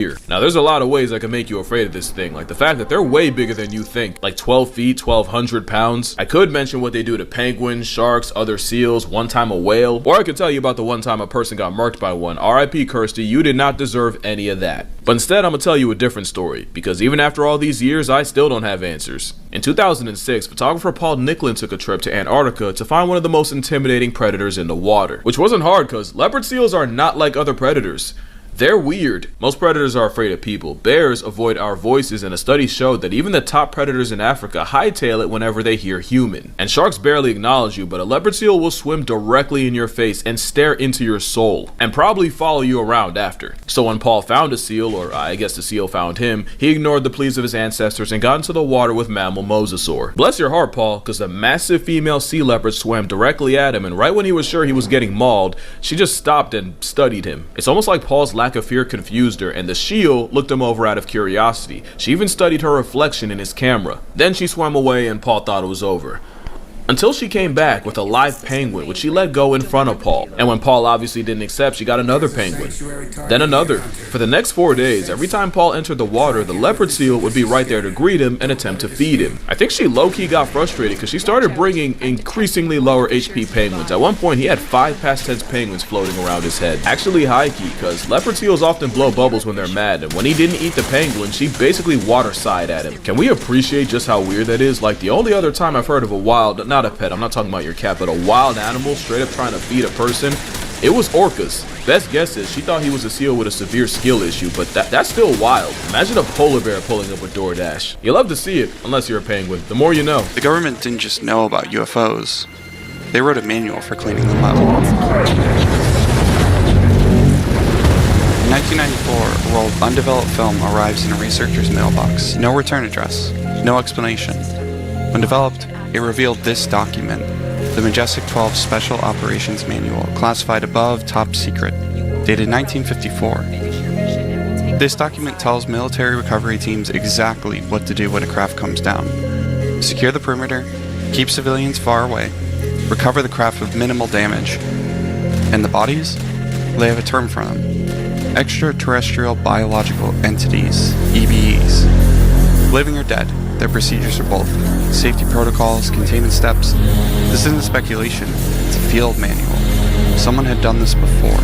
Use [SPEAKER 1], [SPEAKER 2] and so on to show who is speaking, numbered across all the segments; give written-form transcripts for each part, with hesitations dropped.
[SPEAKER 1] Now there's a lot of ways that can make you afraid of this thing, like the fact that they're way bigger than you think, like 12 feet, 1,200 pounds. I could mention what they do to penguins, sharks, other seals, one time a whale, or I could tell you about the one time a person got marked by one. RIP Kirsty, you did not deserve any of that. But instead I'm gonna tell you a different story, because even after all these years I still don't have answers. In 2006, photographer Paul Nicklin took a trip to Antarctica to find one of the most intimidating predators in the water, which wasn't hard because leopard seals are not like other predators. They're weird. Most predators are afraid of people. Bears avoid our voices, and a study showed that even the top predators in Africa hightail it whenever they hear human. And sharks barely acknowledge you, but a leopard seal will swim directly in your face and stare into your soul, and probably follow you around after. So when Paul found a seal, or I guess the seal found him, he ignored the pleas of his ancestors and got into the water with mammal mosasaur. Bless your heart, Paul, because a massive female sea leopard swam directly at him, and right when he was sure he was getting mauled, she just stopped and studied him. It's almost like Paul's lack of fear confused her, and the seal looked him over out of curiosity. She even studied her reflection in his camera. Then she swam away and Paul thought it was over. Until she came back with a live penguin, which she let go in front of Paul. And when Paul obviously didn't accept, she got another penguin. Then another. For the next 4 days, every time Paul entered the water, the leopard seal would be right there to greet him and attempt to feed him. I think she low-key got frustrated because she started bringing increasingly lower HP penguins. At one point, he had 5 past tense penguins floating around his head. Actually high-key, because leopard seals often blow bubbles when they're mad, and when he didn't eat the penguin, she basically water-sighed at him. Can we appreciate just how weird that is? Like, the only other time I've heard of a wild, not a pet, I'm not talking about your cat, but a wild animal straight up trying to feed a person, it was orcas. Best guess is she thought he was a seal with a severe skill issue, but that's still wild. Imagine a polar bear pulling up with DoorDash. You love to see it, unless you're a penguin. The more you know.
[SPEAKER 2] The government didn't just know about UFOs, they wrote a manual for cleaning them up. In 1994, a roll of undeveloped film arrives in a researcher's mailbox. No return address, no explanation. When developed, it revealed this document, the Majestic 12 Special Operations Manual, classified above top secret, dated 1954. This document tells military recovery teams exactly what to do when a craft comes down. Secure the perimeter, keep civilians far away, recover the craft with minimal damage. And the bodies? They have a term for them. Extraterrestrial Biological Entities, EBEs. Living or dead, their procedures are both. Safety protocols, containment steps. This isn't speculation, it's a field manual. Someone had done this before.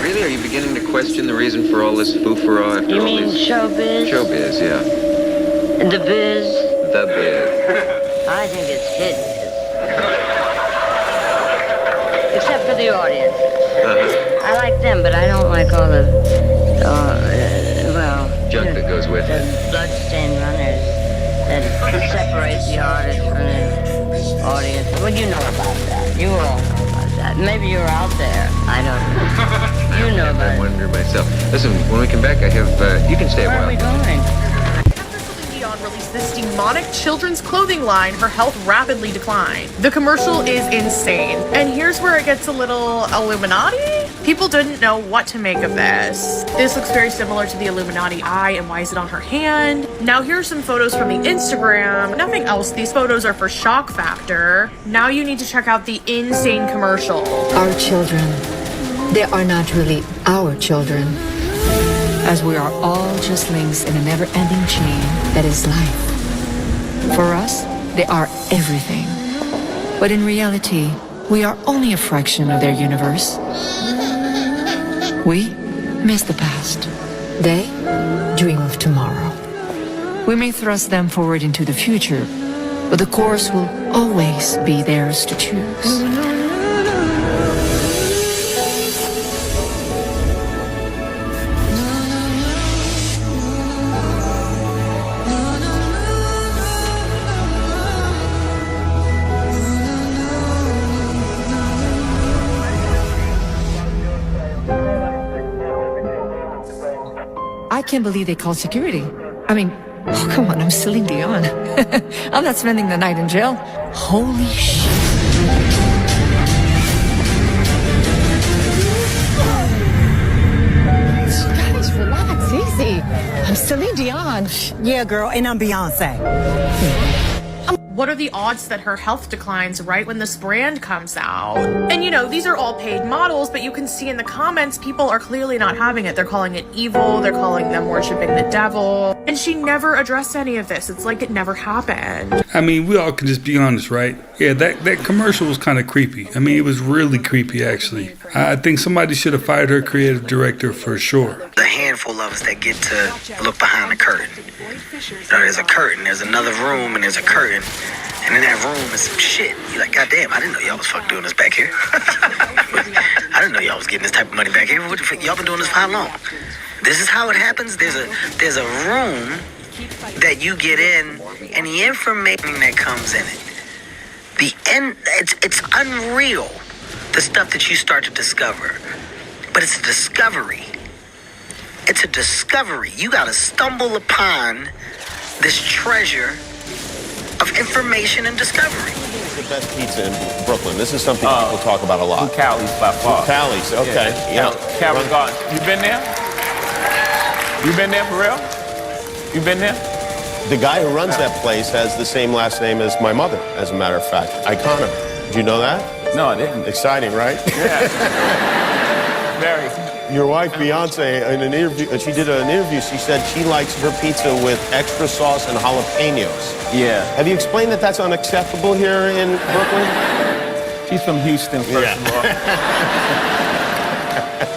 [SPEAKER 3] Really? Are you beginning to question the reason for all this foo-furore after
[SPEAKER 4] You
[SPEAKER 3] all
[SPEAKER 4] mean
[SPEAKER 3] these...
[SPEAKER 4] showbiz?
[SPEAKER 3] Showbiz, yeah.
[SPEAKER 4] The biz?
[SPEAKER 3] The biz.
[SPEAKER 4] I think it's hidden. Except for the audience. I like them, but I don't like all the,
[SPEAKER 3] junk that goes with
[SPEAKER 4] the
[SPEAKER 3] it.
[SPEAKER 4] bloodstained runners that separate the artist from the audience. Well, you know about that. You all know about that. Maybe you're out there. I don't know. You know about
[SPEAKER 3] I
[SPEAKER 4] it.
[SPEAKER 3] wonder myself. Listen, when we come back, I have, you can stay a
[SPEAKER 4] Where are we
[SPEAKER 3] while.
[SPEAKER 4] going?
[SPEAKER 5] Released this demonic children's clothing line, her health rapidly declined. The commercial is insane. And here's where it gets a little Illuminati? People didn't know what to make of this. This looks very similar to the Illuminati eye, and why is it on her hand? Now here's some photos from the Instagram. Nothing else. These photos are for shock factor. Now you need to check out the insane commercial.
[SPEAKER 6] Our children, they are not really our children, as we are all just links in a never-ending chain that is life. For us, they are everything. But in reality, we are only a fraction of their universe. We miss the past. They dream of tomorrow. We may thrust them forward into the future, but the course will always be theirs to choose. I can't believe they called security. I mean, oh, come on, I'm Celine Dion. I'm not spending the night in jail. Holy shit. Guys, relax, easy. I'm Celine Dion.
[SPEAKER 7] Yeah, girl, and I'm Beyonce.
[SPEAKER 5] What are the odds that her health declines right when this brand comes out? And you know, these are all paid models, but you can see in the comments, people are clearly not having it. They're calling it evil, they're calling them worshiping the devil. And she never addressed any of this. It's like it never happened.
[SPEAKER 7] I mean, we all can just be honest, right? Yeah, that commercial was kind of creepy. I mean, it was really creepy, actually. I think somebody should have fired her creative director for sure.
[SPEAKER 8] The handful of us that get to look behind the curtain. There's a curtain, there's another room, and there's a curtain. And in that room is some shit. You're like, God damn, I didn't know y'all was fucking doing this back here. I didn't know y'all was getting this type of money back here. What the fuck? Y'all been doing this for how long? This is how it happens. There's a room that you get in, and the information that comes in it. The end, it's unreal, the stuff that you start to discover. But it's a discovery. It's a discovery. You gotta stumble upon this treasure of information and discovery.
[SPEAKER 9] The best pizza in Brooklyn. This is something people talk about a lot.
[SPEAKER 10] Cali's by far.
[SPEAKER 9] Cali's, okay.
[SPEAKER 10] Yeah. Cali's gone. You been there? You been there for real? You been there?
[SPEAKER 9] The guy who runs that place has the same last name as my mother, as a matter of fact. Icona. Did you know that?
[SPEAKER 10] No, I didn't.
[SPEAKER 9] Exciting, right?
[SPEAKER 10] Yeah. Very.
[SPEAKER 9] Your wife, Beyonce, in an interview, she did an interview, she said she likes her pizza with extra sauce and jalapenos.
[SPEAKER 10] Yeah.
[SPEAKER 9] Have you explained that that's unacceptable here in Brooklyn?
[SPEAKER 10] She's from Houston, first of all.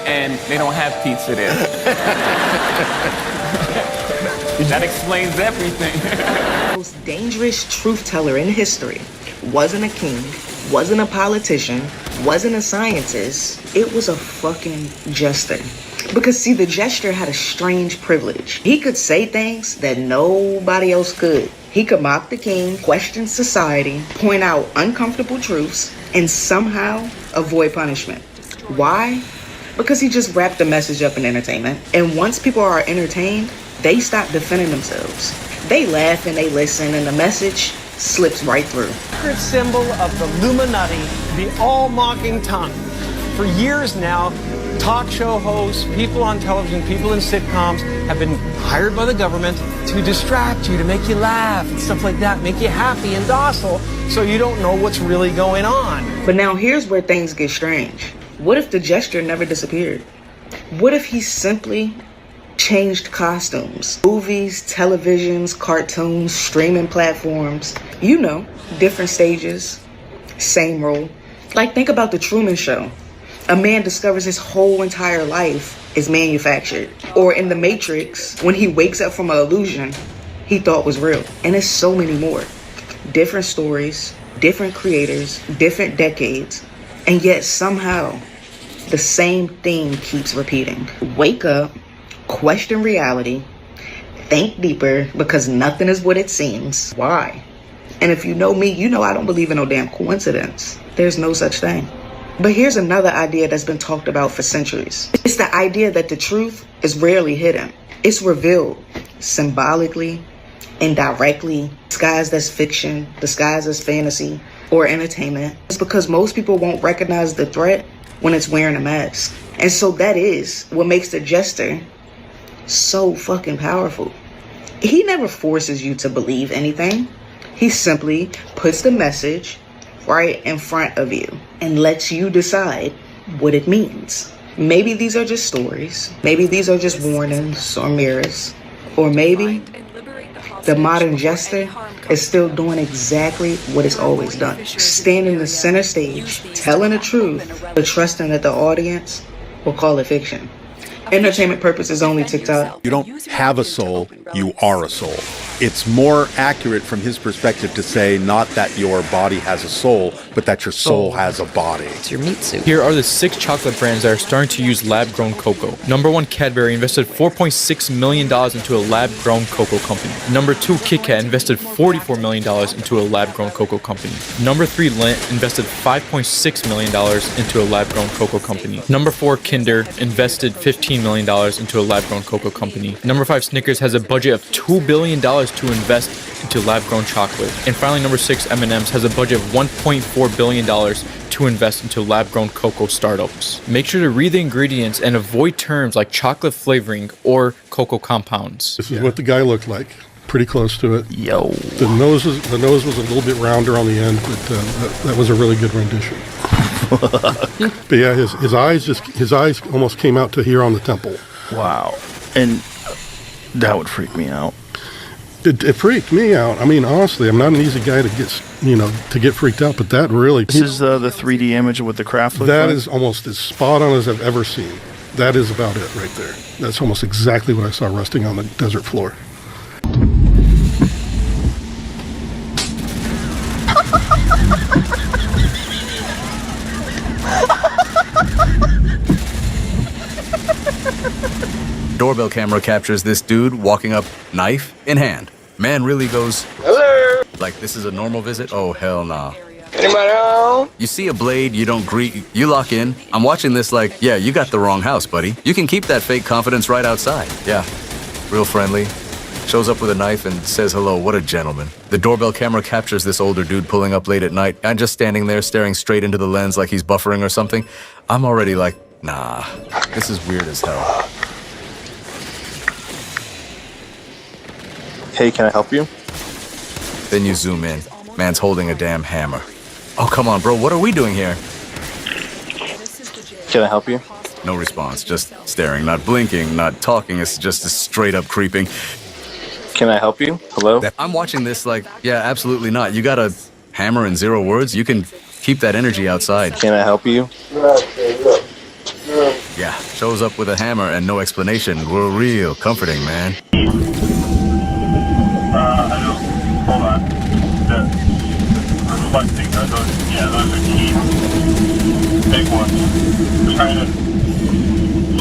[SPEAKER 10] And they don't have pizza there. That explains everything.
[SPEAKER 11] The most dangerous truth teller in history wasn't a king, wasn't a politician, wasn't a scientist. It was a fucking jester. Because see, the jester had a strange privilege. He could say things that nobody else could. He could mock the king, question society, point out uncomfortable truths, and somehow avoid punishment. Why? Because he just wrapped the message up in entertainment. And once people are entertained, they stop defending themselves. They laugh and they listen, and the message slips right through.
[SPEAKER 12] Sacred symbol of the Illuminati, the all-mocking tongue. For years now, talk show hosts, people on television, people in sitcoms have been hired by the government to distract you, to make you laugh and stuff like that, make you happy and docile so you don't know what's really going on.
[SPEAKER 11] But now here's where things get strange. What if the jester never disappeared? What if he simply changed costumes? Movies, televisions, cartoons, streaming platforms, you know, different stages, same role. Like, think about the Truman Show. A man discovers his whole entire life is manufactured. Or in The Matrix, when he wakes up from an illusion he thought was real. And there's so many more. Different stories, different creators, different decades, and yet somehow the same thing keeps repeating. Wake up, question reality, think deeper, because nothing is what it seems. Why? And if you know me, you know I don't believe in no damn coincidence. There's no such thing. But here's another idea that's been talked about for centuries. It's the idea that the truth is rarely hidden. It's revealed symbolically, indirectly, disguised as fiction, disguised as fantasy, or entertainment. It's because most people won't recognize the threat when it's wearing a mask. And so that is what makes the jester so fucking powerful. He never forces you to believe anything. He simply puts the message right in front of you and lets you decide what it means. Maybe these are just stories. Maybe these are just warnings or mirrors. Or maybe the modern jester is still doing exactly what it's always done. Standing the center stage, telling the truth, but trusting that the audience will call it fiction. Entertainment purposes only, TikTok.
[SPEAKER 13] You don't have a soul, you are a soul. It's more accurate from his perspective to say not that your body has a soul, but that your soul has a body.
[SPEAKER 14] It's your meat suit.
[SPEAKER 15] Here are the 6 chocolate brands that are starting to use lab-grown cocoa. Number 1, Cadbury invested $4.6 million into a lab-grown cocoa company. Number 2, Kit Kat invested $44 million into a lab-grown cocoa company. Number 3, Lindt invested $5.6 million into a lab-grown cocoa company. Number 4, Kinder invested $15 million into a lab-grown cocoa company. Number 5, Snickers has a budget of $2 billion to invest into lab-grown chocolate. And finally, number 6, M&M's has a budget of $1.4 billion to invest into lab-grown cocoa startups. Make sure to read the ingredients and avoid terms like chocolate flavoring or cocoa compounds.
[SPEAKER 16] This is what the guy looked like.
[SPEAKER 14] pretty close to it.
[SPEAKER 16] Yo.
[SPEAKER 14] The nose was a little bit rounder on the end, but that was a really good rendition. But yeah, his eyes almost came out to here on the temple.
[SPEAKER 16] Wow. And that would freak me out.
[SPEAKER 14] It freaked me out. I mean, honestly, I'm not an easy guy to get freaked out, but that really...
[SPEAKER 16] This is the 3D image of what the craft looks
[SPEAKER 14] like? That is almost as spot on as I've ever seen. That is about it right there. That's almost exactly what I saw rusting on the desert floor.
[SPEAKER 17] Doorbell camera captures this dude walking up, knife in hand. Man really goes,
[SPEAKER 18] hello?
[SPEAKER 17] Like this is a normal visit? Oh, hell nah.
[SPEAKER 18] Anybody home?
[SPEAKER 17] You see a blade, you don't greet, you lock in. I'm watching this like, yeah, you got the wrong house, buddy. You can keep that fake confidence right outside. Yeah, real friendly. Shows up with a knife and says hello, what a gentleman. The doorbell camera captures this older dude pulling up late at night and just standing there staring straight into the lens like he's buffering or something. I'm already like, nah, this is weird as hell.
[SPEAKER 16] Hey, can I help you?
[SPEAKER 17] Then you zoom in. Man's holding a damn hammer. Oh, come on, bro, what are we doing here?
[SPEAKER 16] Can I help you?
[SPEAKER 17] No response, just staring, not blinking, not talking. It's just straight up creeping.
[SPEAKER 16] Can I help you? Hello?
[SPEAKER 17] I'm watching this like, yeah, absolutely not. You got a hammer and 0 words? You can keep that energy outside.
[SPEAKER 16] Can I help you?
[SPEAKER 17] Yeah, shows up with a hammer and no explanation. We're real comforting, man.
[SPEAKER 19] Hold on. Reflecting, those are key big ones. Just trying to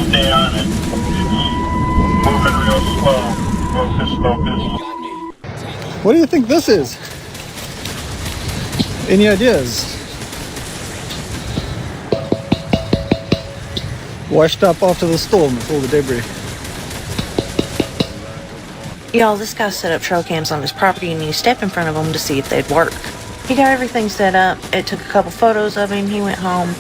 [SPEAKER 19] stay on it. It's moving real slow. Focus.
[SPEAKER 20] What do you think this is? Any ideas? Washed up after the storm with all the debris.
[SPEAKER 21] Y'all, this guy set up trail cams on his property and you step in front of them to see if they'd work. He got everything set up. It took a couple photos of him. He went home,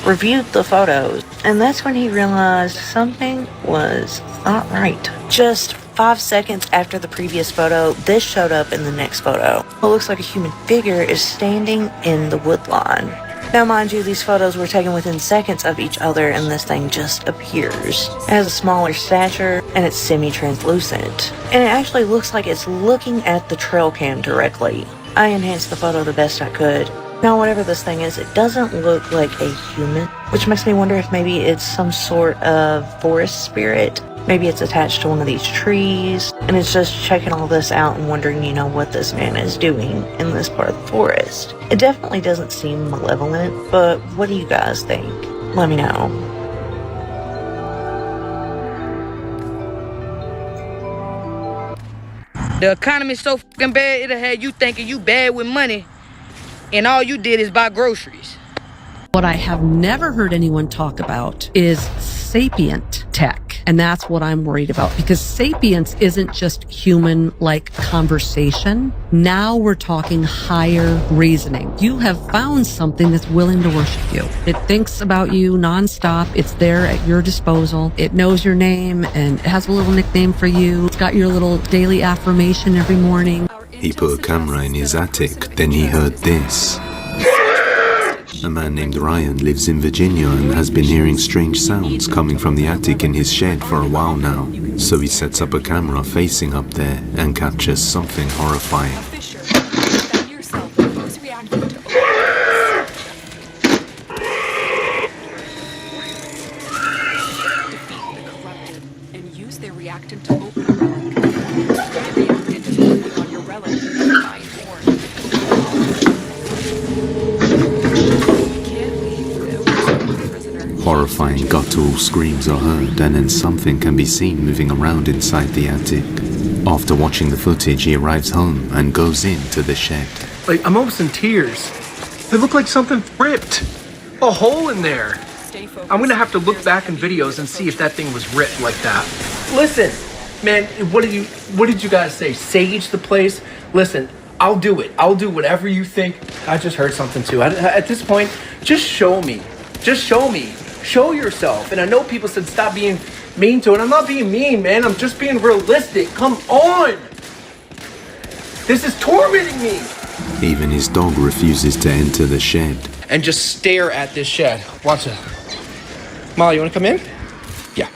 [SPEAKER 21] reviewed the photos, and that's when he realized something was not right. Just 5 seconds after the previous photo, this showed up in the next photo. What looks like a human figure is standing in the woodline. Now, mind you, these photos were taken within seconds of each other, and this thing just appears. It has a smaller stature, and it's semi-translucent. And it actually looks like it's looking at the trail cam directly. I enhanced the photo the best I could. Now, whatever this thing is, it doesn't look like a human, which makes me wonder if maybe it's some sort of forest spirit. Maybe it's attached to one of these trees, and it's just checking all this out and wondering, what this man is doing in this part of the forest. It definitely doesn't seem malevolent, but what do you guys think? Let me know.
[SPEAKER 22] The economy's so fucking bad, it'll have you thinking you bad with money, and all you did is buy groceries.
[SPEAKER 23] What I have never heard anyone talk about is sapient tech. And that's what I'm worried about, because sapience isn't just human-like conversation. Now we're talking higher reasoning. You have found something that's willing to worship you. It thinks about you nonstop. It's there at your disposal. It knows your name and it has a little nickname for you. It's got your little daily affirmation every morning.
[SPEAKER 24] He put a camera in his attic, then he heard this. A man named Ryan lives in Virginia and has been hearing strange sounds coming from the attic in his shed for a while now. So he sets up a camera facing up there and captures something horrifying.
[SPEAKER 25] And use their reactant to open a relic. The reactant is working on your relic to find more.
[SPEAKER 24] Horrifying guttural screams are heard, and then something can be seen moving around inside the attic. After watching the footage, he arrives home and goes into the shed.
[SPEAKER 26] Like, I'm almost in tears. It looked like something ripped. A hole in there. I'm gonna have to look back in videos and see if that thing was ripped like that. Listen, man, what did you guys say? Sage the place? Listen, I'll do it. I'll do whatever you think. I just heard something too. At this point, just show me. Just show me. Show yourself. And I know people said stop being mean to it. I'm not being mean, man. I'm just being realistic. Come on. This is tormenting me.
[SPEAKER 24] Even his dog refuses to enter the shed.
[SPEAKER 26] And just stare at this shed. Watch it. Molly, you want to come in? Yeah.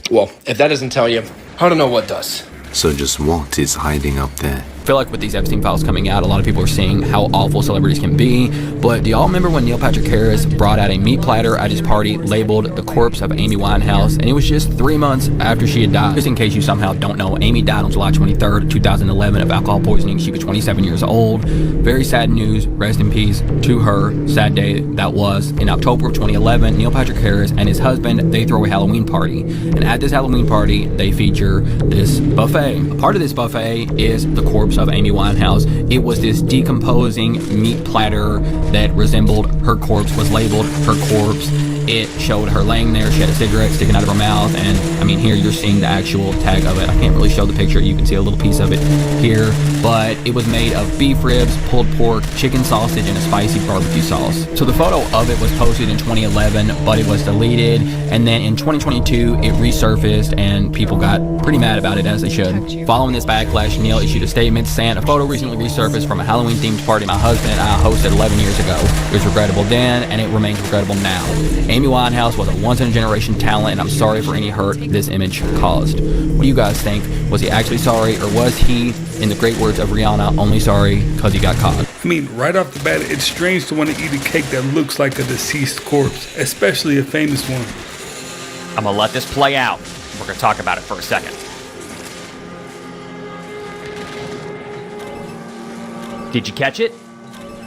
[SPEAKER 26] Well, if that doesn't tell you, I don't know what does.
[SPEAKER 24] So just what is hiding up there?
[SPEAKER 1] I feel like with these Epstein files coming out, a lot of people are seeing how awful celebrities can be. But do y'all remember when Neil Patrick Harris brought out a meat platter at his party labeled the corpse of Amy Winehouse? And it was just 3 months after she had died. Just in case you somehow don't know, Amy died on July 23rd, 2011 of alcohol poisoning. She was 27 years old. Very sad news. Rest in peace to her. Sad day that was. In October of 2011, Neil Patrick Harris and his husband, they throw a Halloween party. And at this Halloween party, they feature this buffet. A part of this buffet is the corpse of Amy Winehouse. It was this decomposing meat platter that resembled her corpse, was labeled her corpse. It showed her laying there. She had a cigarette sticking out of her mouth, and I mean, here you're seeing the actual tag of it. I can't really show the picture. You can see a little piece of it here, but it was made of beef ribs, pulled pork, chicken sausage, and a spicy barbecue sauce. So the photo of it was posted in 2011, but it was deleted, and then in 2022 it resurfaced, and people got pretty mad about it, as they should. Following this backlash, Neil issued a statement saying, "A photo recently resurfaced from a Halloween-themed party my husband and I hosted 11 years ago. It was regrettable then, and it remains regrettable now. Amy Winehouse was a once-in-a-generation talent, and I'm sorry for any hurt this image caused." What do you guys think? Was he actually sorry, or was he, in the great words of Rihanna, only sorry because he got caught?
[SPEAKER 7] I mean, right off the bat, it's strange to want to eat a cake that looks like a deceased corpse, especially a famous one.
[SPEAKER 2] I'm gonna let this play out. We're gonna talk about it for a second. Did you catch it?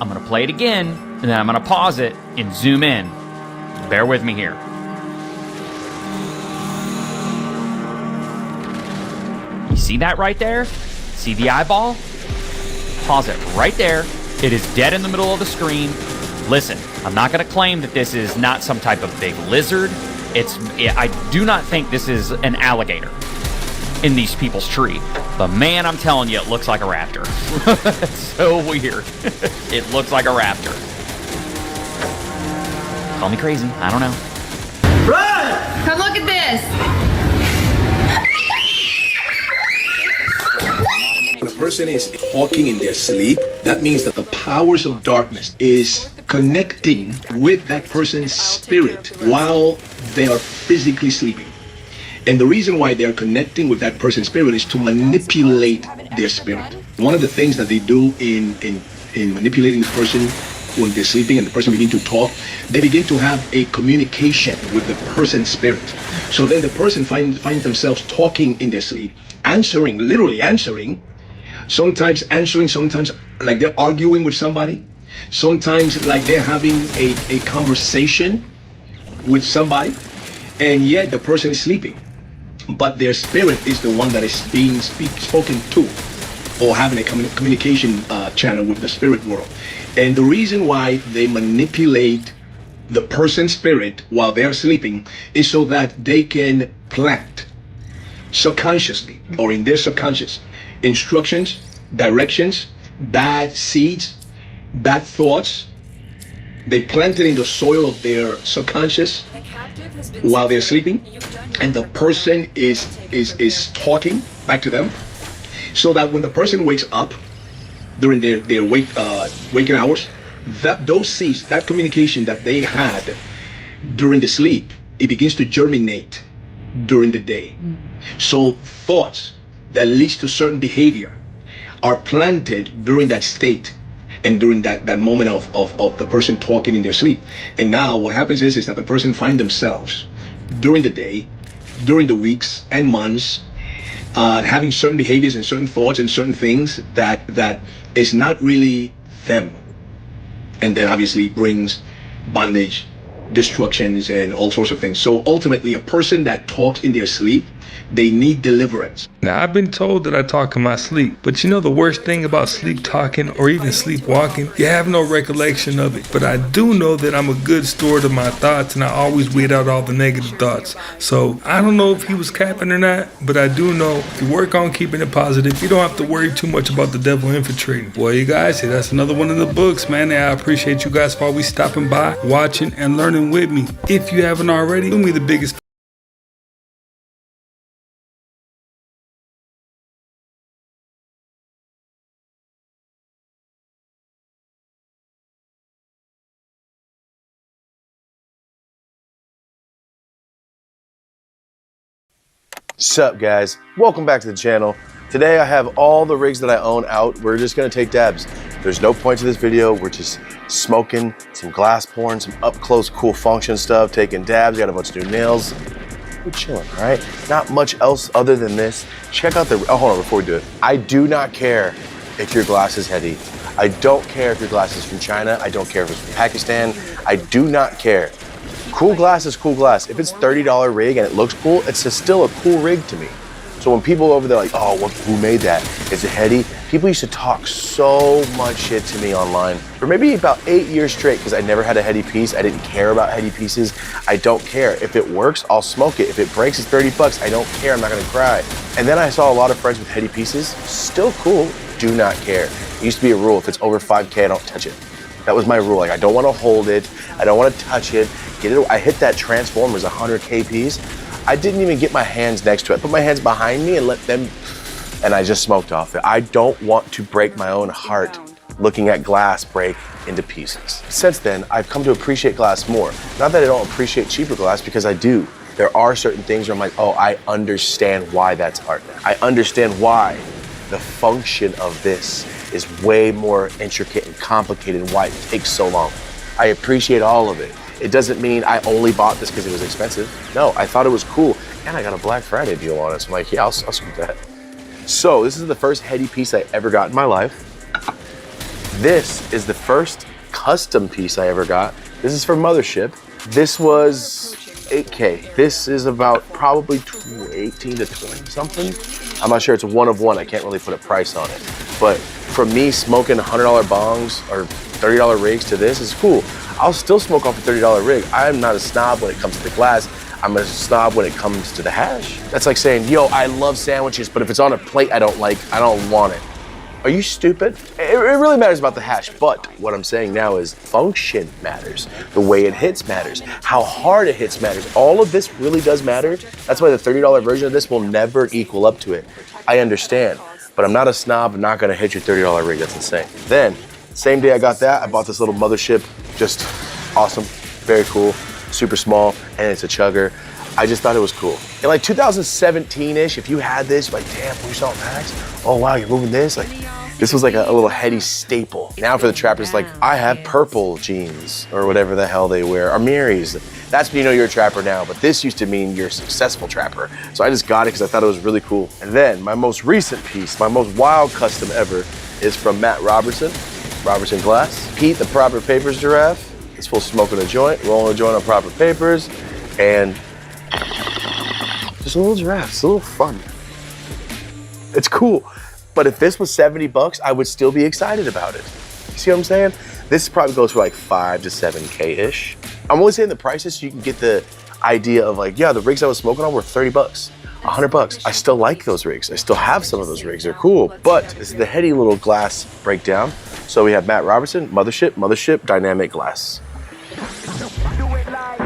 [SPEAKER 2] I'm gonna play it again, and then I'm gonna pause it and zoom in. Bear with me here. You see that right there? See the eyeball? Pause it right there. It is dead in the middle of the screen. Listen, I'm not gonna claim that this is not some type of big lizard. I do not think this is an alligator in these people's tree. But man, I'm telling you, it looks like a raptor. It's so weird. It looks like a raptor. Call me crazy, I don't know.
[SPEAKER 3] Run! Come look at this.
[SPEAKER 4] When a person is talking in their sleep, that means that the powers of darkness is connecting with that person's spirit while they are physically sleeping. And the reason why they're connecting with that person's spirit is to manipulate their spirit. One of the things that they do in manipulating the person when they're sleeping and the person begins to talk, they begin to have a communication with the person's spirit. So then the person finds themselves talking in their sleep, answering, literally answering, sometimes like they're arguing with somebody, sometimes like they're having a conversation with somebody, and yet the person is sleeping. But their spirit is the one that is being spoken to, or having a communication channel with the spirit world. And the reason why they manipulate the person's spirit while they're sleeping is so that they can plant subconsciously or in their subconscious instructions, directions, bad seeds, bad thoughts. They plant it in the soil of their subconscious while they're sleeping, and the person is talking back to them, so that when the person wakes up during their waking hours, that those seeds, that communication that they had during the sleep, it begins to germinate during the day. So thoughts that leads to certain behavior are planted during that state and during that moment of the person talking in their sleep. And now what happens is that the person find themselves during the day, during the weeks and months, having certain behaviors and certain thoughts and certain things that is not really them. And then obviously brings bondage, destructions, and all sorts of things. So ultimately, a person that talks in their sleep, they need deliverance.
[SPEAKER 7] Now, I've been told that I talk in my sleep, but you know the worst thing about sleep talking or even sleepwalking? You have no recollection of it. But I do know that I'm a good steward of my thoughts, and I always weed out all the negative thoughts. So I don't know if he was capping or not, but I do know if you work on keeping it positive, you don't have to worry too much about the devil infiltrating. Boy, you guys, that's another one of the books, man. And I appreciate you guys for always stopping by, watching, and learning with me. If you haven't already, do me the biggest
[SPEAKER 5] Sup guys, welcome back to the channel. Today I have all the rigs that I own out. We're just gonna take dabs. There's no point to this video. We're just smoking, some glass pouring, some up close cool function stuff, taking dabs, got a bunch of new nails. We're chilling, all right? Not much else other than this. Check out the, oh hold on before we do it. I do not care if your glass is heady. I don't care if your glass is from China. I don't care if it's from Pakistan. I do not care. Cool glass is cool glass. If it's $30 rig and it looks cool, it's still a cool rig to me. So when people over there like, oh, who made that? Is it heady? People used to talk so much shit to me online for maybe about 8 years straight because I never had a heady piece. I didn't care about heady pieces. I don't care. If it works, I'll smoke it. If it breaks, it's 30 bucks. I don't care. I'm not gonna cry. And then I saw a lot of friends with heady pieces. Still cool. Do not care. It used to be a rule. If it's over 5K, I don't touch it. That was my rule. Like, I don't want to hold it. I don't want to touch it. Get it. I hit that Transformers 100K piece. I didn't even get my hands next to it. I put my hands behind me and let them, and I just smoked off it. I don't want to break my own heart looking at glass break into pieces. Since then, I've come to appreciate glass more. Not that I don't appreciate cheaper glass, because I do. There are certain things where I'm like, oh, I understand why that's art. I understand why the function of this is way more intricate and complicated and why it takes so long. I appreciate all of it. It doesn't mean I only bought this because it was expensive. No, I thought it was cool. And I got a Black Friday deal on it. So I'm like, yeah, I'll scoop that. So this is the first heady piece I ever got in my life. This is the first custom piece I ever got. This is from Mothership. This was 8K. This is about probably 18 to 20 something. I'm not sure, it's a one of one. I can't really put a price on it. But for me, smoking $100 bongs or $30 rigs to this is cool. I'll still smoke off a $30 rig. I'm not a snob when it comes to the glass. I'm a snob when it comes to the hash. That's like saying, yo, I love sandwiches, but if it's on a plate I don't like, I don't want it. Are you stupid? It really matters about the hash, but what I'm saying now is function matters. The way it hits matters. How hard it hits matters. All of this really does matter. That's why the $30 version of this will never equal up to it. I understand, but I'm not a snob. I'm not gonna hit your $30 rig. That's insane. Then, same day I got that, I bought this little Mothership. Just awesome, very cool, super small, and it's a chugger. I just thought it was cool. In like 2017-ish, if you had this, like, damn, we're selling packs? Oh wow, you're moving this? Like, this was like a little heady staple. Now for the trappers, like, I have purple jeans, or whatever the hell they wear, or Miris. That's when you know you're a trapper now, but this used to mean you're a successful trapper. So I just got it because I thought it was really cool. And then my most recent piece, my most wild custom ever, is from Matt Robertson Glass. Pete, the Proper Papers Giraffe. It's full smoking a joint, rolling a joint on proper papers, and just a little giraffe. It's a little fun. It's cool. But if this was 70 bucks, I would still be excited about it. You see what I'm saying? This probably goes for like 5 to 7K-ish. I'm only saying the prices so you can get the idea of like, yeah, the rigs I was smoking on were 30 bucks. 100 bucks. I still like those rigs. I still have some of those rigs. They're cool. But this is the heady little glass breakdown. So we have Matt Robertson, Mothership, Dynamic Glass.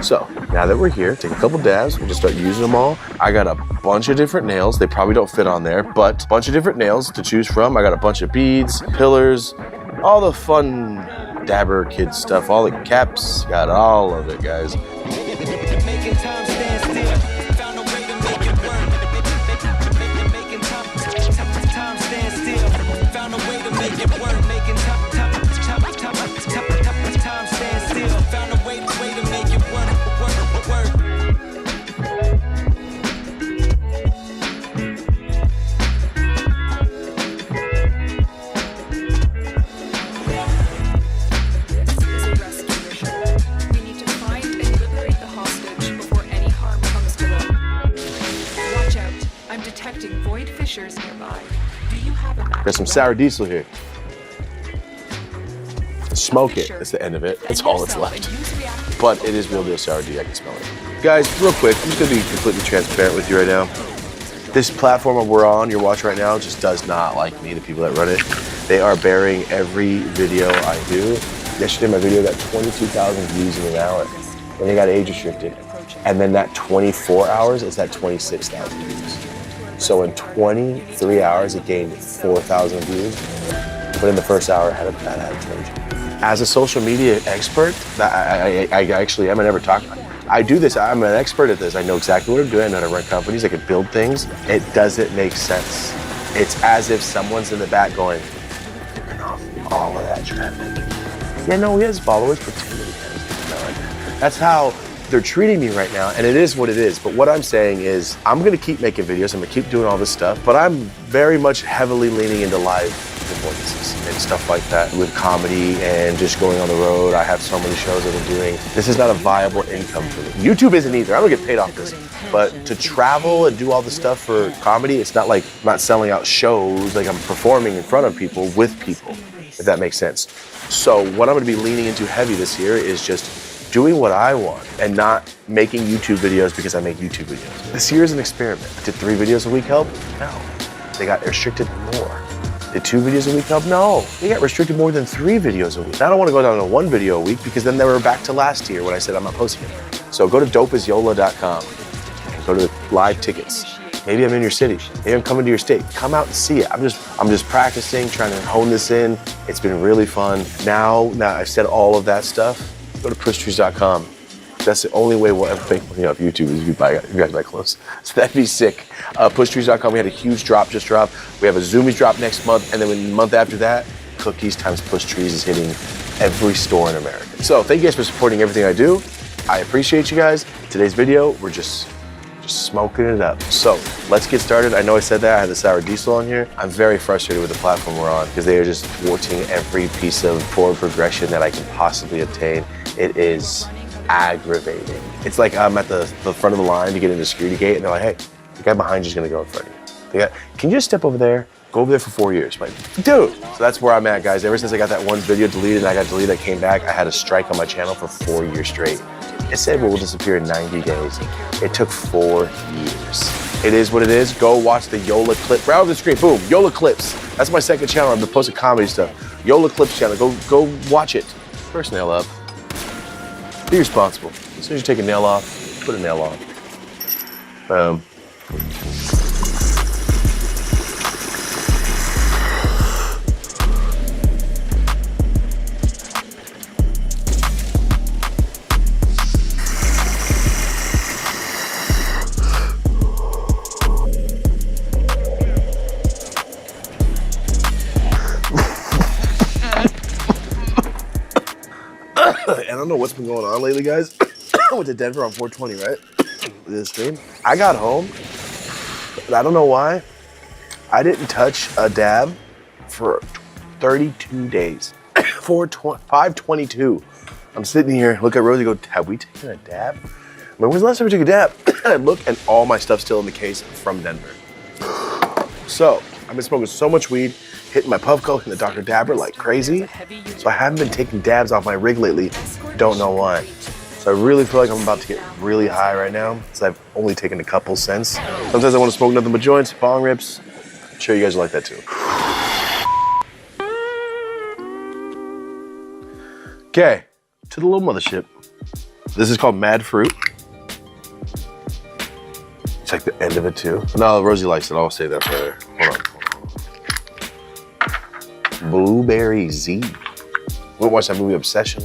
[SPEAKER 5] So now that we're here, take a couple dabs. We'll just start using them all. I got a bunch of different nails. They probably don't fit on there, but a bunch of different nails to choose from. I got a bunch of beads, pillars, all the fun dabber kid stuff, all the caps. Got all of it, guys. There's some sour diesel here. Smoke it, that's the end of it. That's all that's left. But it is real deal sour D, I can smell it. Guys, real quick, I'm just gonna be completely transparent with you right now. This platform we're on, you're watching right now, just does not like me, the people that run it. They are burying every video I do. Yesterday my video got 22,000 views in an hour. Then it got age restricted. And then that 24 hours, it's at 26,000 views. So in 23 hours, it gained 4,000 views. But in the first hour, it had 20. as a social media expert, I actually am. I never talk about it. I do this. I'm an expert at this. I know exactly what I'm doing. I know how to run companies. I can build things. It doesn't make sense. It's as if someone's in the back going, turn off all of that traffic. Yeah, no, he has followers, pretend that he has. No, that's how they're treating me right now, and it is what it is. But what I'm saying is, I'm gonna keep making videos, I'm gonna keep doing all this stuff, but I'm very much heavily leaning into live performances and stuff like that with comedy and just going on the road. I have so many shows that I'm doing. This is not a viable income for me. YouTube isn't either. I don't get paid off this. But to travel and do all the stuff for comedy, it's not like I'm not selling out shows, like I'm performing in front of people with people, if that makes sense. So what I'm gonna be leaning into heavy this year is just doing what I want and not making YouTube videos because I make YouTube videos. This year is an experiment. Did 3 videos a week help? No. They got restricted more. Did 2 videos a week help? No. They got restricted more than 3 videos a week. I don't want to go down to 1 video a week because then they were back to last year when I said I'm not posting it. So go to dopeasyola.com and go to the live tickets. Maybe I'm in your city. Maybe I'm coming to your state. Come out and see it. I'm just practicing, trying to hone this in. It's been really fun. Now I've said all of that stuff. Go to pushtrees.com. That's the only way we'll ever make money off YouTube is if you guys buy clothes. So that'd be sick. Pushtrees.com, we had a huge drop just dropped. We have a Zoomies drop next month, and then the month after that, cookies times Push Trees is hitting every store in America. So thank you guys for supporting everything I do. I appreciate you guys. Today's video, we're just smoking it up. So let's get started. I know I said that, I had the sour diesel on here. I'm very frustrated with the platform we're on because they are just thwarting every piece of forward progression that I can possibly obtain. It is aggravating. It's like I'm at the front of the line to get into the security gate and they're like, hey, the guy behind you is gonna go in front of you. Can you just step over there? Go over there for 4 years. I'm like, dude. So that's where I'm at, guys. Ever since I got that one video deleted and I got deleted, I came back, I had a strike on my channel for 4 years straight. It said we'll disappear in 90 days. It took 4 years. It is what it is. Go watch the Yola clip. Right over the screen, boom, Yola Clips. That's my second channel. I've been posting comedy stuff. Yola Clips channel, go watch it. First nail up. Be responsible. As soon as you take a nail off, put a nail on. Boom. I don't know what's been going on lately, guys. I went to Denver on 420, right? This stream. I got home, but I don't know why. I didn't touch a dab for 32 days. 522. I'm sitting here, look at Rosie, go, have we taken a dab? I'm like, when's the last time we took a dab? And I look and all my stuff's still in the case from Denver. So, I've been smoking so much weed, hitting my Puffco, hitting the Dr. Dabber like crazy. So I haven't been taking dabs off my rig lately. Don't know why. So I really feel like I'm about to get really high right now, because I've only taken a couple since. Sometimes I want to smoke nothing but joints, bong rips. I'm sure you guys will like that too. Okay, to the little mothership. This is called Mad Fruit. It's like the end of it too. No, Rosie likes it. I'll say that for her. Hold on. Blueberry Z. We watched that movie Obsession.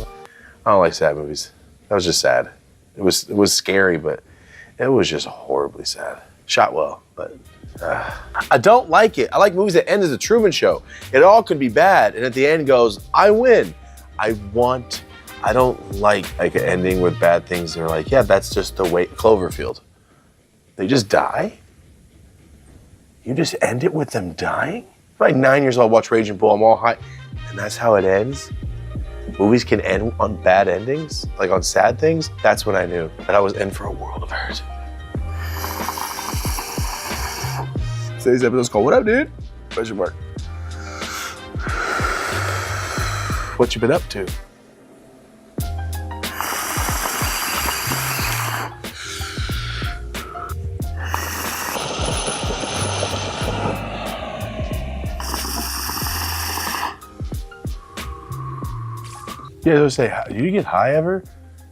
[SPEAKER 5] I don't like sad movies. That was just sad. It was scary, but it was just horribly sad. Shot well, but I don't like it. I like movies that end as a Truman Show. It all could be bad, and at the end goes, I win. I don't like an ending with bad things. They're like, yeah, that's just the way. Cloverfield. They just die? You just end it with them dying? I'm like 9 years old, watch Raging Bull, I'm all high. And that's how it ends? Movies can end on bad endings, like on sad things. That's when I knew that I was in for a world of hurt. Today's episode's called, what up, dude? Question mark. What you been up to? Yeah, I was gonna say, do you get high ever?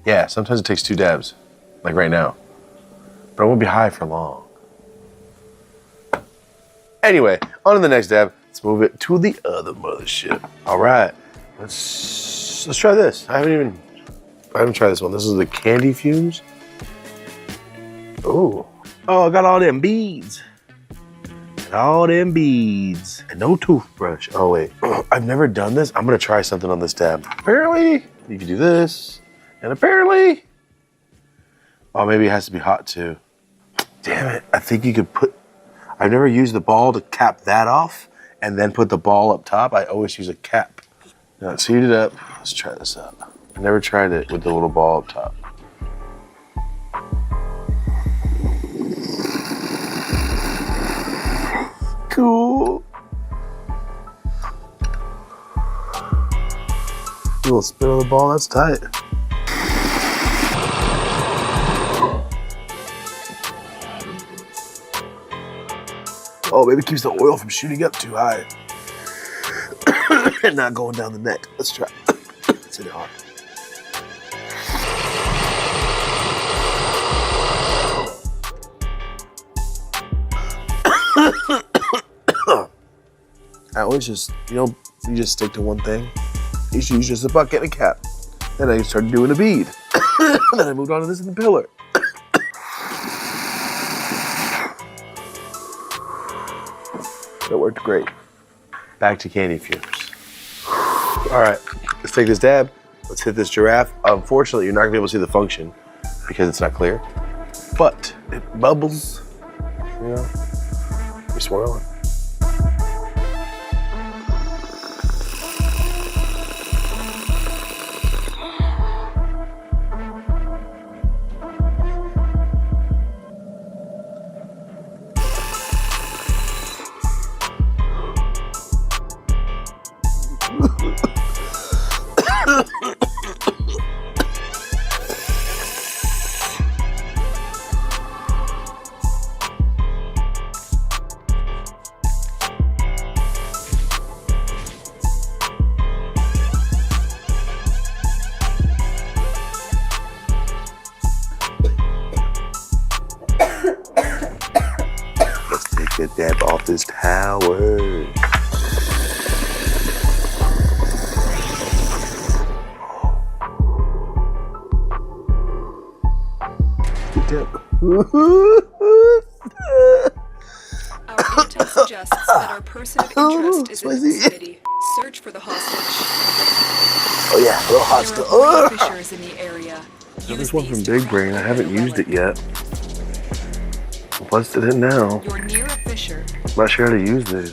[SPEAKER 5] Yeah, sometimes it takes 2 dabs, like right now. But I won't be high for long. Anyway, on to the next dab. Let's move it to the other mothership. All right, let's Let's try this. I haven't tried this one. This is the candy fumes. Oh, I got all them beads. All them beads. And no toothbrush. Oh wait, I've never done this. I'm gonna try something on this dab. Apparently, you can do this. And apparently, oh, maybe it has to be hot too. Damn it, I think you could put, I've never used the ball to cap that off and then put the ball up top. I always use a cap. Now let's heat it up. Let's try this out. I never tried it with the little ball up top. Cool. A little spin on the ball, that's tight. Oh, maybe it keeps the oil from shooting up too high. And not going down the neck. Let's try. Let's hit it hard. I always just, you just stick to one thing. You should use just a bucket and a cap. Then I started doing a bead. Then I moved on to this in the pillar. That worked great. Back to candy fumes. All right, let's take this dab. Let's hit this giraffe. Unfortunately, you're not gonna be able to see the function because it's not clear, but it bubbles, we swirl it. Get that off this tower. Get that.
[SPEAKER 25] Our intel suggests that our person of interest is in the vicinity. Search for the hostage.
[SPEAKER 5] Oh yeah, a little hostile.
[SPEAKER 25] There are fissures in the area.
[SPEAKER 5] There's one from Big Brain. I haven't used it yet. I'll bust it in now.
[SPEAKER 25] You're near a fissure.
[SPEAKER 5] I'm not sure how to use this.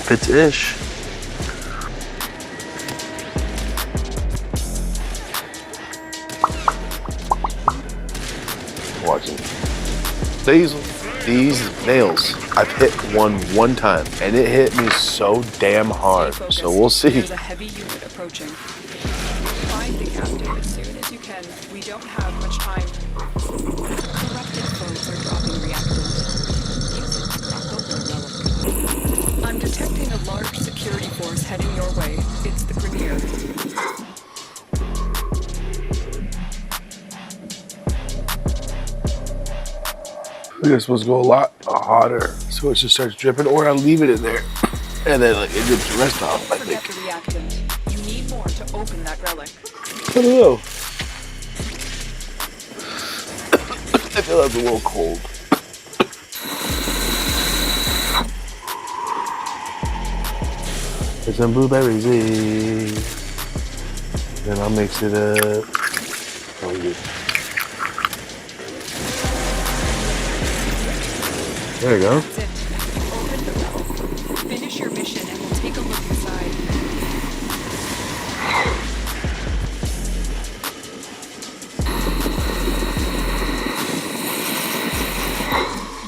[SPEAKER 5] Fits ish. Watching. These nails, I've hit one time, and it hit me so damn hard. So we'll see.
[SPEAKER 25] There's a heavy unit approaching. Find the captain as soon as you can. We don't have much time. Corrupted phones are dropping reactants. I'm detecting a large security force heading your way. It's the Premier.
[SPEAKER 5] I think it's supposed to go a lot hotter, so it just starts dripping, or I'll leave it in there, and then it drips the rest off, I think.
[SPEAKER 25] Forget the reactant. You need more to open that relic.
[SPEAKER 5] I don't know. I feel like it's a little cold. There's some blueberries in. Then I'll mix it up. Oh, good. There you go.
[SPEAKER 25] That's it. Open the relic. Finish your mission and we'll take a look inside.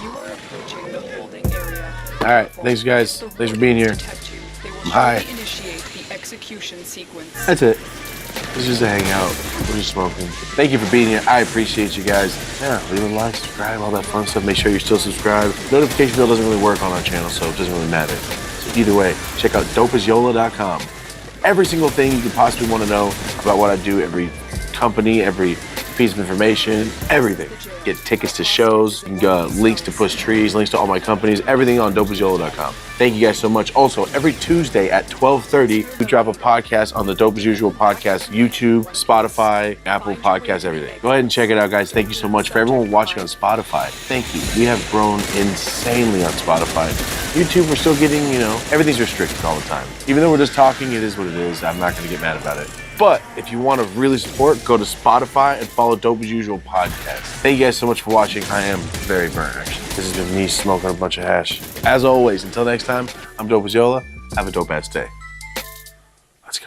[SPEAKER 25] You are approaching the holding area.
[SPEAKER 5] All right, thanks guys. Thanks for being here. Hi.
[SPEAKER 25] Initiate the execution sequence.
[SPEAKER 5] That's it. It's just a hangout. We're just smoking. Thank you for being here. I appreciate you guys. Yeah, leave a like, subscribe, all that fun stuff. Make sure you're still subscribed. Notification bell doesn't really work on our channel, so it doesn't really matter. So either way, check out dopeasyola.com. Every single thing you could possibly want to know about what I do, every company, every piece of information, everything. Get tickets to shows, links to push trees, links to all my companies, everything on dopeasyolo.com. Thank you guys so much. Also, every Tuesday at 12:30, we drop a podcast on the Dope As Usual podcast, YouTube, Spotify, Apple Podcasts, everything. Go ahead and check it out, guys. Thank you so much. For everyone watching on Spotify, thank you. We have grown insanely on Spotify. YouTube, we're still getting, everything's restricted all the time. Even though we're just talking, it is what it is. I'm not going to get mad about it. But if you want to really support, go to Spotify and follow Dope As Usual podcast. Thank you guys so much for watching. I am very burnt, actually. This has been me smoking a bunch of hash. As always, until next time, I'm Dope As Yola. Have a dope ass day. Let's go.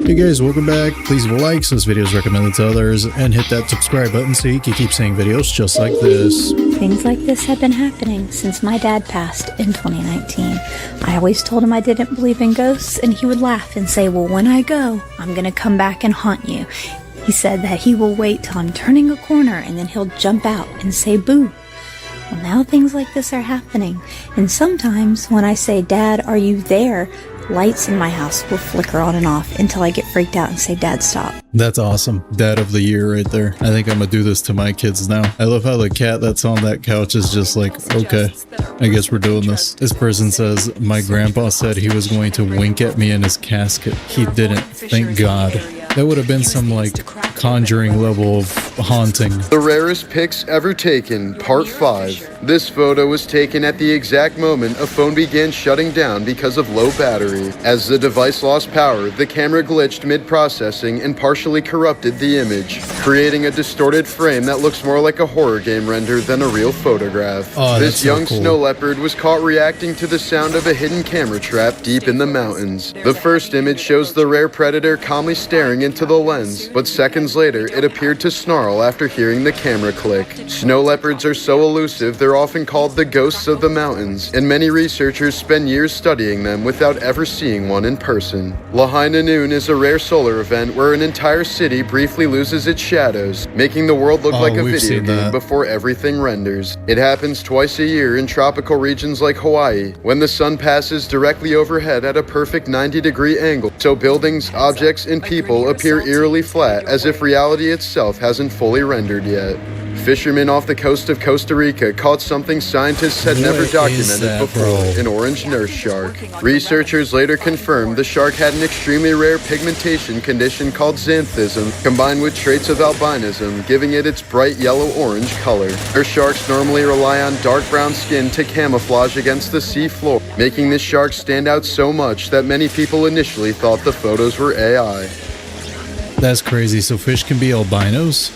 [SPEAKER 6] Hey guys, welcome back. Please leave a like so this video is recommended to others, and hit that subscribe button so you can keep seeing videos just like this.
[SPEAKER 8] Things like this have been happening since my dad passed in 2019. I always told him I didn't believe in ghosts, and he would laugh and say, well, when I go, I'm gonna come back and haunt you. He said that he will wait till I'm turning a corner and then he'll jump out and say boo. Well, now things like this are happening, and sometimes when I say, Dad, are you there? Lights in my house will flicker on and off until I get freaked out and say, Dad, stop.
[SPEAKER 6] That's awesome. Dad of the year right there. I think I'm gonna do this to my kids now. I love how the cat that's on that couch is just like, okay, I guess we're doing this. This person says, my grandpa said he was going to wink at me in his casket. He didn't. Thank God. That would have been some like Conjuring level of haunting.
[SPEAKER 9] The rarest pics ever taken, part 5. This photo was taken at the exact moment a phone began shutting down because of low battery. As the device lost power, the camera glitched mid-processing and partially corrupted the image, creating a distorted frame that looks more like a horror game render than a real photograph.
[SPEAKER 6] Oh,
[SPEAKER 9] this young
[SPEAKER 6] so cool.
[SPEAKER 9] snow leopard was caught reacting to the sound of a hidden camera trap deep in the mountains. The first image shows the rare predator calmly staring into the lens, but seconds later it appeared to snarl after hearing the camera click. Snow leopards are so elusive they're often called the ghosts of the mountains, and many researchers spend years studying them without ever seeing one in person. Lahaina Noon is a rare solar event where an entire city briefly loses its shadows, making the world look like a video game before everything renders. It happens twice a year in tropical regions like Hawaii, when the sun passes directly overhead at a perfect 90-degree angle, so buildings, objects, and people appear eerily flat, as if reality itself hasn't fully rendered yet. Fishermen off the coast of Costa Rica caught something scientists had never documented before, an orange nurse shark. Researchers later confirmed the shark had an extremely rare pigmentation condition called xanthism, combined with traits of albinism, giving it its bright yellow-orange color. Nurse sharks normally rely on dark brown skin to camouflage against the sea floor, making this shark stand out so much that many people initially thought the photos were AI.
[SPEAKER 6] That's crazy. So fish can be albinos?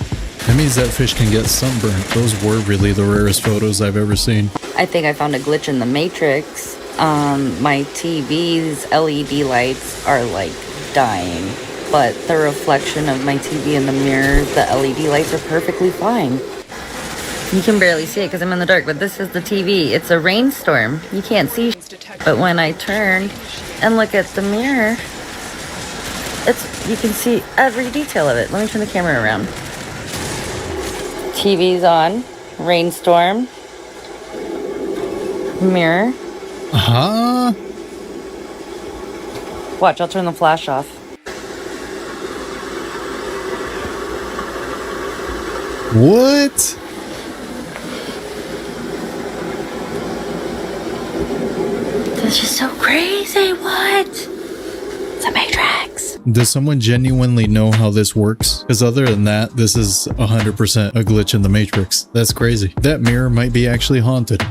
[SPEAKER 6] That means that fish can get sunburned. Those were really the rarest photos I've ever seen.
[SPEAKER 10] I think I found a glitch in the matrix. My TV's LED lights are like dying, but the reflection of my TV in the mirror, the LED lights are perfectly fine. You can barely see it because I'm in the dark, but this is the TV. It's a rainstorm. You can't see, but when I turn and look at the mirror, you can see every detail of it. Let me turn the camera around. TV's on, rainstorm, mirror.
[SPEAKER 6] Uh-huh.
[SPEAKER 10] Watch, I'll turn the flash off.
[SPEAKER 6] What?
[SPEAKER 8] This is so crazy, what? It's a matrix.
[SPEAKER 6] Does someone genuinely know how this works? Because other than that, this is 100% a glitch in the Matrix. That's crazy. That mirror might be actually haunted.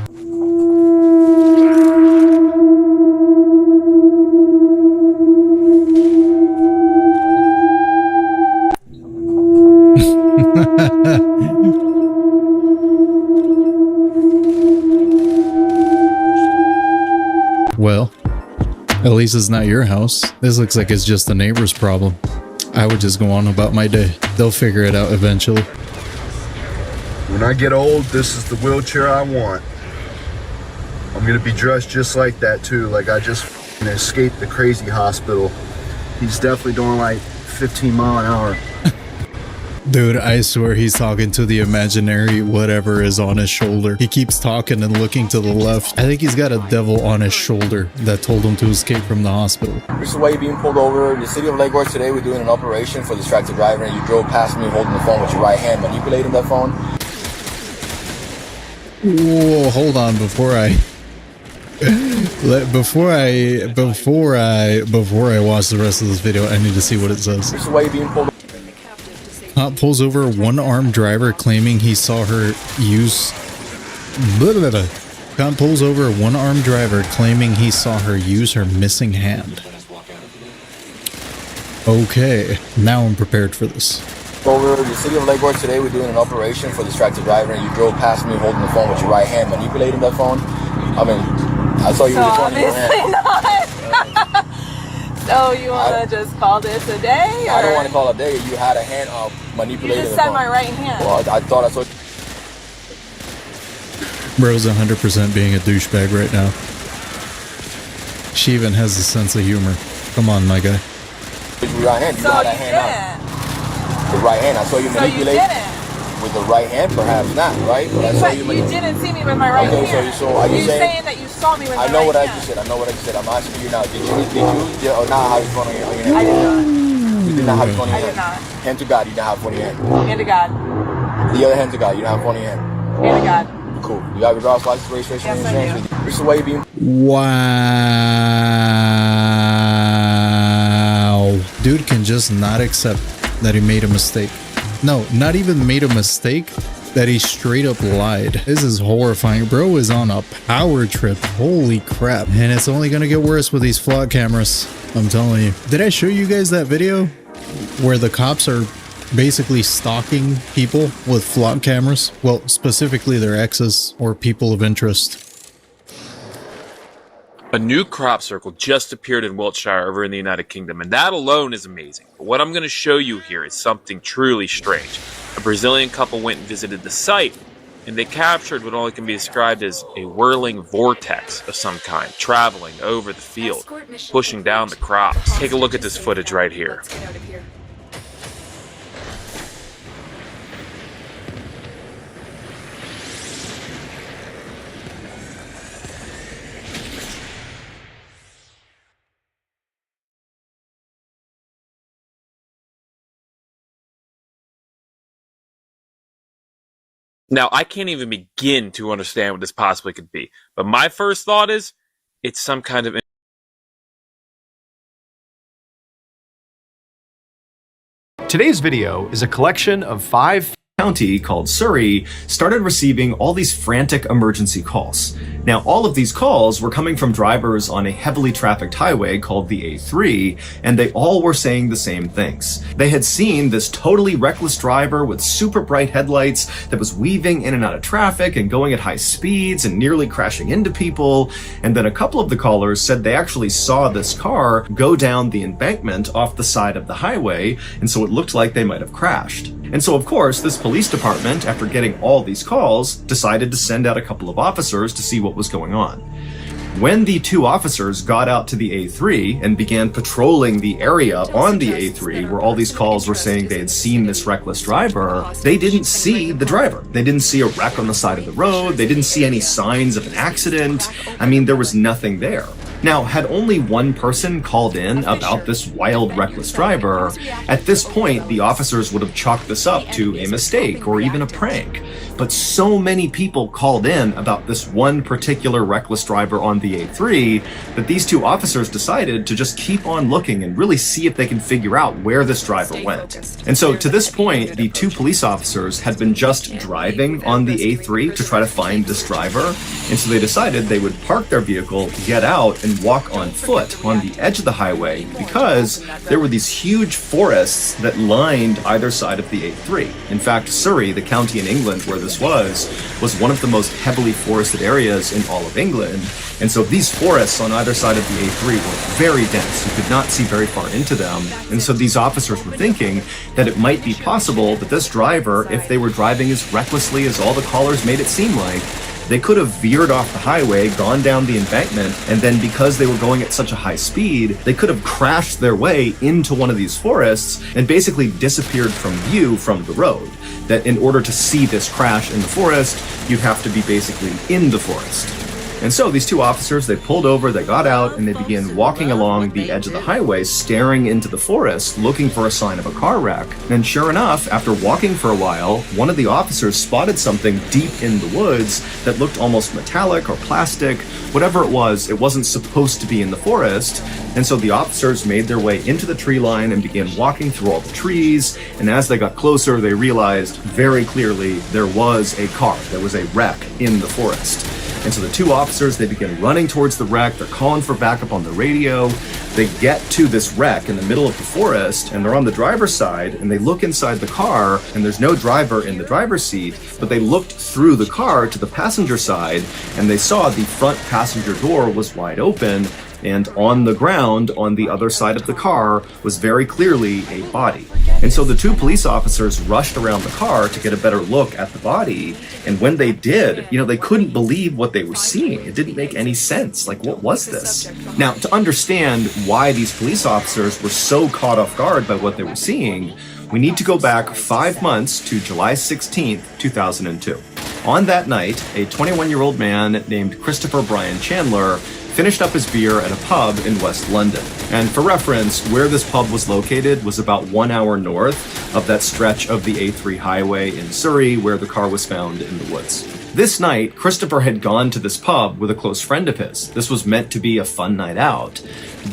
[SPEAKER 6] At least it's not your house. This looks like it's just the neighbor's problem. I would just go on about my day. They'll figure it out eventually.
[SPEAKER 9] When I get old, this is the wheelchair I want. I'm gonna be dressed just like that too, like I just escaped the crazy hospital. He's definitely doing like 15 miles an hour.
[SPEAKER 6] Dude, I swear he's talking to the imaginary whatever is on his shoulder. He keeps talking and looking to the left. I think he's got a devil on his shoulder that told him to escape from the hospital.
[SPEAKER 11] This is why you're being pulled over. In the city of Lake Worth today, we're doing an operation for distracted driver, and you drove past me holding the phone with your right hand, manipulating that phone.
[SPEAKER 6] Whoa, hold on before I watch the rest of this video. I need to see what it says.
[SPEAKER 11] This is why you're being pulled over.
[SPEAKER 6] Cop pulls over a one-armed driver claiming he saw her use... Cop pulls over a one-armed driver claiming he saw her use her missing hand. Okay, now I'm prepared for this.
[SPEAKER 11] Over the city of Lake Worth today, we're doing an operation for distracted driver, and you drove past me holding the phone with your right hand, manipulating that phone. I mean, I saw you with the phone in your hand.
[SPEAKER 12] Not. So you want to just call this a day? Or?
[SPEAKER 11] I don't want to call it a day. You had a hand up manipulating
[SPEAKER 12] you just
[SPEAKER 11] the
[SPEAKER 12] said
[SPEAKER 11] phone.
[SPEAKER 12] my right hand.
[SPEAKER 11] Well, I thought I saw...
[SPEAKER 6] Bro's 100% being a douchebag right now. She even has a sense of humor. Come on, my guy.
[SPEAKER 11] With your right hand, you had a hand up. The right hand, I saw you manipulate.
[SPEAKER 12] So you didn't.
[SPEAKER 11] With the right hand, perhaps not, right? But I saw
[SPEAKER 12] you didn't see me with my right hand.
[SPEAKER 11] So are you
[SPEAKER 12] saying that you saw me with my right hand?
[SPEAKER 11] I know what I just said. I know what I just said. I'm asking you now. Did you or not have your phone on your hand?
[SPEAKER 12] I did not.
[SPEAKER 11] You did not have your phone on your
[SPEAKER 12] hand? I did not.
[SPEAKER 11] Hand to God, you didn't have a phone in your hand.
[SPEAKER 12] Hand to God.
[SPEAKER 11] The other hand to God, you don't have a phone in your hand.
[SPEAKER 12] Hand to God.
[SPEAKER 11] Cool. You have your driver's license, registration,
[SPEAKER 12] yes,
[SPEAKER 11] insurance. This is the way you're being...
[SPEAKER 6] Wow. Dude can just not accept that he made a mistake. No, not even made a mistake, that he straight up lied. This is horrifying. Bro is on a power trip. Holy crap. And it's only gonna get worse with these flood cameras. I'm telling you. Did I show you guys that video where the cops are basically stalking people with flood cameras? Well, specifically their exes or people of interest.
[SPEAKER 13] A new crop circle just appeared in Wiltshire over in the United Kingdom, and that alone is amazing. But what I'm going to show you here is something truly strange. A Brazilian couple went and visited the site, and they captured what only can be described as a whirling vortex of some kind, traveling over the field, pushing down the crops. Take a look at this footage right here. Now, I can't even begin to understand what this possibly could be, but my first thought is, it's some kind of...
[SPEAKER 14] Today's video is a collection of 5 county called Surrey started receiving all these frantic emergency calls. Now, all of these calls were coming from drivers on a heavily trafficked highway called the A3, and they all were saying the same things. They had seen this totally reckless driver with super bright headlights that was weaving in and out of traffic and going at high speeds and nearly crashing into people. And then a couple of the callers said they actually saw this car go down the embankment off the side of the highway, and so it looked like they might have crashed. And so, of course, this police department, after getting all these calls, decided to send out a couple of officers to see what was going on. When the 2 officers got out to the A3 and began patrolling the area on the A3 where all these calls were saying they had seen this reckless driver, they didn't see the driver. They didn't see a wreck on the side of the road. They didn't see any signs of an accident. I mean, there was nothing there. Now, had only one person called in about this wild, reckless driver, at this point, the officers would have chalked this up to a mistake or even a prank. But so many people called in about this one particular reckless driver on the A3 that these 2 officers decided to just keep on looking and really see if they can figure out where this driver went. And so to this point, the 2 police officers had been just driving on the A3 to try to find this driver. And so they decided they would park their vehicle, get out, and walk on foot on the edge of the highway because there were these huge forests that lined either side of the A3. In fact, Surrey, the county in England where this was one of the most heavily forested areas in all of England. And so these forests on either side of the A3 were very dense. You could not see very far into them. And so these officers were thinking that it might be possible that this driver, if they were driving as recklessly as all the callers made it seem like, they could have veered off the highway, gone down the embankment, and then because they were going at such a high speed, they could have crashed their way into one of these forests and basically disappeared from view from the road. That in order to see this crash in the forest, you'd have to be basically in the forest. And so these two officers, they pulled over, they got out, and they began walking along the edge of the highway, staring into the forest, looking for a sign of a car wreck. And sure enough, after walking for a while, one of the officers spotted something deep in the woods that looked almost metallic or plastic. Whatever it wasn't supposed to be in the forest. And so the officers made their way into the tree line and began walking through all the trees. And as they got closer, they realized very clearly there was a car. There was a wreck in the forest. And so the two officers, they begin running towards the wreck. They're calling for backup on the radio. They get to this wreck in the middle of the forest, and they're on the driver's side, and they look inside the car, and there's no driver in the driver's seat, but they looked through the car to the passenger side, and they saw the front passenger door was wide open, and on the ground on the other side of the car was very clearly a body. And so the two police officers rushed around the car to get a better look at the body. And when they did, they couldn't believe what they were seeing. It didn't make any sense. Like, what was this? Now, to understand why these police officers were so caught off guard by what they were seeing, we need to go back 5 months to July 16th, 2002. On that night, a 21-year-old man named Christopher Brian Chandler finished up his beer at a pub in West London. And for reference, where this pub was located was about 1 hour north of that stretch of the A3 highway in Surrey where the car was found in the woods. This night, Christopher had gone to this pub with a close friend of his. This was meant to be a fun night out.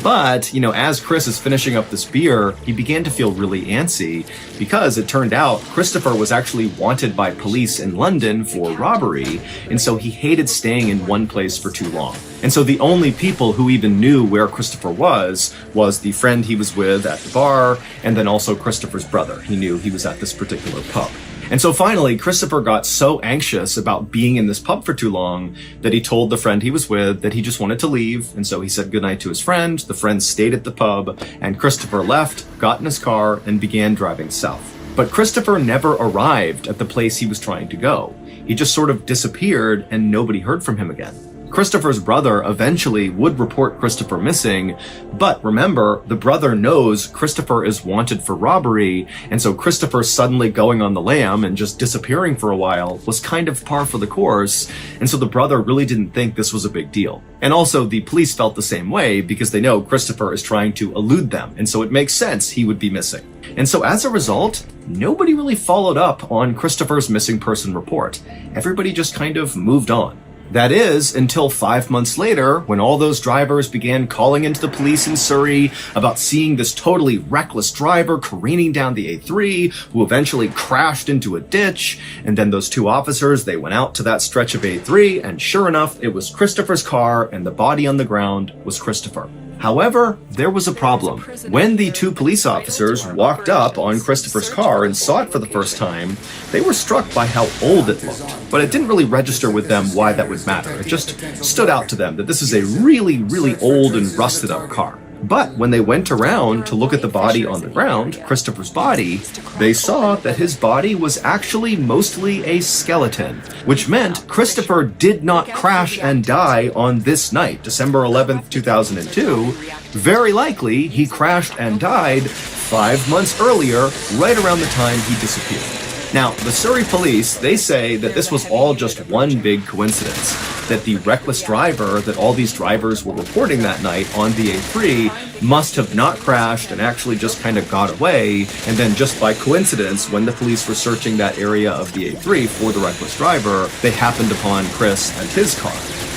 [SPEAKER 14] But, as Chris is finishing up this beer, he began to feel really antsy because it turned out Christopher was actually wanted by police in London for robbery, and so he hated staying in one place for too long. And so the only people who even knew where Christopher was the friend he was with at the bar, and then also Christopher's brother. He knew he was at this particular pub. And so finally, Christopher got so anxious about being in this pub for too long that he told the friend he was with that he just wanted to leave. And so he said goodnight to his friend. The friend stayed at the pub, and Christopher left, got in his car, and began driving south. But Christopher never arrived at the place he was trying to go. He just sort of disappeared, and nobody heard from him again. Christopher's brother eventually would report Christopher missing, but remember, the brother knows Christopher is wanted for robbery, and so Christopher suddenly going on the lam and just disappearing for a while was kind of par for the course, and so the brother really didn't think this was a big deal. And also, the police felt the same way because they know Christopher is trying to elude them, and so it makes sense he would be missing. And so as a result, nobody really followed up on Christopher's missing person report. Everybody just kind of moved on. That is, until 5 months later, when all those drivers began calling into the police in Surrey about seeing this totally reckless driver careening down the A3, who eventually crashed into a ditch. And then those two officers, they went out to that stretch of A3, and sure enough, it was Christopher's car, and the body on the ground was Christopher. However, there was a problem. When the two police officers walked up on Christopher's car and saw it for the first time, they were struck by how old it looked. But it didn't really register with them why that would matter. It just stood out to them that this is a really, really old and rusted up car. But when they went around to look at the body on the ground, Christopher's body, they saw that his body was actually mostly a skeleton, which meant Christopher did not crash and die on this night, December 11th, 2002. Very likely, he crashed and died 5 months earlier, right around the time he disappeared. Now, the Surrey police, they say that this was all just one big coincidence, that the reckless driver that all these drivers were reporting that night on the A3 must have not crashed and actually just kind of got away, and then just by coincidence, when the police were searching that area of the A3 for the reckless driver, they happened upon Chris and his car.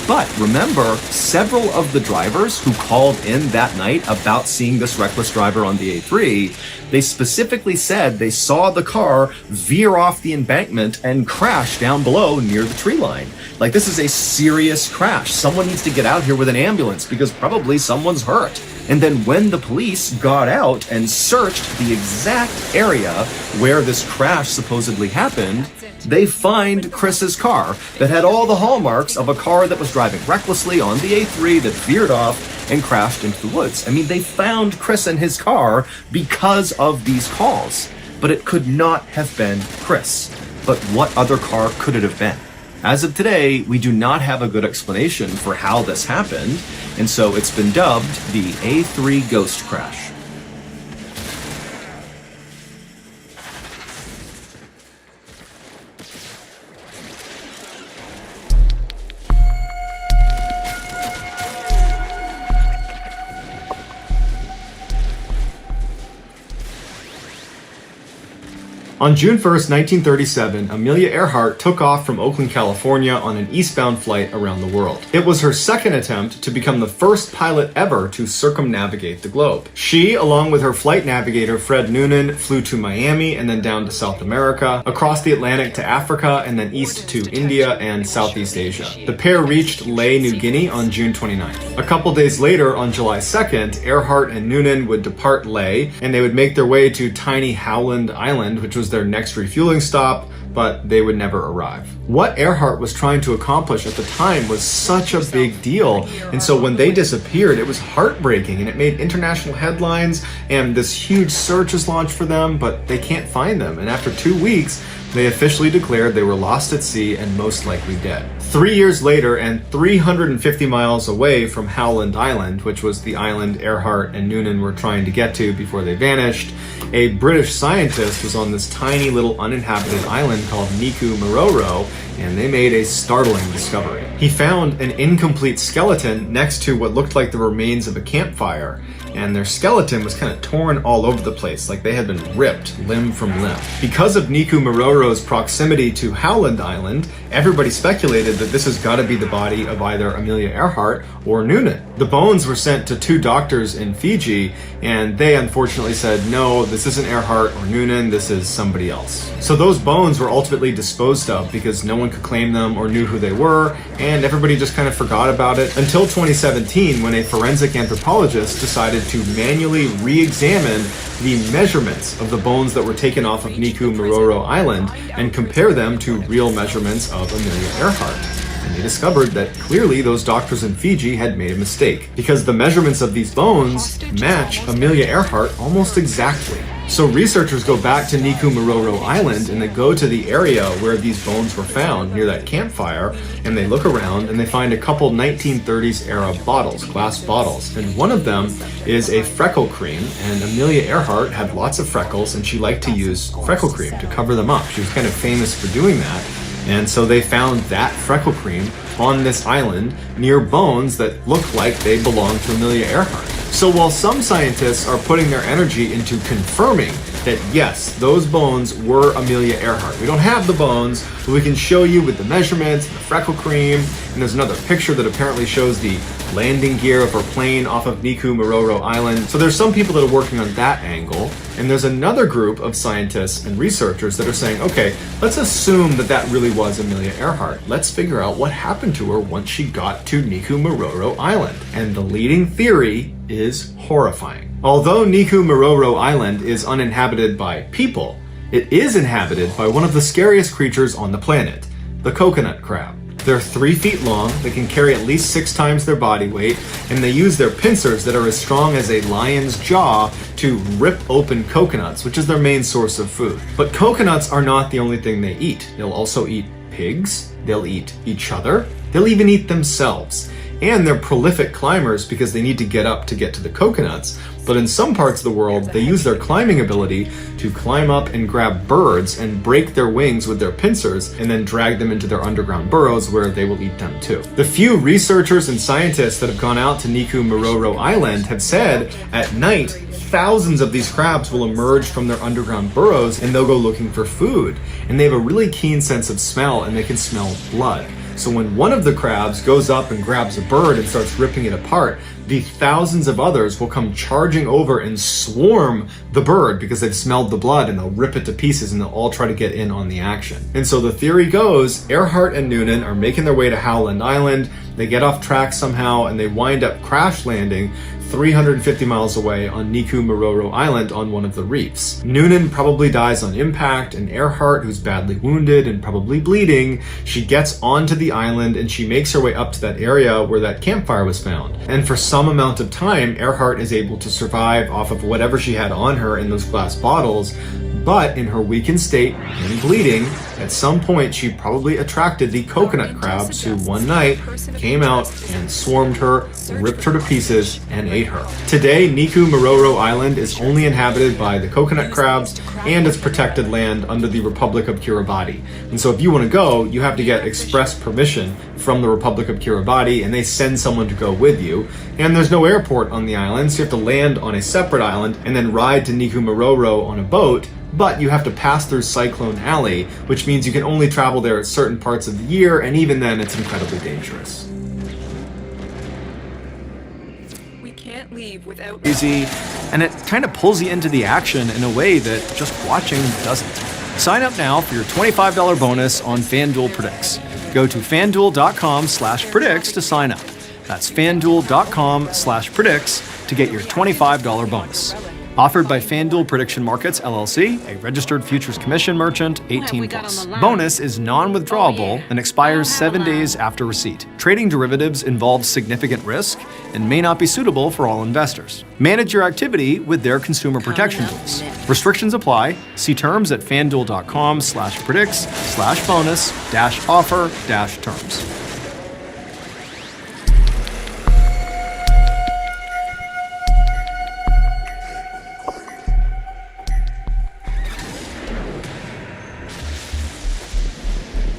[SPEAKER 14] But remember, several of the drivers who called in that night about seeing this reckless driver on the A3, they specifically said they saw the car veer off the embankment and crash down below near the tree line. Like, this is a serious crash. Someone needs to get out here with an ambulance because probably someone's hurt. And then when the police got out and searched the exact area where this crash supposedly happened, they find Chris's car that had all the hallmarks of a car that was driving recklessly on the A3 that veered off and crashed into the woods. I mean, they found Chris and his car because of these calls, but it could not have been Chris. But what other car could it have been? As of today, we do not have a good explanation for how this happened, and so it's been dubbed the A3 Ghost Crash. On June 1st, 1937, Amelia Earhart took off from Oakland, California on an eastbound flight around the world. It was her second attempt to become the first pilot ever to circumnavigate the globe. She, along with her flight navigator Fred Noonan, flew to Miami and then down to South America, across the Atlantic to Africa, and then east to India and Southeast Asia. The pair reached Lae, New Guinea on June 29th. A couple days later, on July 2nd, Earhart and Noonan would depart Lae, and they would make their way to tiny Howland Island, which was their next refueling stop, but they would never arrive. What Earhart was trying to accomplish at the time was such a big deal, and so when they disappeared, it was heartbreaking, and it made international headlines, and this huge search was launched for them, but they can't find them. And after 2 weeks, they officially declared they were lost at sea and most likely dead. 3 years later, and 350 miles away from Howland Island, which was the island Earhart and Noonan were trying to get to before they vanished, a British scientist was on this tiny little uninhabited island called Niku Maroro, and they made a startling discovery. He found an incomplete skeleton next to what looked like the remains of a campfire, and their skeleton was kind of torn all over the place, like they had been ripped limb from limb. Because of Niku Maroro's proximity to Howland Island, everybody speculated that this has got to be the body of either Amelia Earhart or Noonan. The bones were sent to 2 doctors in Fiji, and they unfortunately said, no, this isn't Earhart or Noonan, this is somebody else. So those bones were ultimately disposed of because no one could claim them or knew who they were, and everybody just kind of forgot about it until 2017, when a forensic anthropologist decided to manually re-examine the measurements of the bones that were taken off of Niku Maroro Island and compare them to real measurements of Amelia Earhart. And they discovered that clearly those doctors in Fiji had made a mistake, because the measurements of these bones match Amelia Earhart almost exactly. So researchers go back to Niku Maroro Island and they go to the area where these bones were found near that campfire, and they look around and they find a couple 1930s era bottles, glass bottles, and one of them is a freckle cream, and Amelia Earhart had lots of freckles and she liked to use freckle cream to cover them up. She was kind of famous for doing that. And so they found that freckle cream on this island near bones that looked like they belonged to Amelia Earhart. So while some scientists are putting their energy into confirming that yes, those bones were Amelia Earhart. We don't have the bones, but we can show you with the measurements, the freckle cream, and there's another picture that apparently shows the landing gear of her plane off of Niku Maroro Island. So there's some people that are working on that angle, and there's another group of scientists and researchers that are saying, okay, let's assume that that really was Amelia Earhart. Let's figure out what happened to her once she got to Niku Maroro Island. And the leading theory is horrifying. Although Niku Maroro Island is uninhabited by people, it is inhabited by one of the scariest creatures on the planet, the coconut crab. They're 3 feet long, they can carry at least 6 times their body weight, and they use their pincers that are as strong as a lion's jaw to rip open coconuts, which is their main source of food. But coconuts are not the only thing they eat. They'll also eat pigs, they'll eat each other, they'll even eat themselves. And they're prolific climbers because they need to get up to get to the coconuts. But in some parts of the world, they use their climbing ability to climb up and grab birds and break their wings with their pincers and then drag them into their underground burrows where they will eat them too. The few researchers and scientists that have gone out to Niku Maroro Island have said at night, thousands of these crabs will emerge from their underground burrows and they'll go looking for food. And they have a really keen sense of smell and they can smell blood. So when one of the crabs goes up and grabs a bird and starts ripping it apart, the thousands of others will come charging over and swarm the bird because they've smelled the blood, and they'll rip it to pieces and they'll all try to get in on the action. And so the theory goes, Earhart and Noonan are making their way to Howland Island. They get off track somehow and they wind up crash landing 350 miles away on Niku Maroro Island on one of the reefs. Noonan probably dies on impact, and Earhart, who's badly wounded and probably bleeding, she gets onto the island and she makes her way up to that area where that campfire was found. And for some amount of time, Earhart is able to survive off of whatever she had on her in those glass bottles, but in her weakened state and bleeding, at some point she probably attracted the coconut crabs, who one night came out and swarmed her, ripped her to pieces, and ate her. Today, Niku Maroro Island is only inhabited by the coconut crabs, and it's protected land under the Republic of Kiribati. And so if you want to go, you have to get express permission from the Republic of Kiribati, and they send someone to go with you. And there's no airport on the island, so you have to land on a separate island and then ride to Niku Maroro on a boat. But you have to pass through Cyclone Alley, which means you can only travel there at certain parts of the year, and even then it's incredibly dangerous.
[SPEAKER 25] We can't leave without
[SPEAKER 14] Easy, and it kind of pulls you into the action in a way that just watching doesn't. Sign up now for your $25 bonus on FanDuel Predicts. Go to fanduel.com/predicts to sign up. That's fanduel.com/predicts to get your $25 bonus. Offered by FanDuel Prediction Markets, LLC, a registered futures commission merchant, 18+. Bonus is non-withdrawable and expires 7 days after receipt. Trading derivatives involves significant risk and may not be suitable for all investors. Manage your activity with their consumer protection tools. Restrictions apply. See terms at fanduel.com/predicts/bonus-offer-terms.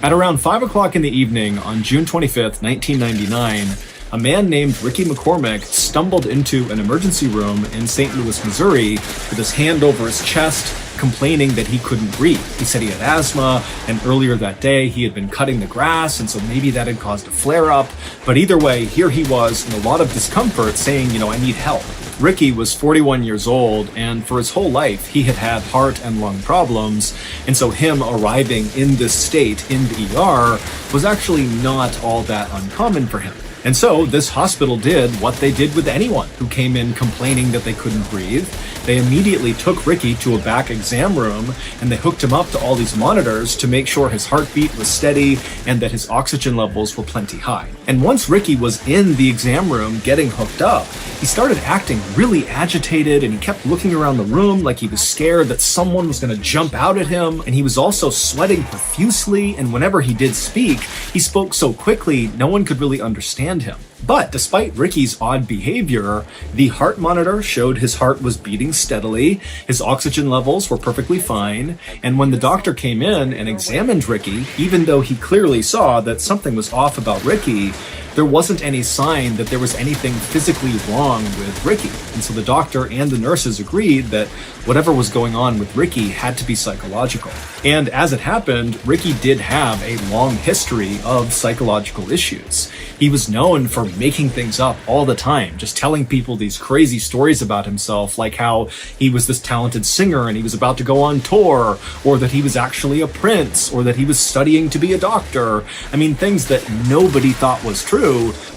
[SPEAKER 14] At around 5 o'clock in the evening on June 25th, 1999, a man named Ricky McCormick stumbled into an emergency room in St. Louis, Missouri, with his hand over his chest, complaining that he couldn't breathe. He said he had asthma, and earlier that day he had been cutting the grass, and so maybe that had caused a flare-up. But either way, here he was in a lot of discomfort, saying, I need help. Ricky was 41 years old, and for his whole life, he had had heart and lung problems, and so him arriving in this state in the ER was actually not all that uncommon for him. And so this hospital did what they did with anyone who came in complaining that they couldn't breathe. They immediately took Ricky to a back exam room, and they hooked him up to all these monitors to make sure his heartbeat was steady and that his oxygen levels were plenty high. And once Ricky was in the exam room getting hooked up, he started acting really agitated, and he kept looking around the room like he was scared that someone was going to jump out at him. And he was also sweating profusely, and whenever he did speak, he spoke so quickly no one could really understand him. But despite Ricky's odd behavior, the heart monitor showed his heart was beating steadily, his oxygen levels were perfectly fine, and when the doctor came in and examined Ricky, even though he clearly saw that something was off about Ricky, there wasn't any sign that there was anything physically wrong with Ricky. And so the doctor and the nurses agreed that whatever was going on with Ricky had to be psychological. And as it happened, Ricky did have a long history of psychological issues. He was known for making things up all the time, just telling people these crazy stories about himself, like how he was this talented singer and he was about to go on tour, or that he was actually a prince, or that he was studying to be a doctor. I mean, things that nobody thought was true,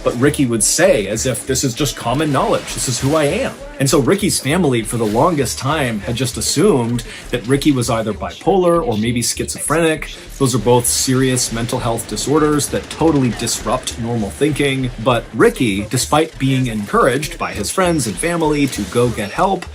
[SPEAKER 14] but Ricky would say as if this is just common knowledge, this is who I am. And so Ricky's family for the longest time had just assumed that Ricky was either bipolar or maybe schizophrenic. Those are both serious mental health disorders that totally disrupt normal thinking. But Ricky, despite being encouraged by his friends and family to go get help,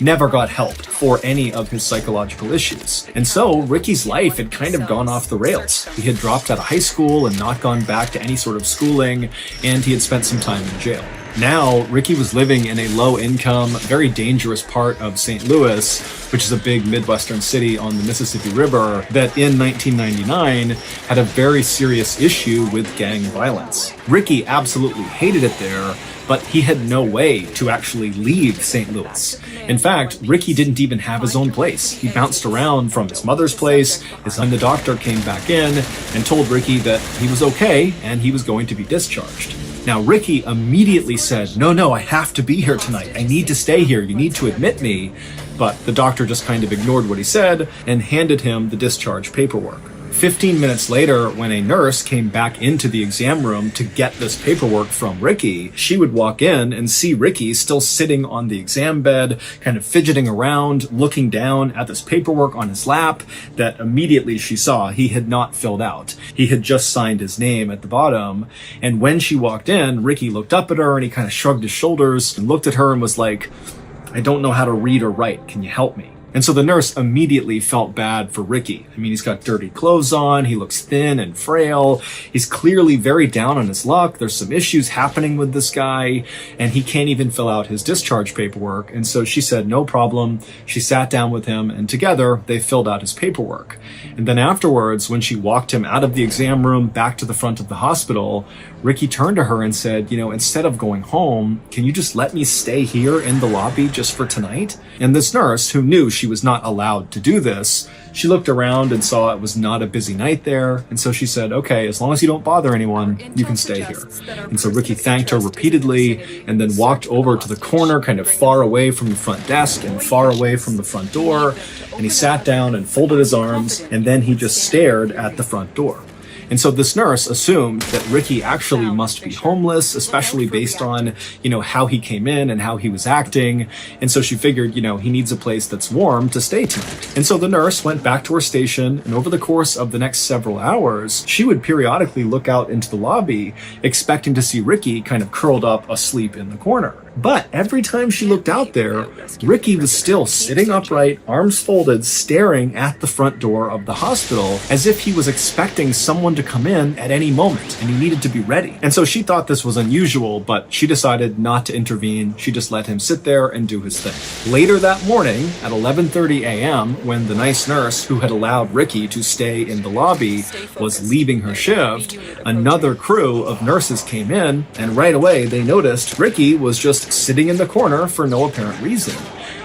[SPEAKER 14] never got help for any of his psychological issues. And so Ricky's life had kind of gone off the rails. He had dropped out of high school and not gone back to any sort of schooling, and he had spent some time in jail. Now, Ricky was living in a low-income, very dangerous part of St. Louis, which is a big Midwestern city on the Mississippi River that in 1999 had a very serious issue with gang violence. Ricky absolutely hated it there, but he had no way to actually leave St. Louis. In fact, Ricky didn't even have his own place. He bounced around from his mother's place. The doctor came back in and told Ricky that he was okay and he was going to be discharged. Now, Ricky immediately said, no, I have to be here tonight. I need to stay here. You need to admit me. But the doctor just kind of ignored what he said and handed him the discharge paperwork. 15 minutes later, when a nurse came back into the exam room to get this paperwork from Ricky, she would walk in and see Ricky still sitting on the exam bed, kind of fidgeting around, looking down at this paperwork on his lap that immediately she saw he had not filled out. He had just signed his name at the bottom. And when she walked in, Ricky looked up at her and he kind of shrugged his shoulders and looked at her and was like, "I don't know how to read or write. Can you help me?" And so the nurse immediately felt bad for Ricky. I mean, he's got dirty clothes on, he looks thin and frail, he's clearly very down on his luck, there's some issues happening with this guy, and he can't even fill out his discharge paperwork. And so she said, no problem. She sat down with him, and together they filled out his paperwork. And then afterwards, when she walked him out of the exam room back to the front of the hospital, Ricky turned to her and said, instead of going home, can you just let me stay here in the lobby just for tonight? And this nurse, who knew she was not allowed to do this, she looked around and saw it was not a busy night there. And so she said, okay, as long as you don't bother anyone, you can stay here. And so Ricky thanked her repeatedly and then walked over to the corner, kind of far away from the front desk and far away from the front door. And he sat down and folded his arms, and then he just stared at the front door. And so this nurse assumed that Ricky actually must be homeless, especially based on, how he came in and how he was acting. And so she figured, he needs a place that's warm to stay tonight. And so the nurse went back to her station, and over the course of the next several hours, she would periodically look out into the lobby, expecting to see Ricky kind of curled up asleep in the corner. But every time she looked out there, Ricky was still sitting upright, arms folded, staring at the front door of the hospital as if he was expecting someone to come in at any moment and he needed to be ready. And so she thought this was unusual, but she decided not to intervene. She just let him sit there and do his thing. Later that morning at 11:30 a.m., when the nice nurse who had allowed Ricky to stay in the lobby was leaving her shift, another crew of nurses came in, and right away they noticed Ricky was just sitting in the corner for no apparent reason.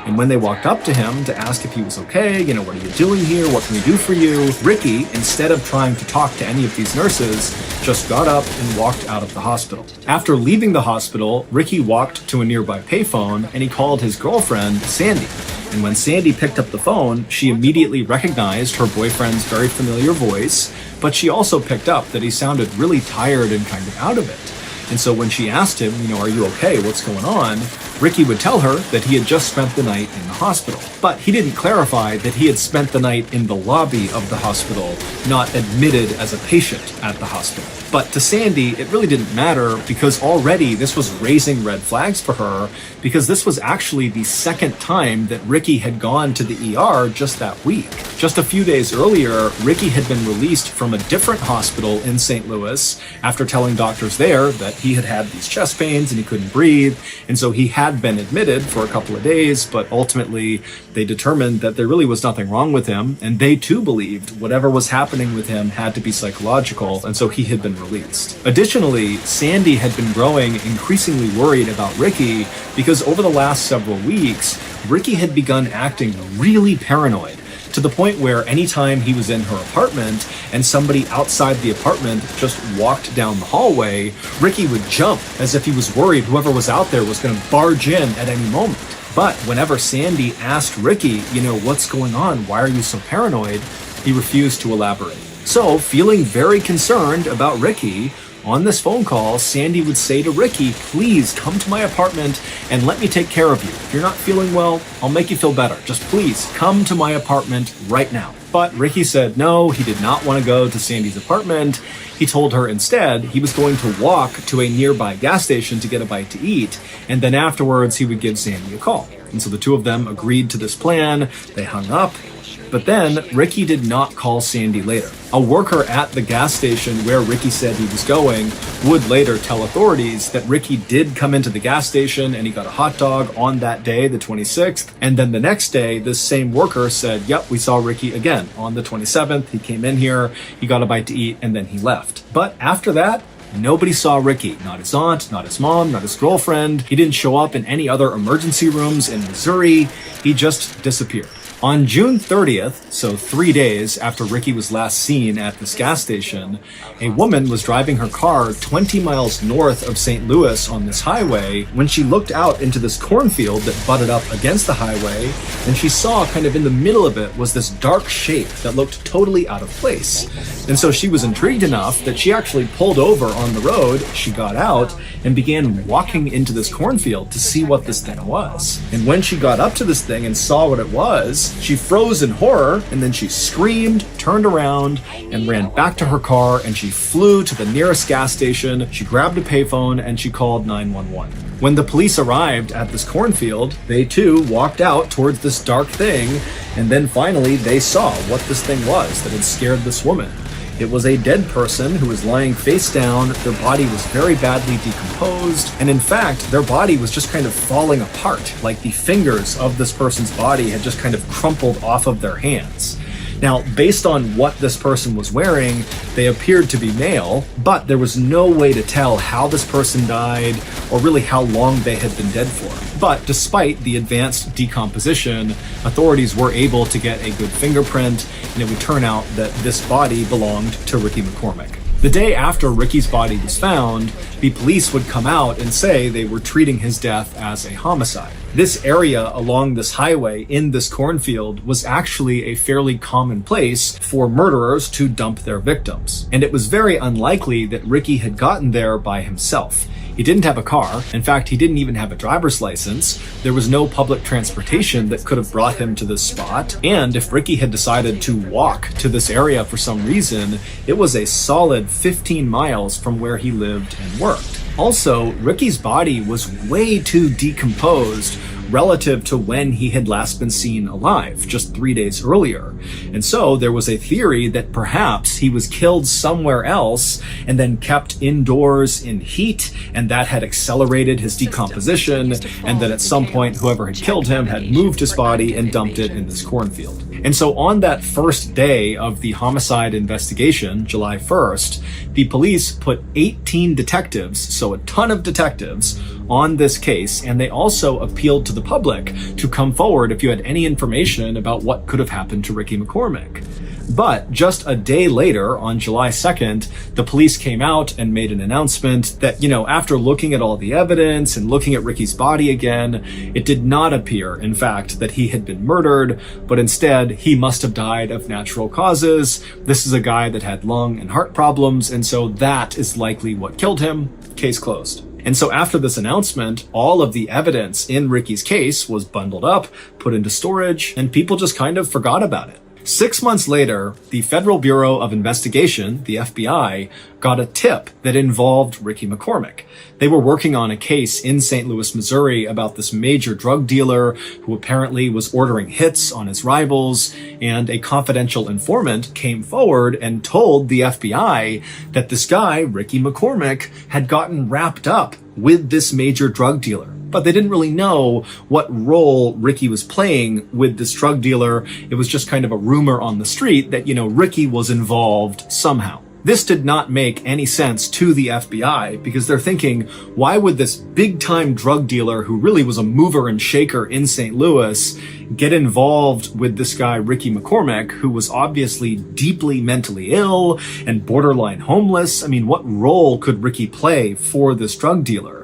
[SPEAKER 14] And when they walked up to him to ask if he was okay, what are you doing here? What can we do for you? Ricky, instead of trying to talk to any of these nurses, just got up and walked out of the hospital. After leaving the hospital, Ricky walked to a nearby payphone and he called his girlfriend, Sandy. And when Sandy picked up the phone, she immediately recognized her boyfriend's very familiar voice, but she also picked up that he sounded really tired and kind of out of it. And so when she asked him, are you okay? What's going on? Ricky would tell her that he had just spent the night in the hospital. But he didn't clarify that he had spent the night in the lobby of the hospital, not admitted as a patient at the hospital. But to Sandy, it really didn't matter because already this was raising red flags for her, because this was actually the second time that Ricky had gone to the ER just that week. Just a few days earlier, Ricky had been released from a different hospital in St. Louis after telling doctors there that he had had these chest pains and he couldn't breathe. And so he had been admitted for a couple of days, but ultimately they determined that there really was nothing wrong with him. And they too believed whatever was happening with him had to be psychological. And so he had been released. Additionally, Sandy had been growing increasingly worried about Ricky because over the last several weeks, Ricky had begun acting really paranoid, to the point where anytime he was in her apartment and somebody outside the apartment just walked down the hallway, Ricky would jump as if he was worried whoever was out there was going to barge in at any moment. But whenever Sandy asked Ricky, what's going on? Why are you so paranoid? He refused to elaborate. So, feeling very concerned about Ricky, on this phone call, Sandy would say to Ricky, please come to my apartment and let me take care of you. If you're not feeling well, I'll make you feel better. Just please come to my apartment right now. But Ricky said no, he did not want to go to Sandy's apartment. He told her instead he was going to walk to a nearby gas station to get a bite to eat, and then afterwards he would give Sandy a call. And so the two of them agreed to this plan. They hung up. But then Ricky did not call Sandy later. A worker at the gas station where Ricky said he was going would later tell authorities that Ricky did come into the gas station and he got a hot dog on that day, the 26th. And then the next day, this same worker said, yep, we saw Ricky again on the 27th. He came in here, he got a bite to eat, and then he left. But after that, Nobody saw Ricky. Not his aunt, not his mom, not his girlfriend. He didn't show up in any other emergency rooms in Missouri. He just disappeared. On June 30th, so 3 days after Ricky was last seen at this gas station, a woman was driving her car 20 miles north of St. Louis on this highway when she looked out into this cornfield that butted up against the highway, and she saw kind of in the middle of it was this dark shape that looked totally out of place. And so she was intrigued enough that she actually pulled over on the road, she got out, and began walking into this cornfield to see what this thing was. And when she got up to this thing and saw what it was, she froze in horror, and then she screamed, turned around, and ran back to her car, and she flew to the nearest gas station. She grabbed a payphone, and she called 911. When the police arrived at this cornfield, they too walked out towards this dark thing, and then finally they saw what this thing was that had scared this woman. It was a dead person who was lying face down. Their body was very badly decomposed. And in fact, their body was just kind of falling apart. Like the fingers of this person's body had just kind of crumpled off of their hands. Now, based on what this person was wearing, they appeared to be male, but there was no way to tell how this person died or really how long they had been dead for. But despite the advanced decomposition, authorities were able to get a good fingerprint, and it would turn out that this body belonged to Ricky McCormick. The day after Ricky's body was found, the police would come out and say they were treating his death as a homicide. This area along this highway in this cornfield was actually a fairly common place for murderers to dump their victims. And it was very unlikely that Ricky had gotten there by himself. He didn't have a car. In fact, he didn't even have a driver's license. There was no public transportation that could have brought him to this spot. And if Ricky had decided to walk to this area for some reason, it was a solid 15 miles from where he lived and worked. Also, Ricky's body was way too decomposed relative to when he had last been seen alive, just 3 days earlier. And so there was a theory that perhaps he was killed somewhere else and then kept indoors in heat, and that had accelerated his decomposition, and that at some point whoever had killed him had moved his body and dumped it in this cornfield. And so on that first day of the homicide investigation, July 1st, the police put 18 detectives, so a ton of detectives, on this case, and they also appealed to the public to come forward if you had any information about what could have happened to Ricky McCormick. But just a day later, on July 2nd, the police came out and made an announcement that, after looking at all the evidence and looking at Ricky's body again, it did not appear, in fact, that he had been murdered, but instead he must have died of natural causes. This is a guy that had lung and heart problems, and so that is likely what killed him. Case closed. And so after this announcement, all of the evidence in Ricky's case was bundled up, put into storage, and people just kind of forgot about it. 6 months later, the Federal Bureau of Investigation, the FBI, got a tip that involved Ricky McCormick. They were working on a case in St. Louis, Missouri about this major drug dealer who apparently was ordering hits on his rivals, and a confidential informant came forward and told the FBI that this guy, Ricky McCormick, had gotten wrapped up with this major drug dealer. But they didn't really know what role Ricky was playing with this drug dealer. It was just kind of a rumor on the street that, Ricky was involved somehow. This did not make any sense to the FBI because they're thinking, why would this big-time drug dealer who really was a mover and shaker in St. Louis get involved with this guy, Ricky McCormick, who was obviously deeply mentally ill and borderline homeless? I mean, what role could Ricky play for this drug dealer?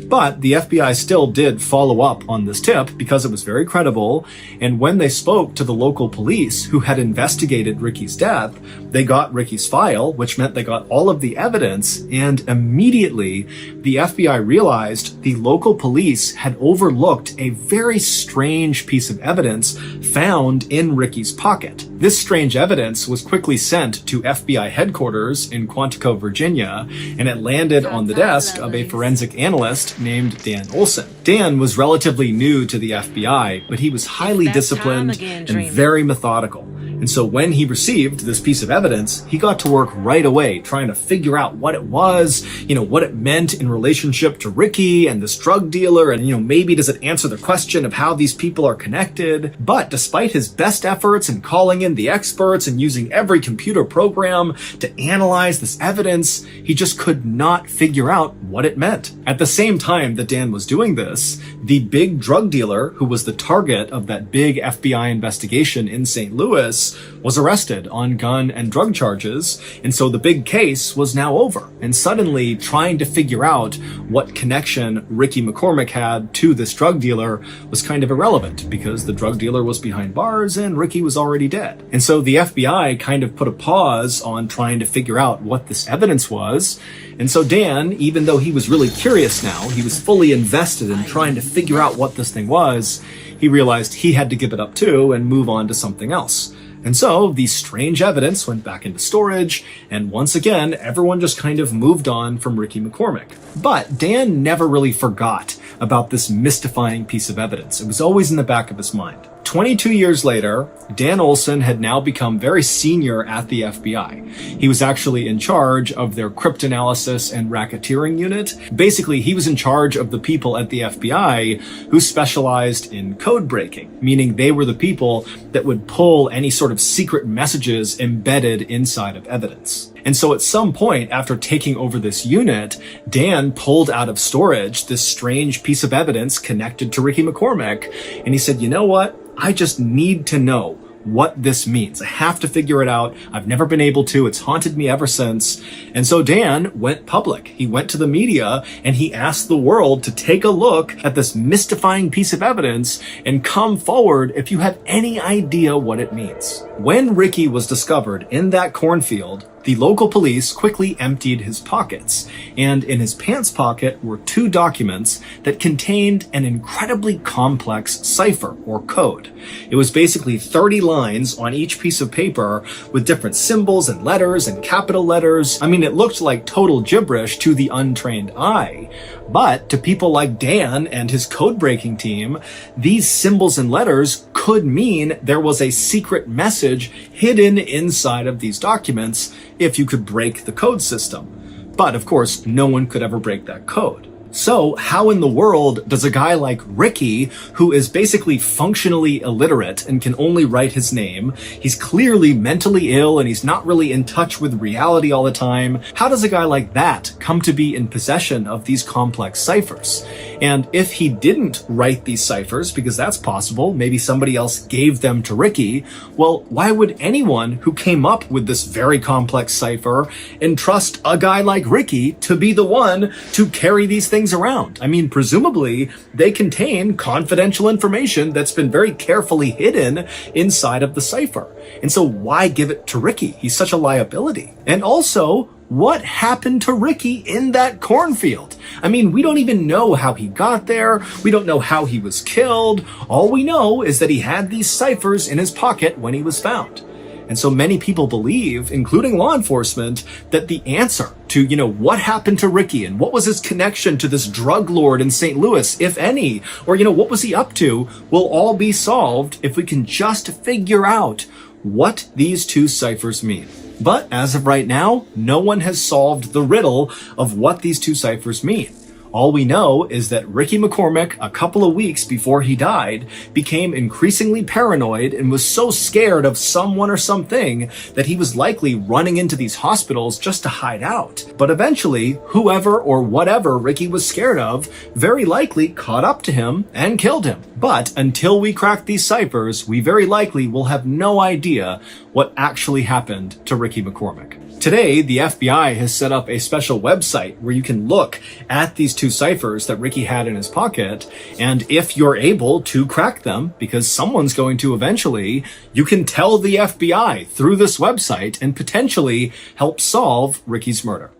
[SPEAKER 14] But the FBI still did follow up on this tip because it was very credible, and when they spoke to the local police who had investigated Ricky's death, they got Ricky's file, which meant they got all of the evidence, and immediately the FBI realized the local police had overlooked a very strange piece of evidence found in Ricky's pocket. This strange evidence was quickly sent to FBI headquarters in Quantico, Virginia, and it landed on the desk of a forensic analyst named Dan Olson. Dan was relatively new to the FBI, but he was highly disciplined and very methodical. And so when he received this piece of evidence, he got to work right away trying to figure out what it was, what it meant in relationship to Ricky and this drug dealer, and maybe does it answer the question of how these people are connected. But despite his best efforts in calling in the experts and using every computer program to analyze this evidence, he just could not figure out what it meant. At the same time that Dan was doing this, the big drug dealer who was the target of that big FBI investigation in St. Louis was arrested on gun and drug charges, and so the big case was now over. And suddenly, trying to figure out what connection Ricky McCormick had to this drug dealer was kind of irrelevant, because the drug dealer was behind bars and Ricky was already dead. And so the FBI kind of put a pause on trying to figure out what this evidence was. And so Dan, even though he was really curious now, he was fully invested in trying to figure out what this thing was, he realized he had to give it up too and move on to something else. And so the strange evidence went back into storage, and once again, everyone just kind of moved on from Ricky McCormick. But Dan never really forgot about this mystifying piece of evidence. It was always in the back of his mind. 22 years later, Dan Olson had now become very senior at the FBI. He was actually in charge of their cryptanalysis and racketeering unit. Basically, he was in charge of the people at the FBI who specialized in code breaking, meaning they were the people that would pull any sort of secret messages embedded inside of evidence. And so at some point after taking over this unit, Dan pulled out of storage this strange piece of evidence connected to Ricky McCormick, and he said, you know what? I just need to know what this means. I have to figure it out. I've never been able to. It's haunted me ever since. And so Dan went public. He went to the media and he asked the world to take a look at this mystifying piece of evidence and come forward if you have any idea what it means. When Ricky was discovered in that cornfield, the local police quickly emptied his pockets, and in his pants pocket were 2 documents that contained an incredibly complex cipher or code. It was basically 30 lines on each piece of paper with different symbols and letters and capital letters. I mean, it looked like total gibberish to the untrained eye. But to people like Dan and his code-breaking team, these symbols and letters could mean there was a secret message hidden inside of these documents if you could break the code system. But of course, no one could ever break that code. So how in the world does a guy like Ricky, who is basically functionally illiterate and can only write his name, he's clearly mentally ill and he's not really in touch with reality all the time, how does a guy like that come to be in possession of these complex ciphers? And if he didn't write these ciphers, because that's possible, maybe somebody else gave them to Ricky, well, why would anyone who came up with this very complex cipher entrust a guy like Ricky to be the one to carry these things around? I mean, presumably they contain confidential information that's been very carefully hidden inside of the cipher. And so why give it to Ricky? He's such a liability. And also, what happened to Ricky in that cornfield? I mean, we don't even know how he got there. We don't know how he was killed. All we know is that he had these ciphers in his pocket when he was found. And so many people believe, including law enforcement, that the answer to, what happened to Ricky and what was his connection to this drug lord in St. Louis, if any, or, what was he up to, will all be solved if we can just figure out what these 2 ciphers mean. But as of right now, no one has solved the riddle of what these 2 ciphers mean. All we know is that Ricky McCormick, a couple of weeks before he died, became increasingly paranoid and was so scared of someone or something that he was likely running into these hospitals just to hide out. But eventually, whoever or whatever Ricky was scared of very likely caught up to him and killed him. But until we crack these ciphers, we very likely will have no idea what actually happened to Ricky McCormick. Today, the FBI has set up a special website where you can look at these 2 ciphers that Ricky had in his pocket, and if you're able to crack them, because someone's going to eventually, you can tell the FBI through this website and potentially help solve Ricky's murder.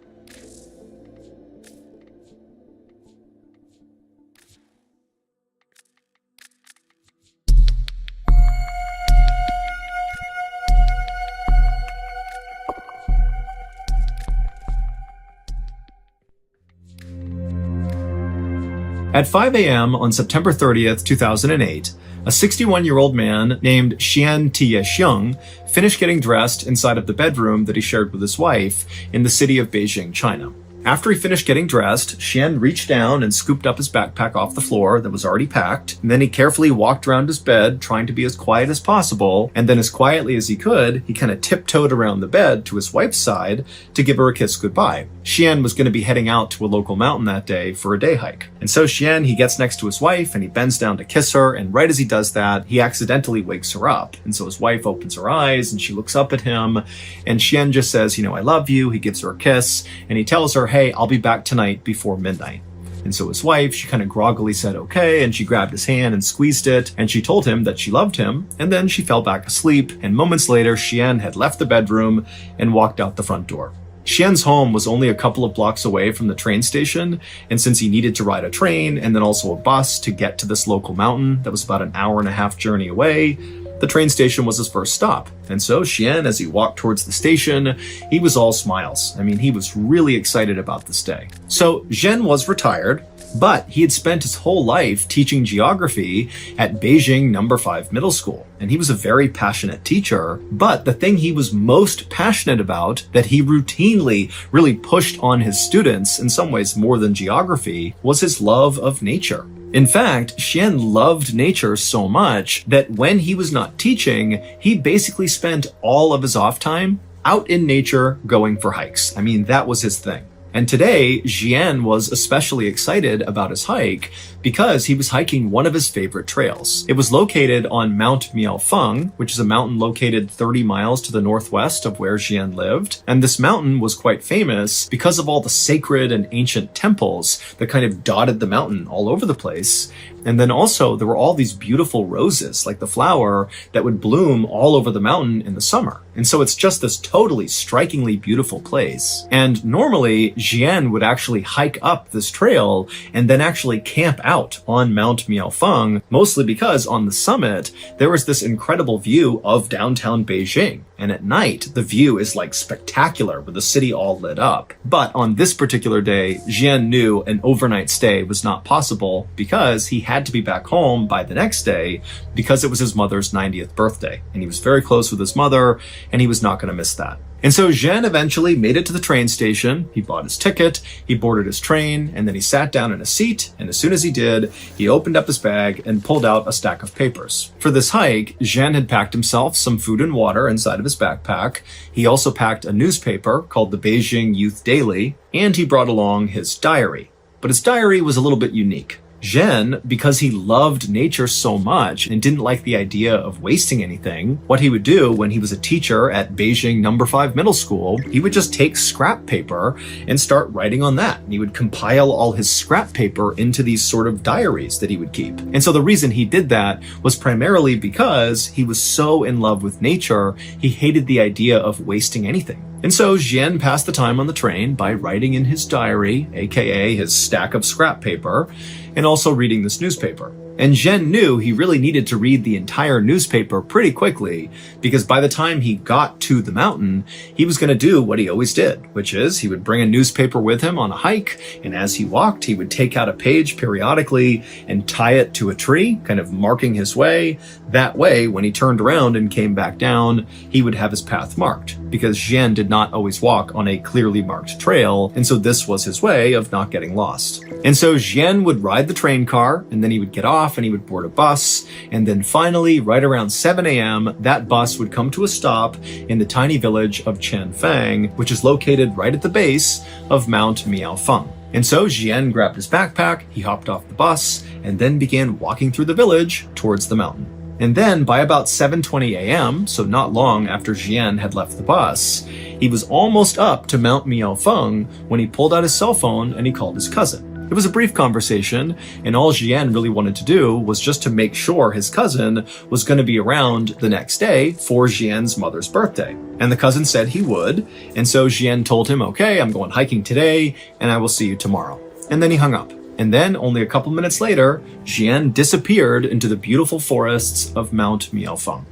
[SPEAKER 14] At 5 a.m. on September 30th, 2008, a 61-year-old man named Xian Tiexiong finished getting dressed inside of the bedroom that he shared with his wife in the city of Beijing, China. After he finished getting dressed, Xian reached down and scooped up his backpack off the floor that was already packed, and then he carefully walked around his bed, trying to be as quiet as possible, and then as quietly as he could, he kind of tiptoed around the bed to his wife's side to give her a kiss goodbye. Xian was going to be heading out to a local mountain that day for a day hike. And so Xian, he gets next to his wife and he bends down to kiss her, and right as he does that, he accidentally wakes her up. And so his wife opens her eyes and she looks up at him, and Xian just says, I love you. He gives her a kiss and he tells her, hey, I'll be back tonight before midnight. And so his wife, she kind of groggily said, okay, and she grabbed his hand and squeezed it, and she told him that she loved him, and then she fell back asleep, and moments later, Xian had left the bedroom and walked out the front door. Xian's home was only a couple of blocks away from the train station, and since he needed to ride a train and then also a bus to get to this local mountain that was about an hour-and-a-half journey away, the train station was his first stop. And so Xian, as he walked towards the station, he was all smiles. He was really excited about this day. So Zhen was retired, but he had spent his whole life teaching geography at Beijing No. 5 Middle School. And he was a very passionate teacher, but the thing he was most passionate about, that he routinely really pushed on his students, in some ways more than geography, was his love of nature. In fact, Xian loved nature so much that when he was not teaching, he basically spent all of his off time out in nature going for hikes. That was his thing. And today, Xian was especially excited about his hike because he was hiking one of his favorite trails. It was located on Mount Miaofeng, which is a mountain located 30 miles to the northwest of where Xian lived. And this mountain was quite famous because of all the sacred and ancient temples that kind of dotted the mountain all over the place. And then also there were all these beautiful roses, like the flower, that would bloom all over the mountain in the summer. And so it's just this totally strikingly beautiful place. And normally Xian would actually hike up this trail and then actually camp out on Mount Miaofeng, mostly because on the summit, there was this incredible view of downtown Beijing. And at night, the view is like spectacular with the city all lit up. But on this particular day, Xian knew an overnight stay was not possible because he had to be back home by the next day because it was his mother's 90th birthday. And he was very close with his mother, and he was not going to miss that. And so Xian eventually made it to the train station. He bought his ticket, he boarded his train, and then he sat down in a seat. And as soon as he did, he opened up his bag and pulled out a stack of papers. For this hike, Xian had packed himself some food and water inside of his backpack. He also packed a newspaper called the Beijing Youth Daily, and he brought along his diary. But his diary was a little bit unique. Zhen, because he loved nature so much and didn't like the idea of wasting anything, what he would do when he was a teacher at Beijing No. 5 Middle School, he would just take scrap paper and start writing on that. And he would compile all his scrap paper into these sort of diaries that he would keep. And so the reason he did that was primarily because he was so in love with nature, he hated the idea of wasting anything. And so Xian passed the time on the train by writing in his diary, aka his stack of scrap paper, and also reading this newspaper. And Zhen knew he really needed to read the entire newspaper pretty quickly because by the time he got to the mountain, he was going to do what he always did, which is he would bring a newspaper with him on a hike, and as he walked, he would take out a page periodically and tie it to a tree, kind of marking his way. That way, when he turned around and came back down, he would have his path marked because Zhen did not always walk on a clearly marked trail, and so this was his way of not getting lost. And so Zhen would ride the train car, and then he would get off and he would board a bus, and then finally, right around 7 a.m., that bus would come to a stop in the tiny village of Changfang, which is located right at the base of Mount Miaofeng. And so Xian grabbed his backpack, he hopped off the bus, and then began walking through the village towards the mountain. And then by about 7:20 a.m., so not long after Xian had left the bus, he was almost up to Mount Miaofeng when he pulled out his cell phone and he called his cousin. It was a brief conversation, and all Xian really wanted to do was just to make sure his cousin was going to be around the next day for Xian's mother's birthday. And the cousin said he would, and so Xian told him, okay, I'm going hiking today, and I will see you tomorrow. And then he hung up. And then, only a couple minutes later, Xian disappeared into the beautiful forests of Mount Miaofeng.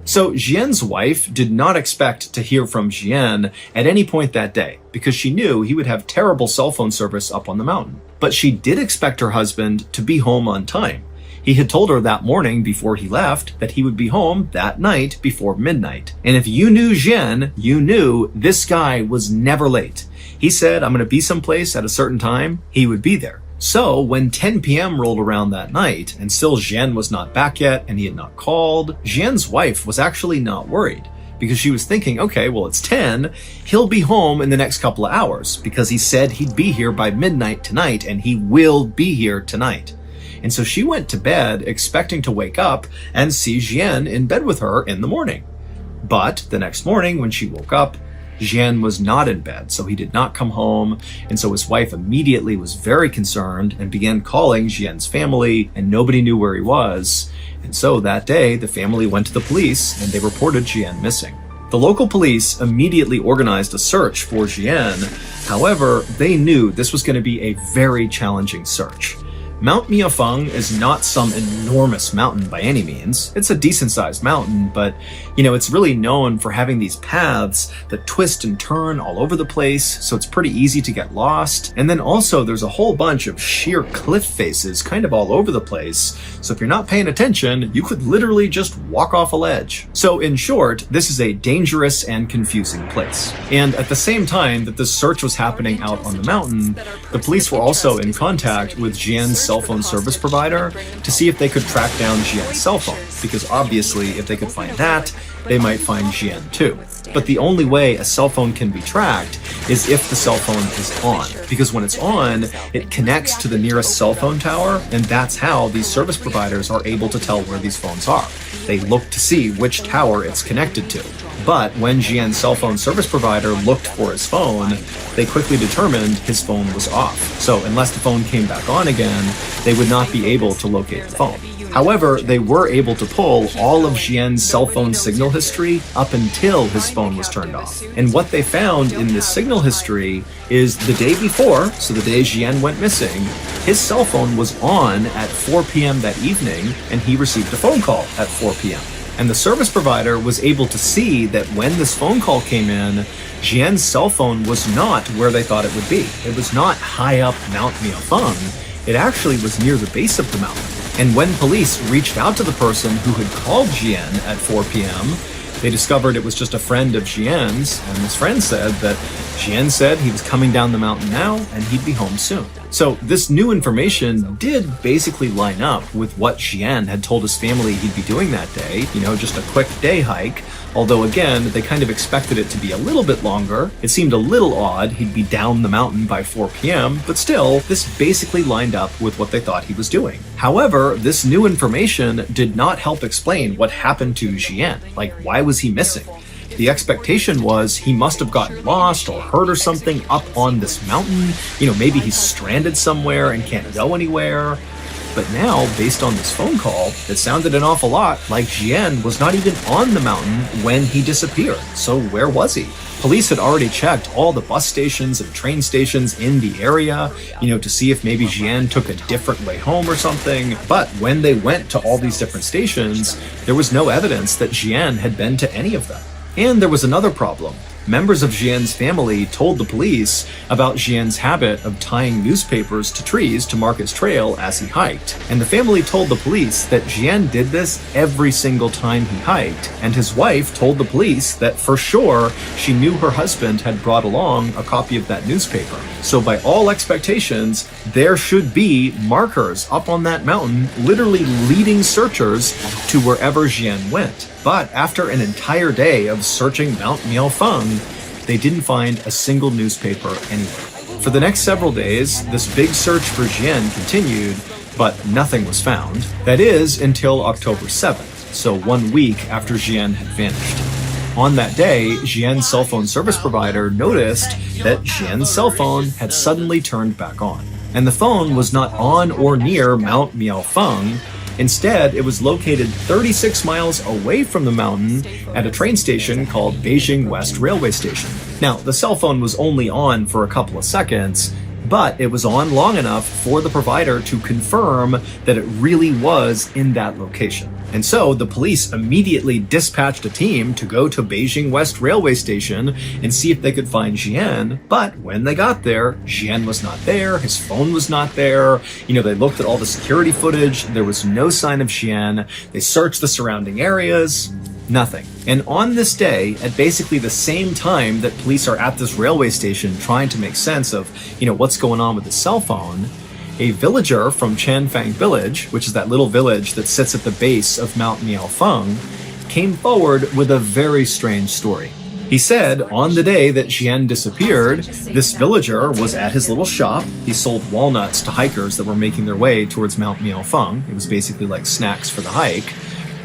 [SPEAKER 14] So Jian's wife did not expect to hear from Jian at any point that day because she knew he would have terrible cell phone service up on the mountain. But she did expect her husband to be home on time. He had told her that morning before he left that he would be home that night before midnight. And if you knew Jian, you knew this guy was never late. He said, I'm going to be someplace at a certain time, he would be there. So when 10 p.m. rolled around that night and still Jian was not back yet and he had not called, Jian's wife was actually not worried because she was thinking, okay, well, it's 10, he'll be home in the next couple of hours because he said he'd be here by midnight tonight and he will be here tonight. And so she went to bed expecting to wake up and see Jian in bed with her in the morning. But the next morning when she woke up, Jian was not in bed, so he did not come home, and so his wife immediately was very concerned and began calling Jian's family, and nobody knew where he was. And so that day, the family went to the police and they reported Jian missing. The local police immediately organized a search for Jian. However, they knew this was going to be a very challenging search. Mount Miaofeng is not some enormous mountain by any means. It's a decent-sized mountain, but, it's really known for having these paths that twist and turn all over the place, so it's pretty easy to get lost. And then also there's a whole bunch of sheer cliff faces kind of all over the place, so if you're not paying attention, you could literally just walk off a ledge. So in short, this is a dangerous and confusing place. And at the same time that this search was happening out on the mountain, the police were also in contact with Jian's cell phone service provider to see if they could track down Jian's cell phone, because obviously if they could find that, they might find Jian too. But the only way a cell phone can be tracked is if the cell phone is on, because when it's on, it connects to the nearest cell phone tower, and that's how these service providers are able to tell where these phones are. They look to see which tower it's connected to. But when Jian's cell phone service provider looked for his phone, they quickly determined his phone was off. So unless the phone came back on again, they would not be able to locate the phone. However, they were able to pull all of Jian's cell phone signal history up until his phone was turned off. And what they found in this signal history is the day before, so the day Jian went missing, his cell phone was on at 4 p.m. that evening, and he received a phone call at 4 p.m. And the service provider was able to see that when this phone call came in, Jian's cell phone was not where they thought it would be. It was not high up Mount Miaofeng. It actually was near the base of the mountain. And when police reached out to the person who had called Jian at 4 p.m., they discovered it was just a friend of Jian's, and this friend said that Jian said he was coming down the mountain now and he'd be home soon. So this new information did basically line up with what Jian had told his family he'd be doing that day, just a quick day hike. Although again, they kind of expected it to be a little bit longer. It seemed a little odd he'd be down the mountain by 4 p.m., but still, this basically lined up with what they thought he was doing. However, this new information did not help explain what happened to Jian. Like, why was he missing? The expectation was he must have gotten lost or hurt or something up on this mountain. Maybe he's stranded somewhere and can't go anywhere. But now, based on this phone call, it sounded an awful lot like Jian was not even on the mountain when he disappeared. So where was he? Police had already checked all the bus stations and train stations in the area, to see if maybe Jian took a different way home or something. But when they went to all these different stations, there was no evidence that Jian had been to any of them. And there was another problem. Members of Jian's family told the police about Jian's habit of tying newspapers to trees to mark his trail as he hiked. And the family told the police that Jian did this every single time he hiked. And his wife told the police that for sure she knew her husband had brought along a copy of that newspaper. So by all expectations, there should be markers up on that mountain, literally leading searchers to wherever Jian went. But after an entire day of searching Mount Miaofeng, they didn't find a single newspaper anywhere. For the next several days, this big search for Jian continued, but nothing was found. That is, until October 7th, so 1 week after Jian had vanished. On that day, Jian's cell phone service provider noticed that Jian's cell phone had suddenly turned back on. And the phone was not on or near Mount Miaofeng. Instead, it was located 36 miles away from the mountain at a train station called Beijing West Railway Station. Now, the cell phone was only on for a couple of seconds, but it was on long enough for the provider to confirm that it really was in that location. And so the police immediately dispatched a team to go to Beijing West Railway Station and see if they could find Jian. But when they got there, Jian was not there, his phone was not there. You know, they looked at all the security footage, there was no sign of Jian. They searched the surrounding areas, nothing. And on this day, at basically the same time that police are at this railway station trying to make sense of, you know, what's going on with his cell phone, a villager from Chanfang Village, which is that little village that sits at the base of Mount Miaofeng, came forward with a very strange story. He said on the day that Jian disappeared, this villager was at his little shop. He sold walnuts to hikers that were making their way towards Mount Miaofeng. It was basically like snacks for the hike.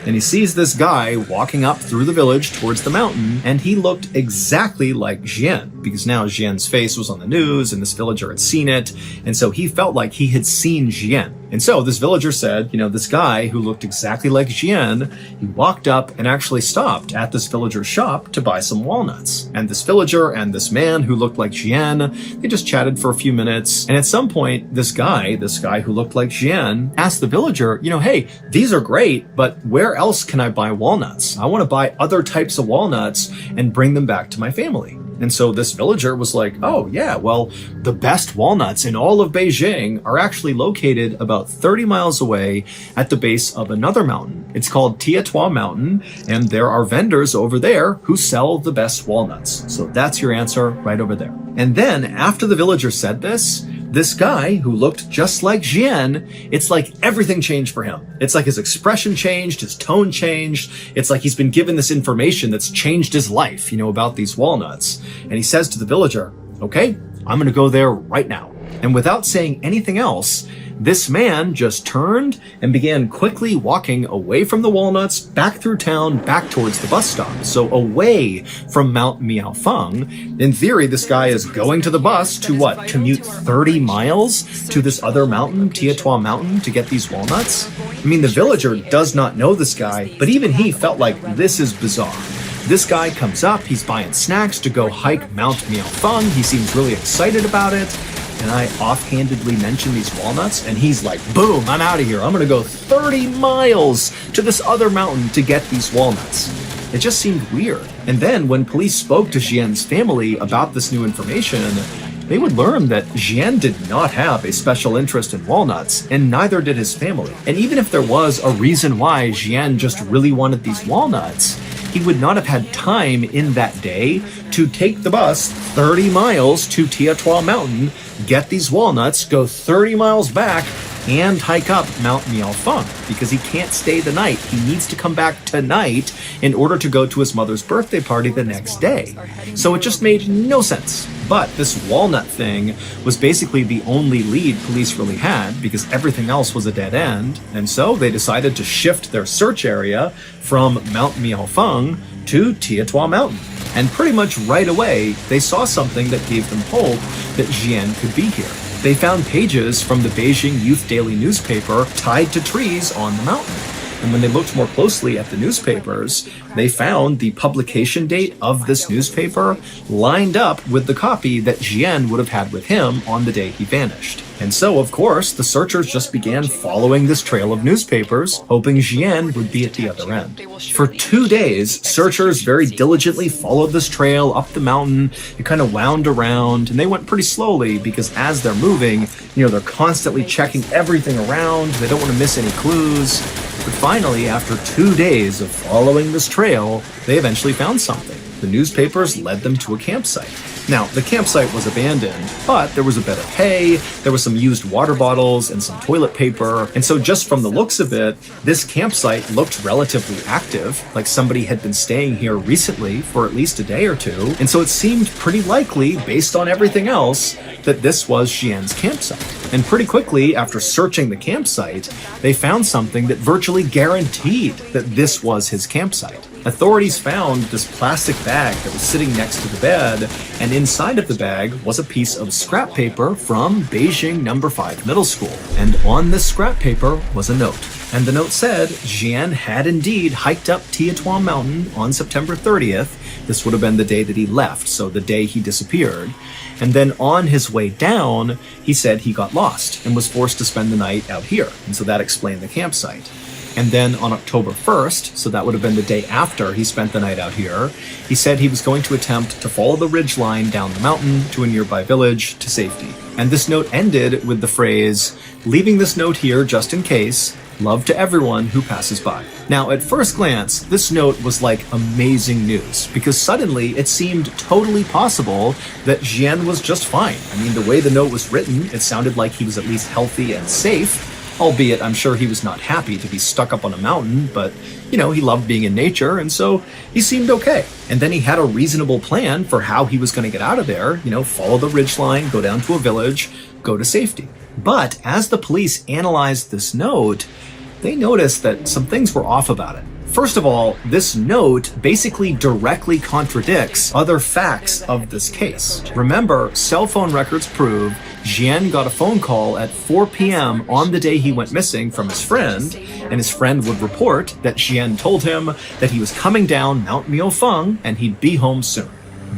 [SPEAKER 14] And he sees this guy walking up through the village towards the mountain, and he looked exactly like Jian, because now Jian's face was on the news and this villager had seen it, and so he felt like he had seen Jian. And so this villager said, you know, this guy who looked exactly like Jian, he walked up and actually stopped at this villager's shop to buy some walnuts. And this villager and this man who looked like Jian, they just chatted for a few minutes. And at some point, this guy who looked like Jian asked the villager, you know, hey, these are great, but where else can I buy walnuts? I want to buy other types of walnuts and bring them back to my family. And so this villager was like, oh yeah, well, the best walnuts in all of Beijing are actually located about 30 miles away at the base of another mountain. It's called Tietua Mountain, and there are vendors over there who sell the best walnuts. So that's your answer right over there. And then after the villager said this guy who looked just like Jian, it's like everything changed for him. It's like his expression changed, his tone changed. It's like he's been given this information that's changed his life, you know, about these walnuts. And he says to the villager, okay, I'm gonna go there right now. And without saying anything else, this man just turned and began quickly walking away from the walnuts, back through town, back towards the bus stop. So away from Mount Miaofeng. In theory, this guy is going to the bus to what? Commute 30 miles to this other mountain, Tietua Mountain, to get these walnuts? I mean, the villager does not know this guy, but even he felt like this is bizarre. This guy comes up, he's buying snacks to go hike Mount Miaofeng. He seems really excited about it. And I offhandedly mention these walnuts, and he's like, boom, I'm out of here. I'm gonna go 30 miles to this other mountain to get these walnuts. It just seemed weird. And then when police spoke to Jian's family about this new information, they would learn that Jian did not have a special interest in walnuts, and neither did his family. And even if there was a reason why Jian just really wanted these walnuts, he would not have had time in that day to take the bus 30 miles to Tietua Mountain, get these walnuts, go 30 miles back, and hike up Mount Miaofeng, because he can't stay the night. He needs to come back tonight in order to go to his mother's birthday party the next day. So it just made no sense. But this walnut thing was basically the only lead police really had, because everything else was a dead end. And so they decided to shift their search area from Mount Miaofeng to Tietua Mountain. And pretty much right away, they saw something that gave them hope that Jian could be here. They found pages from the Beijing Youth Daily newspaper tied to trees on the mountain. And when they looked more closely at the newspapers, they found the publication date of this newspaper lined up with the copy that Jian would have had with him on the day he vanished. And so, of course, the searchers just began following this trail of newspapers, hoping Jian would be at the other end. For 2 days, searchers very diligently followed this trail up the mountain. It kind of wound around, and they went pretty slowly because as they're moving, you know, they're constantly checking everything around. They don't want to miss any clues. But finally, after 2 days of following this trail, they eventually found something. The newspapers led them to a campsite. Now, the campsite was abandoned, but there was a bed of hay, there was some used water bottles, and some toilet paper. And so just from the looks of it, this campsite looked relatively active, like somebody had been staying here recently for at least a day or two. And so it seemed pretty likely, based on everything else, that this was Jian's campsite. And pretty quickly, after searching the campsite, they found something that virtually guaranteed that this was his campsite. Authorities found this plastic bag that was sitting next to the bed, and inside of the bag was a piece of scrap paper from Beijing No. 5 Middle School. And on this scrap paper was a note. And the note said Jian had indeed hiked up Tiatuan Mountain on September 30th. This would have been the day that he left, so the day he disappeared. And then on his way down, he said he got lost and was forced to spend the night out here. And so that explained the campsite. And then on October 1st, so that would have been the day after he spent the night out here, he said he was going to attempt to follow the ridge line down the mountain to a nearby village to safety. And this note ended with the phrase, "Leaving this note here just in case. Love to everyone who passes by." Now, at first glance, this note was like amazing news, because suddenly it seemed totally possible that Jian was just fine. I mean, the way the note was written, it sounded like he was at least healthy and safe, albeit I'm sure he was not happy to be stuck up on a mountain, but, you know, he loved being in nature, and so he seemed okay. And then he had a reasonable plan for how he was going to get out of there, you know, follow the ridgeline, go down to a village, go to safety. But as the police analyzed this note, they noticed that some things were off about it. First of all, this note basically directly contradicts other facts of this case. Remember, cell phone records prove Jian got a phone call at 4 p.m. on the day he went missing from his friend, and his friend would report that Jian told him that he was coming down Mount Miaofeng and he'd be home soon.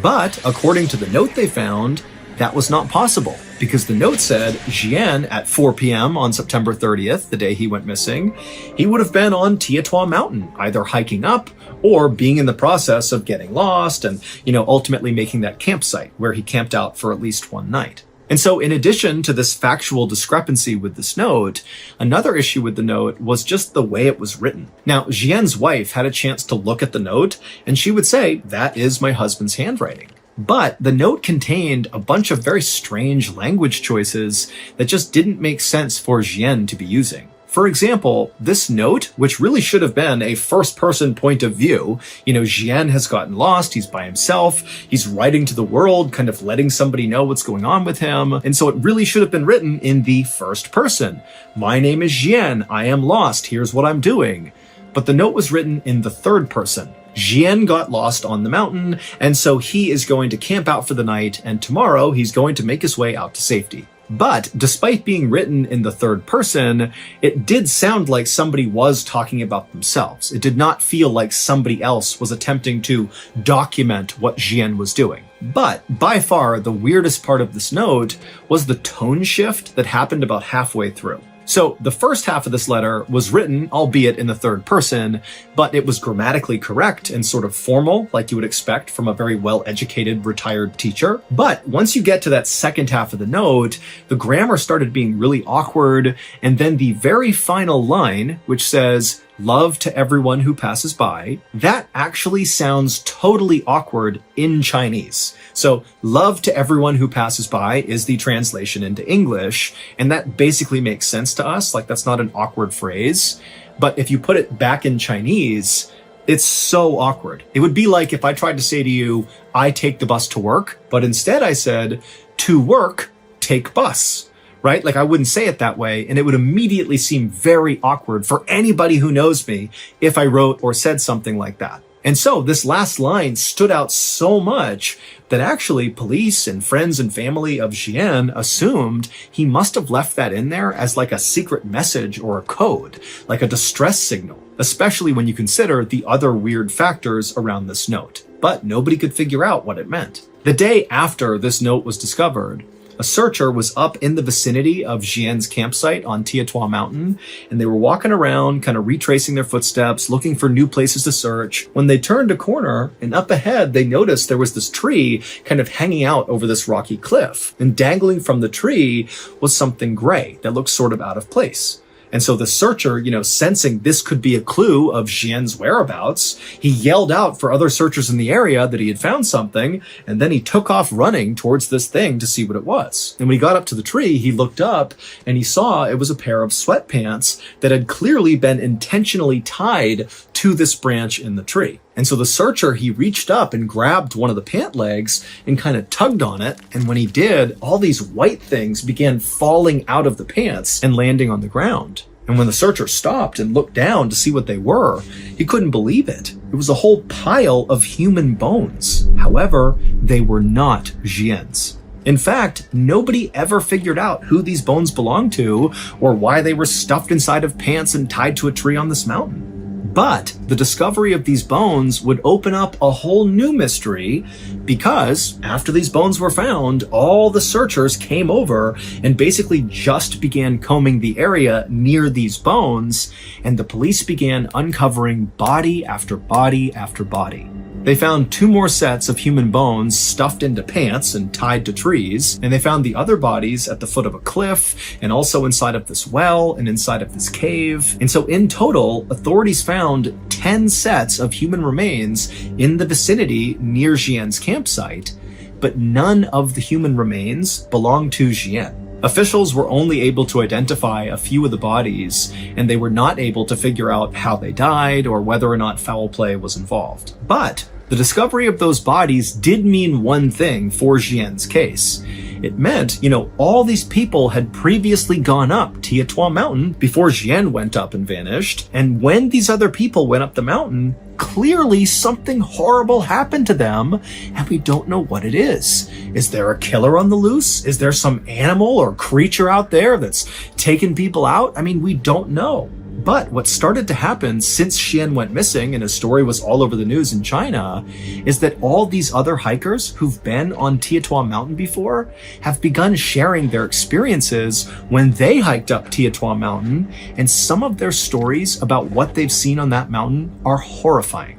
[SPEAKER 14] But according to the note they found, that was not possible, because the note said Jian at 4 p.m. on September 30th, the day he went missing, he would have been on Tiatuan Mountain, either hiking up or being in the process of getting lost and, you know, ultimately making that campsite where he camped out for at least one night. And so in addition to this factual discrepancy with this note, another issue with the note was just the way it was written. Now, Jian's wife had a chance to look at the note, and she would say, "That is my husband's handwriting." But the note contained a bunch of very strange language choices that just didn't make sense for Jian to be using. For example, this note, which really should have been a first-person point of view, you know, Jian has gotten lost, he's by himself, he's writing to the world, kind of letting somebody know what's going on with him, and so it really should have been written in the first person. "My name is Jian, I am lost, here's what I'm doing." But the note was written in the third person. Jian got lost on the mountain, and so he is going to camp out for the night, and tomorrow he's going to make his way out to safety. But despite being written in the third person, it did sound like somebody was talking about themselves. It did not feel like somebody else was attempting to document what Jian was doing. But by far, the weirdest part of this note was the tone shift that happened about halfway through. So the first half of this letter was written, albeit in the third person, but it was grammatically correct and sort of formal, like you would expect from a very well-educated retired teacher. But once you get to that second half of the note, the grammar started being really awkward, and then the very final line, which says, "Love to everyone who passes by," that actually sounds totally awkward in Chinese. So "love to everyone who passes by" is the translation into English, and that basically makes sense to us, like that's not an awkward phrase. But if you put it back in Chinese, it's so awkward. It would be like if I tried to say to you, "I take the bus to work," but instead I said, "To work, take bus." Right? Like I wouldn't say it that way, and it would immediately seem very awkward for anybody who knows me if I wrote or said something like that. And so this last line stood out so much that actually police and friends and family of Jian assumed he must have left that in there as like a secret message or a code, like a distress signal, especially when you consider the other weird factors around this note. But nobody could figure out what it meant. The day after this note was discovered, a searcher was up in the vicinity of Jian's campsite on Tiatuan Mountain, and they were walking around, kind of retracing their footsteps, looking for new places to search. When they turned a corner, and up ahead, they noticed there was this tree kind of hanging out over this rocky cliff, and dangling from the tree was something gray that looked sort of out of place. And so the searcher, you know, sensing this could be a clue of Jian's whereabouts, he yelled out for other searchers in the area that he had found something, and then he took off running towards this thing to see what it was. And when he got up to the tree, he looked up and he saw it was a pair of sweatpants that had clearly been intentionally tied to this branch in the tree. And so the searcher, he reached up and grabbed one of the pant legs and kind of tugged on it. And when he did, all these white things began falling out of the pants and landing on the ground. And when the searcher stopped and looked down to see what they were, he couldn't believe it. It was a whole pile of human bones. However, they were not Jian's. In fact, nobody ever figured out who these bones belonged to or why they were stuffed inside of pants and tied to a tree on this mountain. But the discovery of these bones would open up a whole new mystery, because after these bones were found, all the searchers came over and basically just began combing the area near these bones, and the police began uncovering body after body after body. They found 2 more sets of human bones stuffed into pants and tied to trees, and they found the other bodies at the foot of a cliff, and also inside of this well, and inside of this cave. And so in total, authorities found 10 sets of human remains in the vicinity near Jian's campsite, but none of the human remains belonged to Jian. Officials were only able to identify a few of the bodies, and they were not able to figure out how they died or whether or not foul play was involved. But the discovery of those bodies did mean one thing for Jian's case. It meant, all these people had previously gone up Tietua Mountain before Jian went up and vanished, and when these other people went up the mountain, clearly something horrible happened to them, and we don't know what it is. Is there a killer on the loose? Is there some animal or creature out there that's taken people out? I mean, we don't know. But what started to happen since Xian went missing and his story was all over the news in China is that all these other hikers who've been on Tietua Mountain before have begun sharing their experiences when they hiked up Tietua Mountain, and some of their stories about what they've seen on that mountain are horrifying.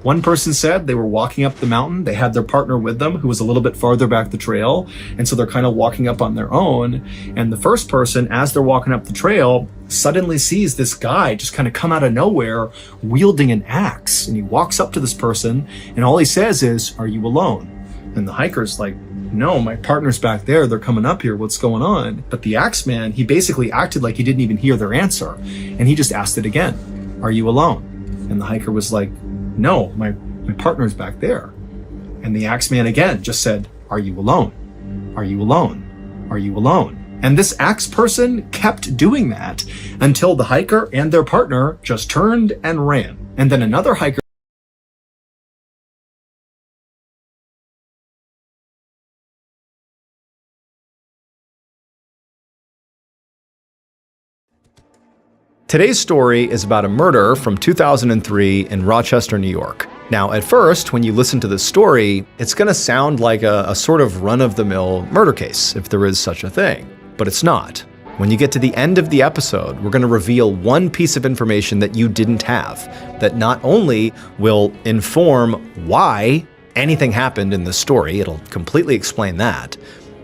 [SPEAKER 14] One person said they were walking up the mountain, they had their partner with them who was a little bit farther back the trail, and so they're kind of walking up on their own, and the first person, as they're walking up the trail, suddenly sees this guy just kind of come out of nowhere wielding an axe, and he walks up to this person, and all he says is, "Are you alone?" And the hiker's like, "No, my partner's back there, they're coming up here, what's going on?" But the axe man, he basically acted like he didn't even hear their answer, and he just asked it again, "Are you alone?" And the hiker was like, "No, my partner's back there." And the axe man again just said, "Are you alone? Are you alone? Are you alone?" And this axe person kept doing that until the hiker and their partner just turned and ran. And then another hiker
[SPEAKER 15] Today's story is about a murder from 2003 in Rochester, New York. Now, at first, when you listen to this story, it's going to sound like a sort of run-of-the-mill murder case, if there is such a thing. But it's not. When you get to the end of the episode, we're going to reveal one piece of information that you didn't have, that not only will inform why anything happened in the story, it'll completely explain that,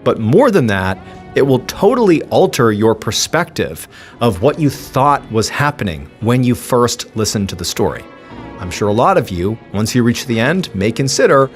[SPEAKER 15] but more than that, it will totally alter your perspective of what you thought was happening when you first listened to the story. I'm sure a lot of you, once you reach the end, may consider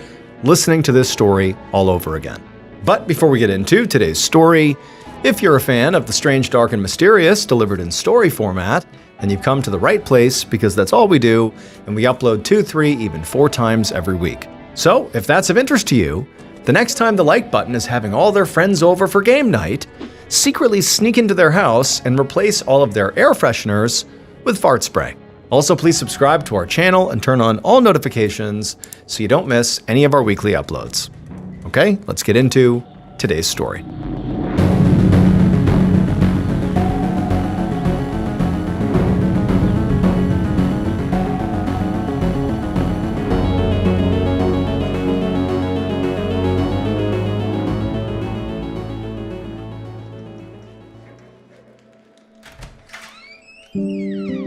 [SPEAKER 15] listening to this story all over again. But before we get into today's story, if you're a fan of the strange, dark, and mysterious delivered in story format, then you've come to the right place, because that's all we do, and we upload 2, 3, even 4 times every week. So if that's of interest to you, the next time the like button is having all their friends over for game night, secretly sneak into their house and replace all of their air fresheners with fart spray. Also, please subscribe to our channel and turn on all notifications so you don't miss any of our weekly uploads. Okay, let's get into today's story.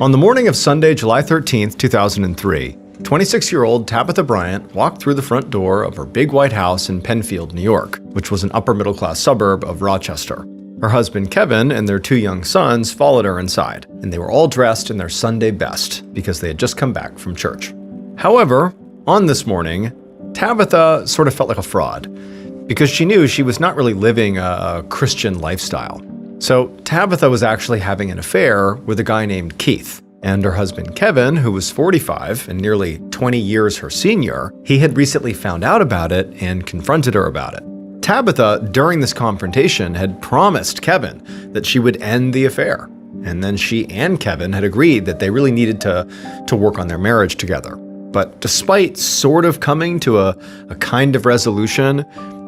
[SPEAKER 15] On the morning of Sunday, July 13th, 2003, 26-year-old Tabitha Bryant walked through the front door of her big white house in Penfield, New York, which was an upper-middle-class suburb of Rochester. Her husband, Kevin, and their 2 young sons followed her inside, and they were all dressed in their Sunday best because they had just come back from church. However, on this morning, Tabitha sort of felt like a fraud because she knew she was not really living a Christian lifestyle. So Tabitha was actually having an affair with a guy named Keith, and her husband Kevin, who was 45 and nearly 20 years her senior, he had recently found out about it and confronted her about it. Tabitha, during this confrontation, had promised Kevin that she would end the affair, and then she and Kevin had agreed that they really needed to work on their marriage together. But despite sort of coming to a kind of resolution,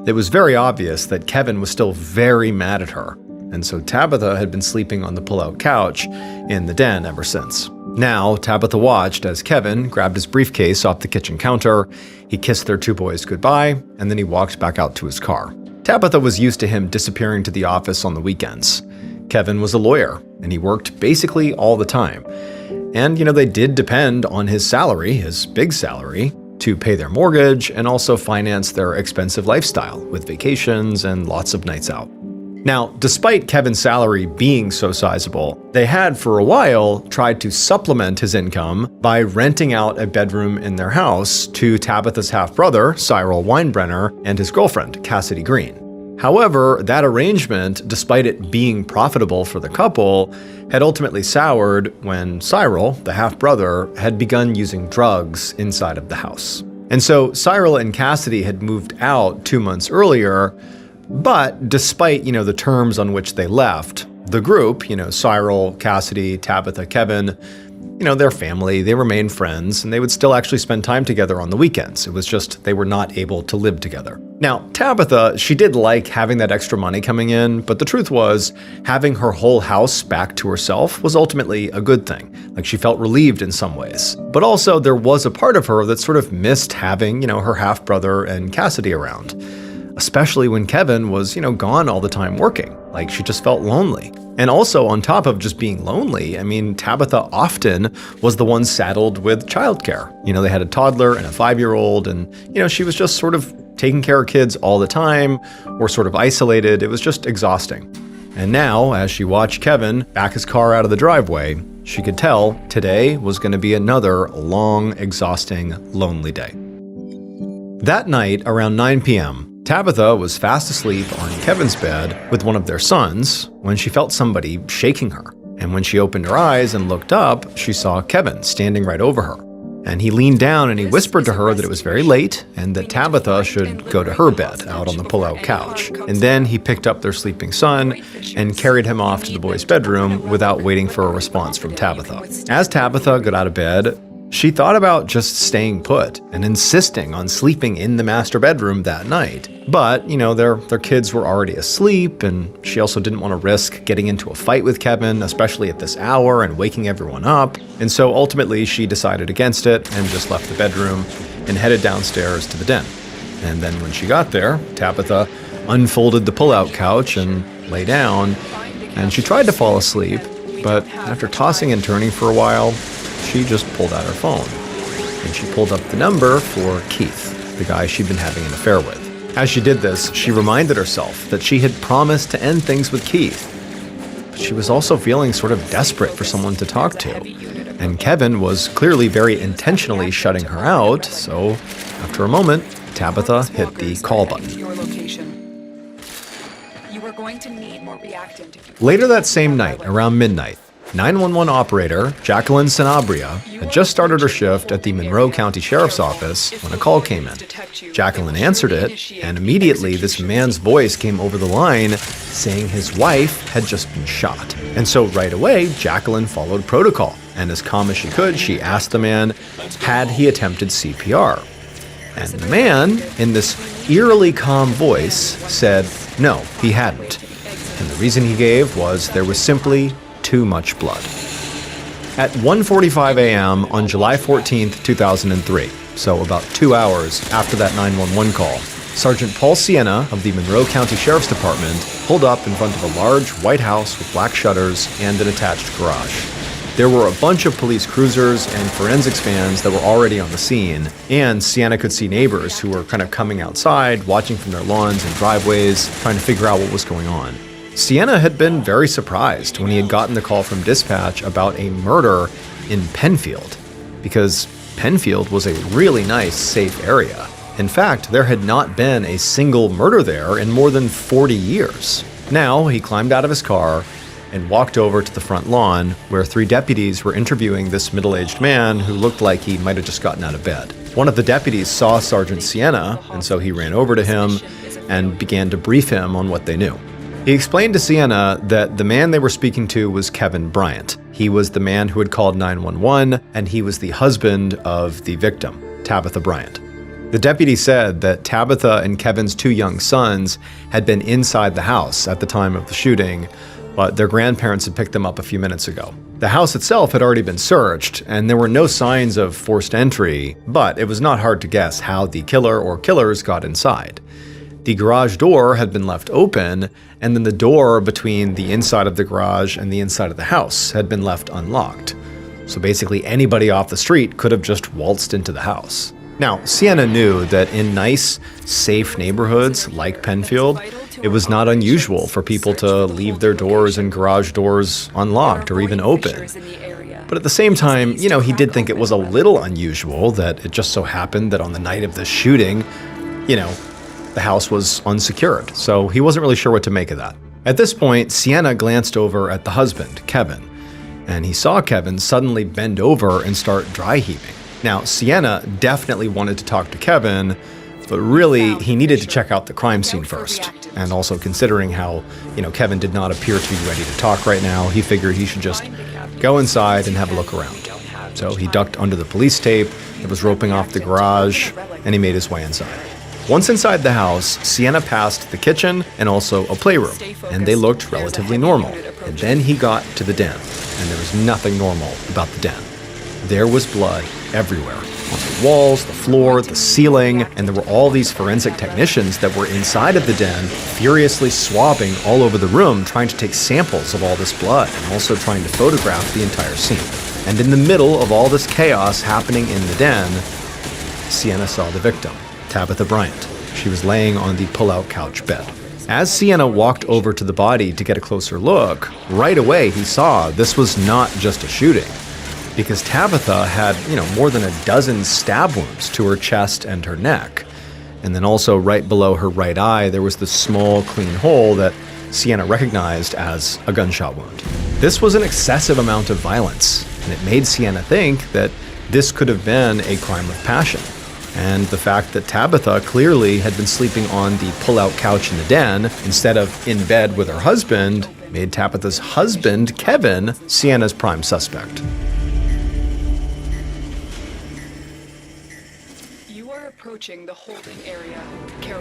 [SPEAKER 15] It was very obvious that Kevin was still very mad at her, and so Tabitha had been sleeping on the pull-out couch in the den ever since. Now, Tabitha watched as Kevin grabbed his briefcase off the kitchen counter, he kissed their two boys goodbye, and then he walked back out to his car. Tabitha was used to him disappearing to the office on the weekends. Kevin was a lawyer, and he worked basically all the time. And, they did depend on his salary, his big salary, to pay their mortgage and also finance their expensive lifestyle with vacations and lots of nights out. Now, despite Kevin's salary being so sizable, they had for a while tried to supplement his income by renting out a bedroom in their house to Tabitha's half-brother, Cyril Weinbrenner, and his girlfriend, Cassidy Green. However, that arrangement, despite it being profitable for the couple, had ultimately soured when Cyril, the half-brother, had begun using drugs inside of the house. And so Cyril and Cassidy had moved out 2 months earlier, but despite, the terms on which they left, the group, Cyril, Cassidy, Tabitha, Kevin, their family, they remained friends, and they would still actually spend time together on the weekends. It was just they were not able to live together. Now, Tabitha, she did like having that extra money coming in, but the truth was, having her whole house back to herself was ultimately a good thing. Like, she felt relieved in some ways. But also, there was a part of her that sort of missed having, her half-brother and Cassidy around. Especially when Kevin was, gone all the time working. Like, she just felt lonely. And also, on top of just being lonely, Tabitha often was the one saddled with childcare. They had a toddler and a 5-year-old, and, she was just sort of taking care of kids all the time, or sort of isolated. It was just exhausting. And now, as she watched Kevin back his car out of the driveway, she could tell today was going to be another long, exhausting, lonely day. That night, around 9 p.m., Tabitha was fast asleep on Kevin's bed with one of their sons when she felt somebody shaking her. And when she opened her eyes and looked up, she saw Kevin standing right over her. And he leaned down and he whispered to her that it was very late and that Tabitha should go to her bed out on the pull-out couch. And then he picked up their sleeping son and carried him off to the boys' bedroom without waiting for a response from Tabitha. As Tabitha got out of bed, she thought about just staying put and insisting on sleeping in the master bedroom that night. But, their kids were already asleep, and she also didn't want to risk getting into a fight with Kevin, especially at this hour, and waking everyone up. And so ultimately she decided against it and just left the bedroom and headed downstairs to the den. And then when she got there, Tabitha unfolded the pull-out couch and lay down, and she tried to fall asleep, but after tossing and turning for a while, she just pulled out her phone, and she pulled up the number for Keith, the guy she'd been having an affair with. As she did this, she reminded herself that she had promised to end things with Keith, but she was also feeling sort of desperate for someone to talk to, and Kevin was clearly very intentionally shutting her out, so after a moment, Tabitha hit the call button. Later that same night, around midnight, 911 operator Jacqueline Sanabria had just started her shift at the Monroe County Sheriff's Office when a call came in. Jacqueline answered it, and immediately this man's voice came over the line saying his wife had just been shot. And so right away, Jacqueline followed protocol, and as calm as she could, she asked the man, had he attempted CPR? And the man, in this eerily calm voice, said no, he hadn't. And the reason he gave was there was simply too much blood. At 1:45 a.m. on July 14, 2003, so about 2 hours after that 911 call, Sergeant Paul Sienna of the Monroe County Sheriff's Department pulled up in front of a large white house with black shutters and an attached garage. There were a bunch of police cruisers and forensics vans that were already on the scene, and Sienna could see neighbors who were kind of coming outside, watching from their lawns and driveways, trying to figure out what was going on. Sienna had been very surprised when he had gotten the call from dispatch about a murder in Penfield, because Penfield was a really nice, safe area. In fact, there had not been a single murder there in more than 40 years. Now, he climbed out of his car and walked over to the front lawn where 3 deputies were interviewing this middle-aged man who looked like he might have just gotten out of bed. One of the deputies saw Sergeant Sienna, and so he ran over to him and began to brief him on what they knew. He explained to Sienna that the man they were speaking to was Kevin Bryant. He was the man who had called 911, and he was the husband of the victim, Tabitha Bryant. The deputy said that Tabitha and Kevin's 2 young sons had been inside the house at the time of the shooting, but their grandparents had picked them up a few minutes ago. The house itself had already been searched, and there were no signs of forced entry, but it was not hard to guess how the killer or killers got inside. The garage door had been left open, and then the door between the inside of the garage and the inside of the house had been left unlocked. So basically anybody off the street could have just waltzed into the house. Now, Sienna knew that in nice, safe neighborhoods like Penfield, it was not unusual for people to leave their doors and garage doors unlocked or even open. But at the same time, he did think it was a little unusual that it just so happened that on the night of the shooting, the house was unsecured. So he wasn't really sure what to make of that. At this point, Sienna glanced over at the husband, Kevin, and he saw Kevin suddenly bend over and start dry heaving. Now, Sienna definitely wanted to talk to Kevin, but really, he needed to check out the crime scene first. And also considering how, Kevin did not appear to be ready to talk right now, he figured he should just go inside and have a look around. So he ducked under the police tape that was roping off the garage, and he made his way inside. Once inside the house, Sienna passed the kitchen and also a playroom, and they looked relatively normal. And then he got to the den, and there was nothing normal about the den. There was blood everywhere, on the walls, the floor, the ceiling, and there were all these forensic technicians that were inside of the den, furiously swabbing all over the room, trying to take samples of all this blood and also trying to photograph the entire scene. And in the middle of all this chaos happening in the den, Sienna saw the victim, Tabitha Bryant. She was laying on the pull-out couch bed. As Sienna walked over to the body to get a closer look, right away he saw this was not just a shooting, because Tabitha had, more than a dozen stab wounds to her chest and her neck. And then also right below her right eye, there was this small, clean hole that Sienna recognized as a gunshot wound. This was an excessive amount of violence, and it made Sienna think that this could have been a crime of passion. And the fact that Tabitha clearly had been sleeping on the pull-out couch in the den instead of in bed with her husband made Tabitha's husband, Kevin, Sienna's prime suspect.
[SPEAKER 25] The holding area.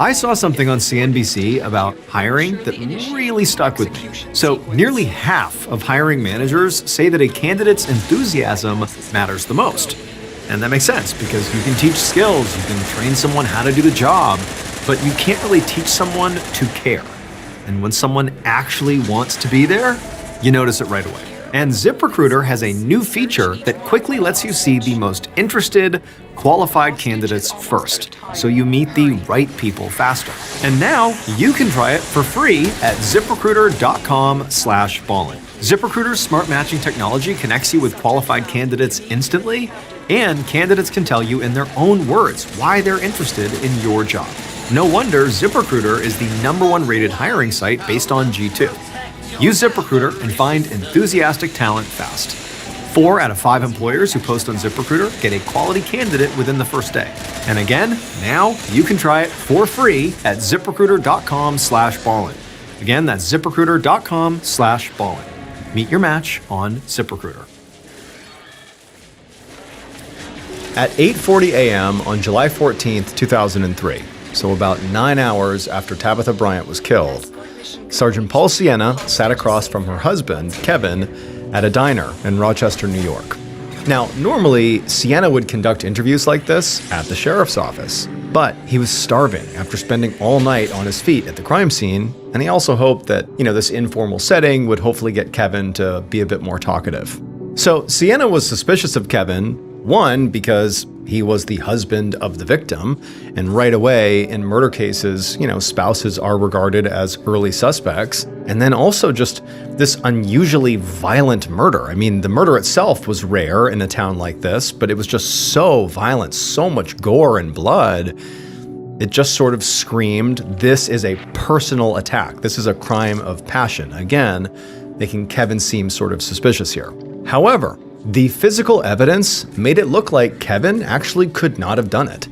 [SPEAKER 14] I saw something on CNBC about hiring that really stuck with me. So, nearly half of hiring managers say that a candidate's enthusiasm matters the most. And that makes sense because you can teach skills, you can train someone how to do the job, but you can't really teach someone to care. And when someone actually wants to be there, you notice it right away. And ZipRecruiter has a new feature that quickly lets you see the most interested, qualified candidates first, so you meet the right people faster. And now you can try it for free at ZipRecruiter.com/ballin. ZipRecruiter's smart matching technology connects you with qualified candidates instantly, and candidates can tell you in their own words why they're interested in your job. No wonder ZipRecruiter is the #1 rated hiring site based on G2. Use ZipRecruiter and find enthusiastic talent fast. 4 out of 5 employers who post on ZipRecruiter get a quality candidate within the first day. And again, now you can try it for free at ZipRecruiter.com/ballin. Again, that's ZipRecruiter.com/ballin. Meet your match on ZipRecruiter. At 8:40 a.m. on July 14th, 2003, so about 9 hours after Tabitha Bryant was killed, Sergeant Paul Sienna sat across from her husband, Kevin, at a diner in Rochester, New York. Now, normally, Sienna would conduct interviews like this at the sheriff's office, but he was starving after spending all night on his feet at the crime scene, and he also hoped that, this informal setting would hopefully get Kevin to be a bit more talkative. So Sienna was suspicious of Kevin, one, because he was the husband of the victim, and right away, in murder cases, spouses are regarded as early suspects. And then also just this unusually violent murder. I mean, the murder itself was rare in a town like this, but it was just so violent, so much gore and blood. It just sort of screamed, this is a personal attack. This is a crime of passion. Again, making Kevin seem sort of suspicious here. However, the physical evidence made it look like Kevin actually could not have done it.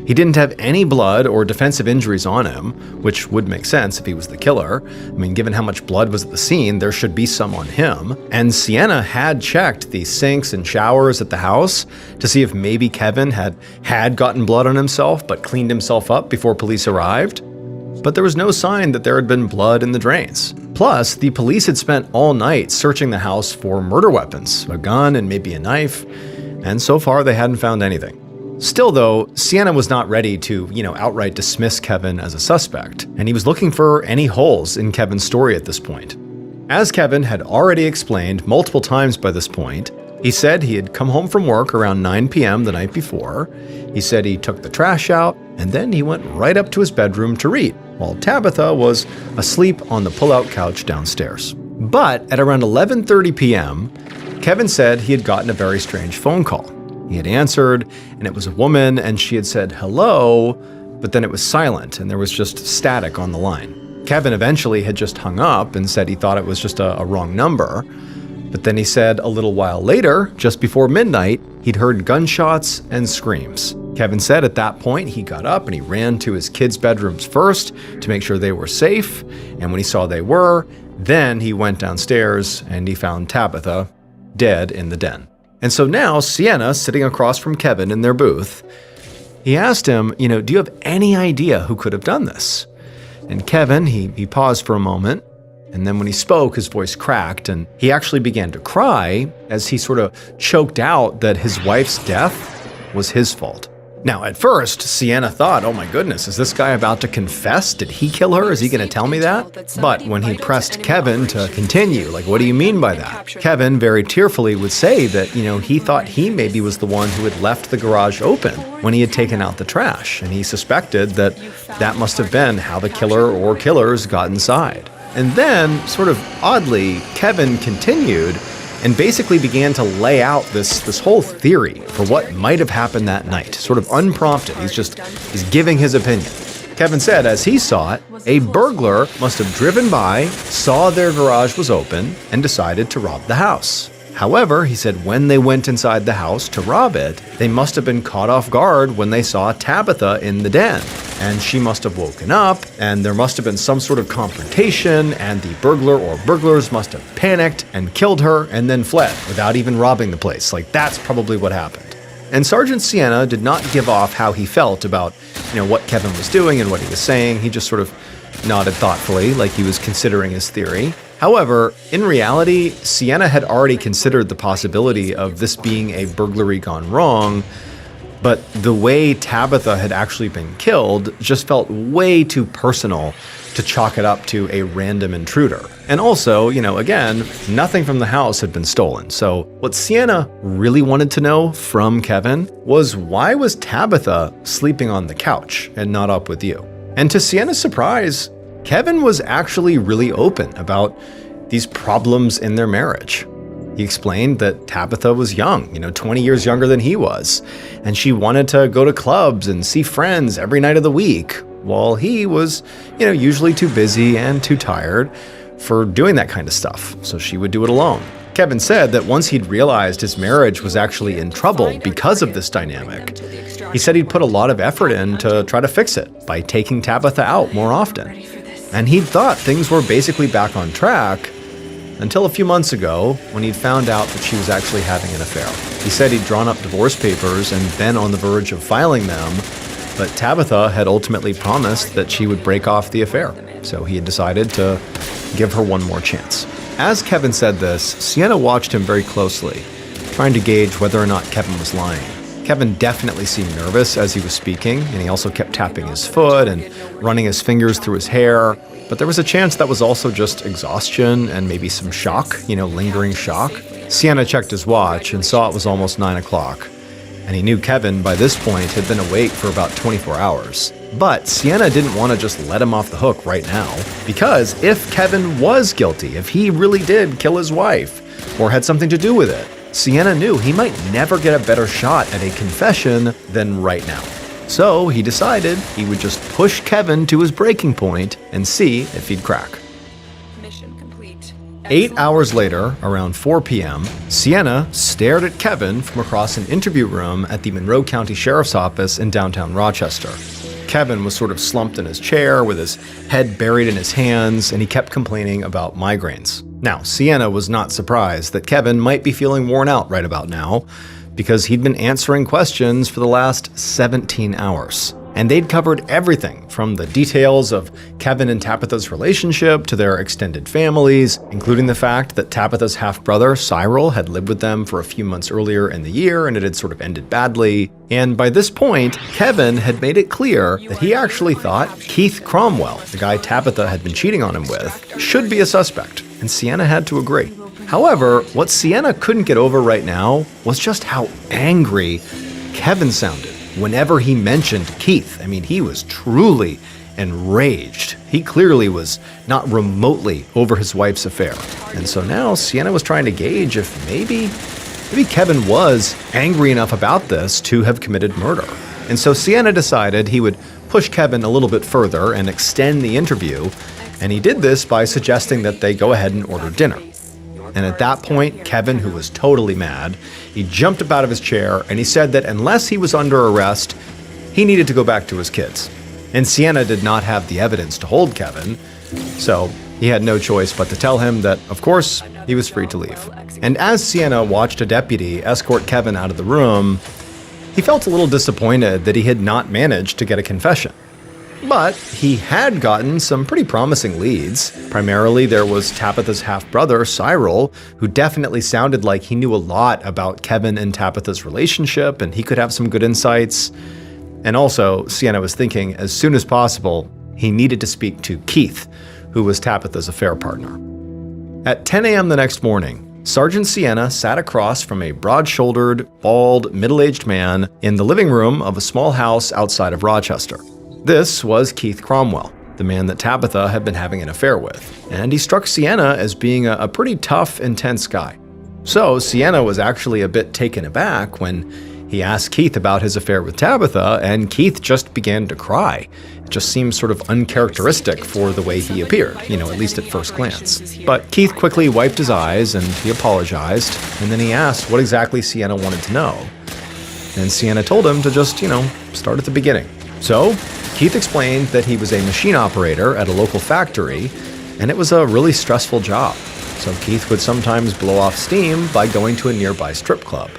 [SPEAKER 15] He didn't have any blood or defensive injuries on him, which would make sense if he was the killer. I mean, given how much blood was at the scene, there should be some on him. And Sienna had checked the sinks and showers at the house to see if maybe Kevin had gotten blood on himself but cleaned himself up before police arrived. But there was no sign that there had been blood in the drains. Plus, the police had spent all night searching the house for murder weapons, a gun and maybe a knife, and so far they hadn't found anything. Still though, Sienna was not ready to, outright dismiss Kevin as a suspect, and he was looking for any holes in Kevin's story at this point. As Kevin had already explained multiple times by this point, he said he had come home from work around 9 p.m. the night before. He said he took the trash out, and then he went right up to his bedroom to read, while Tabitha was asleep on the pull-out couch downstairs. But at around 11:30 p.m., Kevin said he had gotten a very strange phone call. He had answered, and it was a woman, and she had said hello, but then it was silent, and there was just static on the line. Kevin eventually had just hung up and said he thought it was just a wrong number. But then he said a little while later, just before midnight, he'd heard gunshots and screams. Kevin said at that point he got up and he ran to his kids' bedrooms first to make sure they were safe, and when he saw they were, then he went downstairs and he found Tabitha dead in the den. And so now Sienna, sitting across from Kevin in their booth, he asked him, do you have any idea who could have done this? And Kevin, he paused for a moment, and then when he spoke, his voice cracked, and he actually began to cry as he sort of choked out that his wife's death was his fault. Now, at first, Sienna thought, oh my goodness, is this guy about to confess? Did he kill her? Is he going to tell me that? But when he pressed Kevin to continue, like, what do you mean by that? Kevin very tearfully would say that, he thought he maybe was the one who had left the garage open when he had taken out the trash, and he suspected that that must have been how the killer or killers got inside. And then, sort of oddly, Kevin continued and basically began to lay out this whole theory for what might have happened that night, sort of unprompted. He's giving his opinion. Kevin said, as he saw it, a burglar must have driven by, saw their garage was open, and decided to rob the house. However, he said when they went inside the house to rob it, they must have been caught off guard when they saw Tabitha in the den. And she must have woken up, and there must have been some sort of confrontation, and the burglar or burglars must have panicked and killed her and then fled without even robbing the place. Like, that's probably what happened. And Sergeant Sienna did not give off how he felt about, what Kevin was doing and what he was saying. He just sort of nodded thoughtfully, like he was considering his theory. However, in reality, Sienna had already considered the possibility of this being a burglary gone wrong, but the way Tabitha had actually been killed just felt way too personal to chalk it up to a random intruder. And also, again, nothing from the house had been stolen. So what Sienna really wanted to know from Kevin was, why was Tabitha sleeping on the couch and not up with you? And to Sienna's surprise, Kevin was actually really open about these problems in their marriage. He explained that Tabitha was young, 20 years younger than he was, and she wanted to go to clubs and see friends every night of the week, while he was, usually too busy and too tired for doing that kind of stuff, so she would do it alone. Kevin said that once he'd realized his marriage was actually in trouble because of this dynamic, he said he'd put a lot of effort in to try to fix it by taking Tabitha out more often. And he'd thought things were basically back on track until a few months ago when he'd found out that she was actually having an affair. He said he'd drawn up divorce papers and been on the verge of filing them, but Tabitha had ultimately promised that she would break off the affair, so he had decided to give her one more chance. As Kevin said this, Sienna watched him very closely, trying to gauge whether or not Kevin was lying. Kevin definitely seemed nervous as he was speaking, and he also kept tapping his foot and running his fingers through his hair. But there was a chance that was also just exhaustion and maybe some shock, lingering shock. Sienna checked his watch and saw it was almost 9 o'clock. And he knew Kevin, by this point, had been awake for about 24 hours. But Sienna didn't want to just let him off the hook right now, because if Kevin was guilty, if he really did kill his wife, or had something to do with it, Sienna knew he might never get a better shot at a confession than right now. So he decided he would just push Kevin to his breaking point and see if he'd crack.
[SPEAKER 25] Mission complete.
[SPEAKER 15] 8 hours later, around 4 p.m., Sienna stared at Kevin from across an interview room at the Monroe County Sheriff's Office in downtown Rochester. Kevin was sort of slumped in his chair with his head buried in his hands, and he kept complaining about migraines. Now, Sienna was not surprised that Kevin might be feeling worn out right about now, because he'd been answering questions for the last 17 hours. And they'd covered everything from the details of Kevin and Tabitha's relationship to their extended families, including the fact that Tabitha's half-brother, Cyril, had lived with them for a few months earlier in the year and it had sort of ended badly. And by this point, Kevin had made it clear that he actually thought Keith Cromwell, the guy Tabitha had been cheating on him with, should be a suspect, and Sienna had to agree. However, what Sienna couldn't get over right now was just how angry Kevin sounded whenever he mentioned Keith. I mean, he was truly enraged. He clearly was not remotely over his wife's affair. And so now Sienna was trying to gauge if maybe Kevin was angry enough about this to have committed murder. And so Sienna decided he would push Kevin a little bit further and extend the interview. And he did this by suggesting that they go ahead and order dinner. And at that point, Kevin, who was totally mad, he jumped up out of his chair and he said that unless he was under arrest, he needed to go back to his kids. And Sienna did not have the evidence to hold Kevin, so he had no choice but to tell him that, of course, he was free to leave. And as Sienna watched a deputy escort Kevin out of the room, he felt a little disappointed that he had not managed to get a confession. But he had gotten some pretty promising leads. Primarily, there was Tabitha's half-brother, Cyril, who definitely sounded like he knew a lot about Kevin and Tabitha's relationship, and he could have some good insights. And also, Sienna was thinking, as soon as possible, he needed to speak to Keith, who was Tabitha's affair partner. At 10 a.m. the next morning, Sergeant Sienna sat across from a broad-shouldered, bald, middle-aged man in the living room of a small house outside of Rochester. This was Keith Cromwell, the man that Tabitha had been having an affair with, and he struck Sienna as being a pretty tough, intense guy. So Sienna was actually a bit taken aback when he asked Keith about his affair with Tabitha, and Keith just began to cry. It just seemed sort of uncharacteristic for the way he appeared, at least at first glance. But Keith quickly wiped his eyes and he apologized, and then he asked what exactly Sienna wanted to know. And Sienna told him to just, start at the beginning. So Keith explained that he was a machine operator at a local factory, and it was a really stressful job. So Keith would sometimes blow off steam by going to a nearby strip club.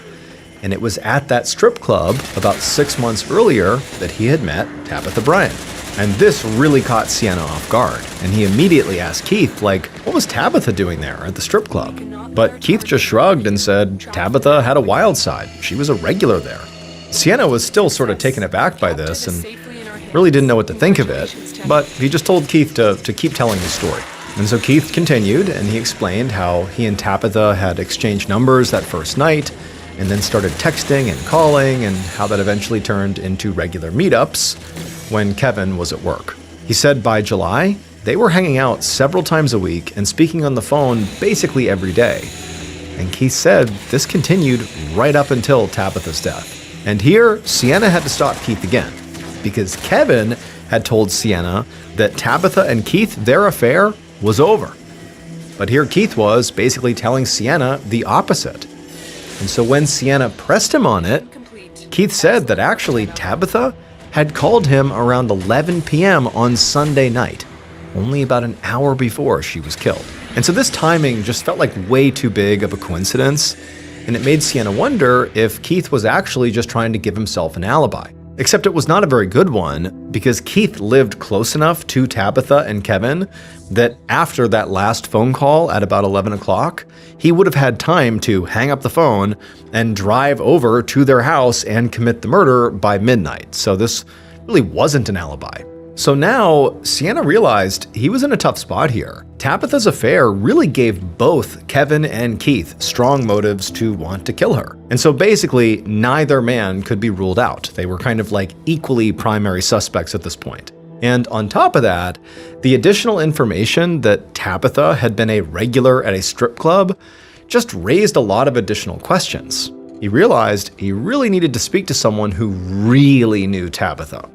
[SPEAKER 15] And it was at that strip club about 6 months earlier that he had met Tabitha Bryant. And this really caught Sienna off guard. And he immediately asked Keith, what was Tabitha doing there at the strip club? But Keith just shrugged and said Tabitha had a wild side. She was a regular there. Sienna was still sort of taken aback by this and really didn't know what to think of it, but he just told Keith to keep telling the story. And so Keith continued, and he explained how he and Tabitha had exchanged numbers that first night, and then started texting and calling, and how that eventually turned into regular meetups when Kevin was at work. He said by July, they were hanging out several times a week and speaking on the phone basically every day. And Keith said this continued right up until Tabitha's death. And here, Sienna had to stop Keith again, because Kevin had told Sienna that Tabitha and Keith, their affair, was over. But here Keith was basically telling Sienna the opposite. And so when Sienna pressed him on it, Keith said that actually Tabitha had called him around 11 p.m. on Sunday night, only about an hour before she was killed. And so this timing just felt like way too big of a coincidence, and it made Sienna wonder if Keith was actually just trying to give himself an alibi. Except it was not a very good one, because Keith lived close enough to Tabitha and Kevin that after that last phone call at about 11 o'clock, he would have had time to hang up the phone and drive over to their house and commit the murder by midnight. So this really wasn't an alibi. So now, Sienna realized he was in a tough spot here. Tabitha's affair really gave both Kevin and Keith strong motives to want to kill her. And so basically, neither man could be ruled out. They were kind of like equally primary suspects at this point. And on top of that, the additional information that Tabitha had been a regular at a strip club just raised a lot of additional questions. He realized he really needed to speak to someone who really knew Tabitha.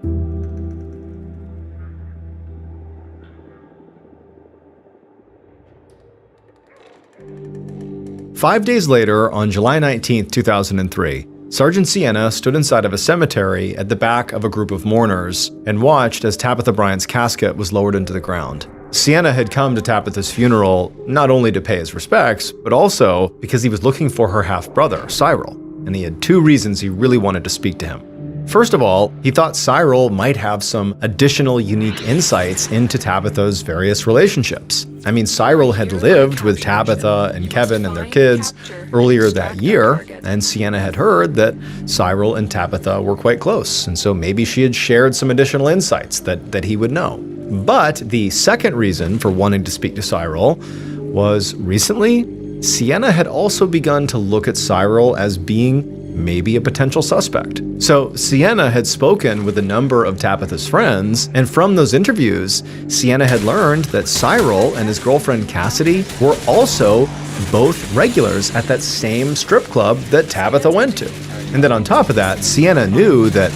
[SPEAKER 15] 5 days later, on July 19, 2003, Sergeant Sienna stood inside of a cemetery at the back of a group of mourners and watched as Tabitha Bryant's casket was lowered into the ground. Sienna had come to Tabitha's funeral not only to pay his respects, but also because he was looking for her half-brother, Cyril, and he had 2 reasons he really wanted to speak to him. First of all, he thought Cyril might have some additional unique insights into Tabitha's various relationships. I mean, Cyril had lived with Tabitha and Kevin and their kids earlier that year, and Sienna had heard that Cyril and Tabitha were quite close, and so maybe she had shared some additional insights that he would know. But the second reason for wanting to speak to Cyril was recently, Sienna had also begun to look at Cyril as being maybe a potential suspect. So Sienna had spoken with a number of Tabitha's friends, and from those interviews, Sienna had learned that Cyril and his girlfriend Cassidy were also both regulars at that same strip club that Tabitha went to. And then on top of that, Sienna knew that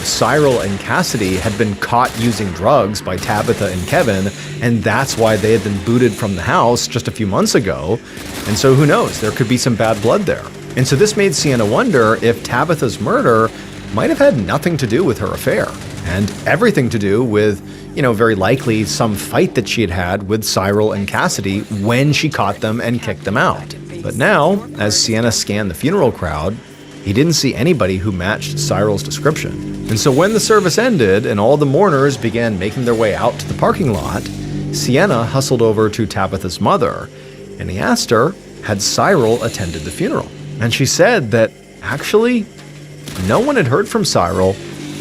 [SPEAKER 15] Cyril and Cassidy had been caught using drugs by Tabitha and Kevin, and that's why they had been booted from the house just a few months ago. And so who knows, there could be some bad blood there. And so this made Sienna wonder if Tabitha's murder might have had nothing to do with her affair, and everything to do with, very likely some fight that she had had with Cyril and Cassidy when she caught them and kicked them out. But now, as Sienna scanned the funeral crowd, he didn't see anybody who matched Cyril's description. And so when the service ended and all the mourners began making their way out to the parking lot, Sienna hustled over to Tabitha's mother, and he asked her, had Cyril attended the funeral? And she said that, actually, no one had heard from Cyril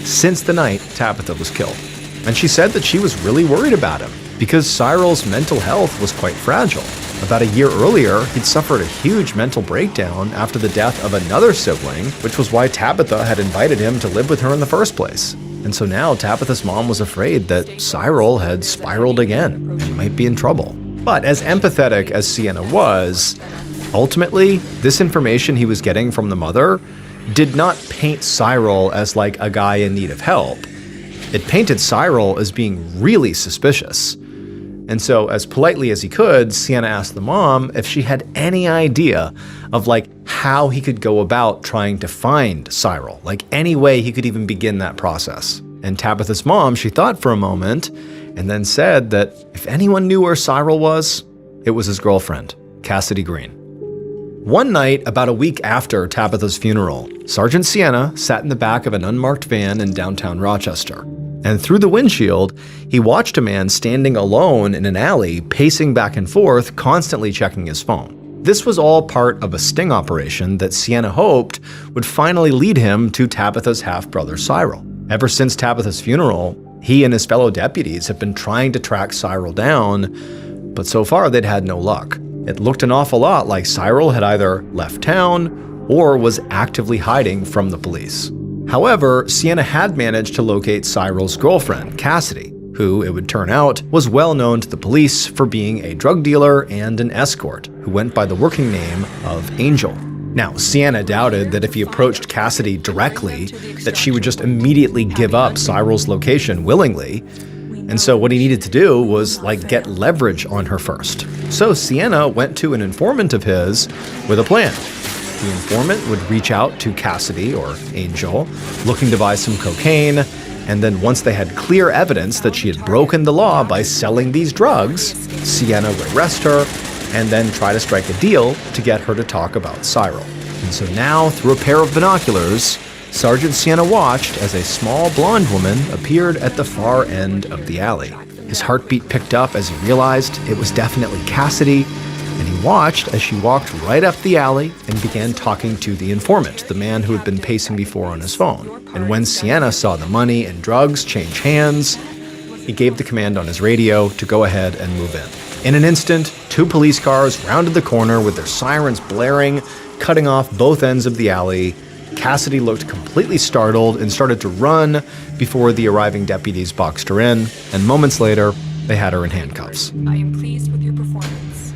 [SPEAKER 15] since the night Tabitha was killed. And she said that she was really worried about him because Cyril's mental health was quite fragile. About a year earlier, he'd suffered a huge mental breakdown after the death of another sibling, which was why Tabitha had invited him to live with her in the first place. And so now Tabitha's mom was afraid that Cyril had spiraled again and might be in trouble. But as empathetic as Sienna was, ultimately, this information he was getting from the mother did not paint Cyril as like a guy in need of help. It painted Cyril as being really suspicious. And so, as politely as he could, Sienna asked the mom if she had any idea of how he could go about trying to find Cyril, any way he could even begin that process. And Tabitha's mom, she thought for a moment and then said that if anyone knew where Cyril was, it was his girlfriend, Cassidy Green. One night, about a week after Tabitha's funeral, Sergeant Sienna sat in the back of an unmarked van in downtown Rochester. And through the windshield, he watched a man standing alone in an alley, pacing back and forth, constantly checking his phone. This was all part of a sting operation that Sienna hoped would finally lead him to Tabitha's half-brother Cyril. Ever since Tabitha's funeral, he and his fellow deputies have been trying to track Cyril down, but so far they'd had no luck. It looked an awful lot like Cyril had either left town or was actively hiding from the police. However, Sienna had managed to locate Cyril's girlfriend, Cassidy, who, it would turn out, was well known to the police for being a drug dealer and an escort who went by the working name of Angel. Now, Sienna doubted that if he approached Cassidy directly, that she would just immediately give up Cyril's location willingly. And so what he needed to do was get leverage on her first. So Sienna went to an informant of his with a plan. The informant would reach out to Cassidy, or Angel, looking to buy some cocaine, and then once they had clear evidence that she had broken the law by selling these drugs, Sienna would arrest her and then try to strike a deal to get her to talk about Cyril. And so now, through a pair of binoculars, Sergeant Sienna watched as a small blonde woman appeared at the far end of the alley. His heartbeat picked up as he realized it was definitely Cassidy, and he watched as she walked right up the alley and began talking to the informant, the man who had been pacing before on his phone. And when Sienna saw the money and drugs change hands, he gave the command on his radio to go ahead and move in. In an instant, 2 police cars rounded the corner with their sirens blaring, cutting off both ends of the alley. Cassidy looked completely startled and started to run before the arriving deputies boxed her in, and moments later, they had her in handcuffs.
[SPEAKER 25] I am pleased with your performance.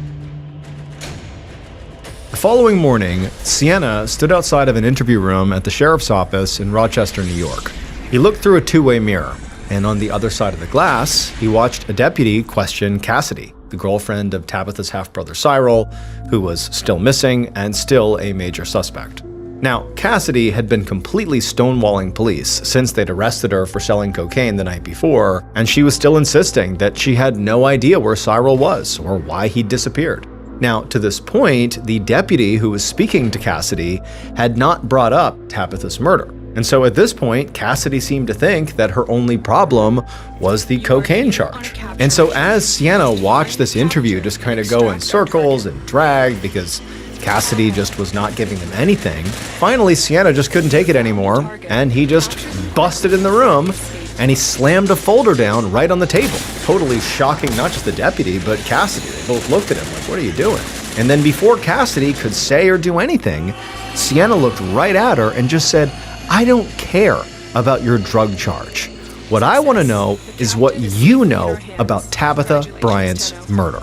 [SPEAKER 15] The following morning, Sienna stood outside of an interview room at the sheriff's office in Rochester, New York. He looked through a 2-way mirror, and on the other side of the glass, he watched a deputy question Cassidy. the girlfriend of Tabitha's half-brother Cyril, who was still missing and still a major suspect. Now, Cassidy had been completely stonewalling police since they'd arrested her for selling cocaine the night before, and she was still insisting that she had no idea where Cyril was or why he'd disappeared. Now, to this point, the deputy who was speaking to Cassidy had not brought up Tabitha's murder. And so at this point, Cassidy seemed to think that her only problem was the cocaine charge. And so as Sienna watched this interview just kind of go in circles and drag because Cassidy just was not giving them anything, finally Sienna just couldn't take it anymore, and he just busted in the room and he slammed a folder down right on the table, totally shocking not just the deputy, but Cassidy. They both looked at him like, what are you doing? And then before Cassidy could say or do anything, Sienna looked right at her and just said, I don't care about your drug charge. What I want to know is what you know about Tabitha Bryant's murder.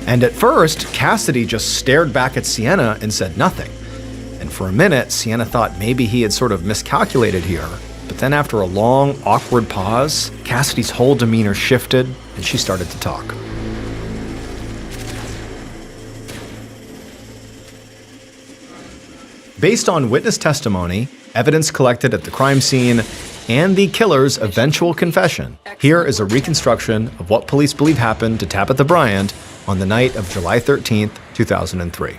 [SPEAKER 15] And at first, Cassidy just stared back at Sienna and said nothing. And for a minute, Sienna thought maybe he had sort of miscalculated here. But then after a long, awkward pause, Cassidy's whole demeanor shifted and she started to talk. Based on witness testimony, evidence collected at the crime scene, and the killer's eventual confession, here is a reconstruction of what police believe happened to Tabitha Bryant on the night of July 13th, 2003.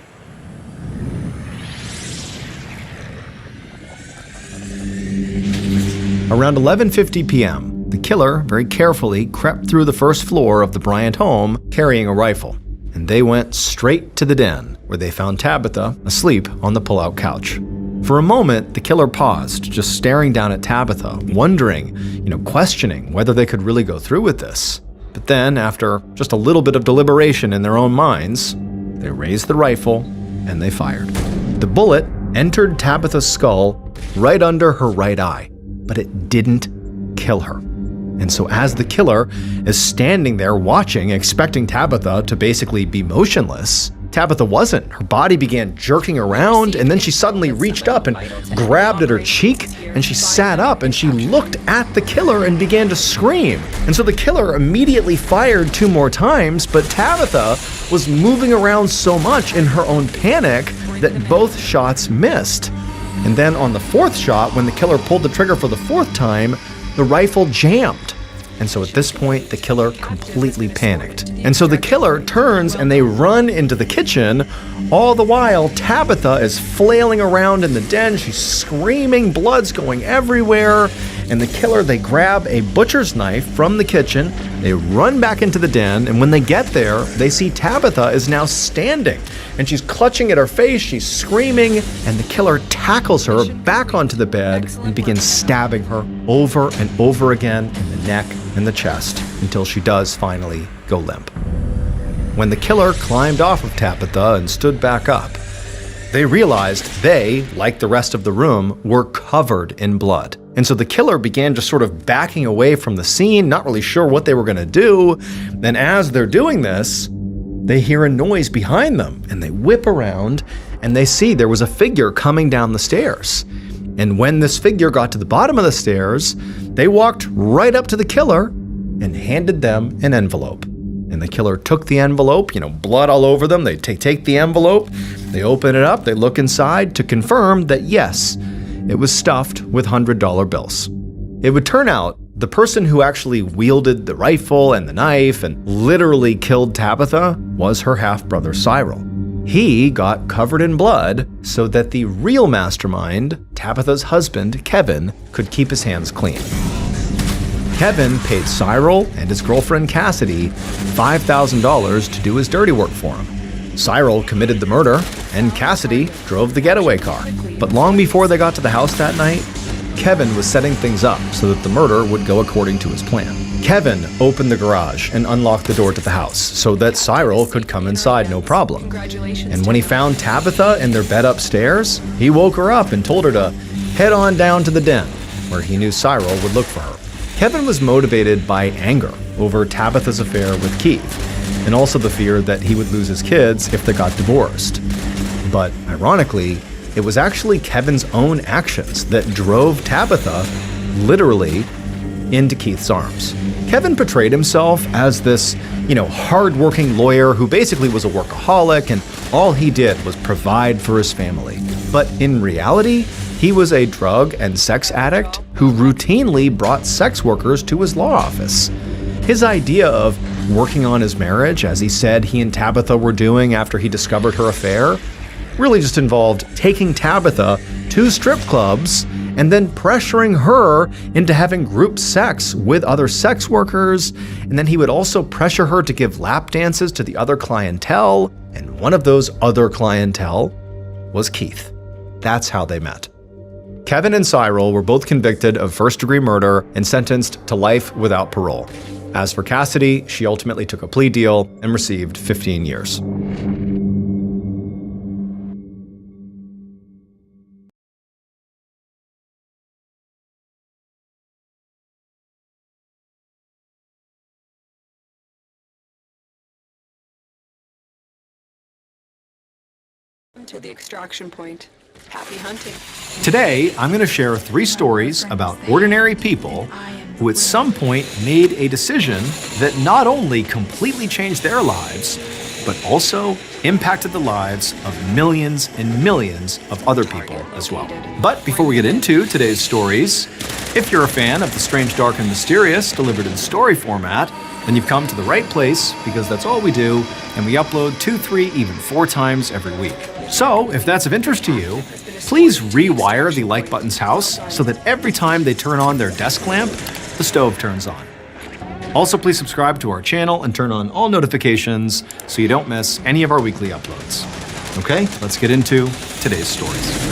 [SPEAKER 15] Around 11:50 p.m., the killer very carefully crept through the first floor of the Bryant home carrying a rifle, and they went straight to the den, where they found Tabitha asleep on the pull-out couch. For a moment, the killer paused, just staring down at Tabitha, wondering, questioning whether they could really go through with this. But then, after just a little bit of deliberation in their own minds, they raised the rifle and they fired. The bullet entered Tabitha's skull right under her right eye, but it didn't kill her. And so as the killer is standing there watching, expecting Tabitha to basically be motionless, Tabitha wasn't. Her body began jerking around, and then she suddenly reached up and grabbed at her cheek, and she sat up and she looked at the killer and began to scream. And so the killer immediately fired 2 more times, but Tabitha was moving around so much in her own panic that both shots missed. And then on the 4th shot, when the killer pulled the trigger for the 4th time, the rifle jammed. And so at this point, the killer completely panicked. And so the killer turns and they run into the kitchen. All the while, Tabitha is flailing around in the den. She's screaming, blood's going everywhere. And the killer, they grab a butcher's knife from the kitchen. They run back into the den. And when they get there, they see Tabitha is now standing. And she's clutching at her face, she's screaming. And the killer tackles her back onto the bed and begins stabbing her over and over again in the neck and the chest until she does finally go limp. When the killer climbed off of Tabitha and stood back up, they realized they, like the rest of the room, were covered in blood. And so the killer began just sort of backing away from the scene, not really sure what they were going to do. And as they're doing this, they hear a noise behind them and they whip around and they see there was a figure coming down the stairs. And when this figure got to the bottom of the stairs, they walked right up to the killer and handed them an envelope. And the killer took the envelope, blood all over them. They take the envelope, they open it up, they look inside to confirm that yes, it was stuffed with $100 bills. It would turn out the person who actually wielded the rifle and the knife and literally killed Tabitha was her half-brother Cyril. He got covered in blood so that the real mastermind, Tabitha's husband, Kevin, could keep his hands clean. Kevin paid Cyril and his girlfriend Cassidy $5,000 to do his dirty work for him. Cyril committed the murder, and Cassidy drove the getaway car. But long before they got to the house that night, Kevin was setting things up so that the murder would go according to his plan. Kevin opened the garage and unlocked the door to the house so that Cyril could come inside no problem. And when he found Tabitha in their bed upstairs, he woke her up and told her to head on down to the den, where he knew Cyril would look for her. Kevin was motivated by anger over Tabitha's affair with Keith, and also the fear that he would lose his kids if they got divorced. But ironically, it was actually Kevin's own actions that drove Tabitha, literally, into Keith's arms. Kevin portrayed himself as this, hard-working lawyer who basically was a workaholic, and all he did was provide for his family. But in reality, he was a drug and sex addict who routinely brought sex workers to his law office. His idea of working on his marriage, as he said he and Tabitha were doing after he discovered her affair, really just involved taking Tabitha to strip clubs and then pressuring her into having group sex with other sex workers, and then he would also pressure her to give lap dances to the other clientele, and one of those other clientele was Keith. That's how they met. Kevin and Cyril were both convicted of first-degree murder and sentenced to life without parole. As for Cassidy, she ultimately took a plea deal and received 15 years.
[SPEAKER 25] To the extraction point. Happy hunting.
[SPEAKER 15] Today, I'm going to share 3 stories about ordinary people who at some point made a decision that not only completely changed their lives, but also impacted the lives of millions and millions of other people as well. But before we get into today's stories, if you're a fan of the strange, dark, and mysterious delivered in story format, then you've come to the right place, because that's all we do, and we upload 2, 3, even 4 times every week. So, if that's of interest to you, please rewire the like button's house so that every time they turn on their desk lamp, the stove turns on. Also, please subscribe to our channel and turn on all notifications so you don't miss any of our weekly uploads. Okay, let's get into today's stories.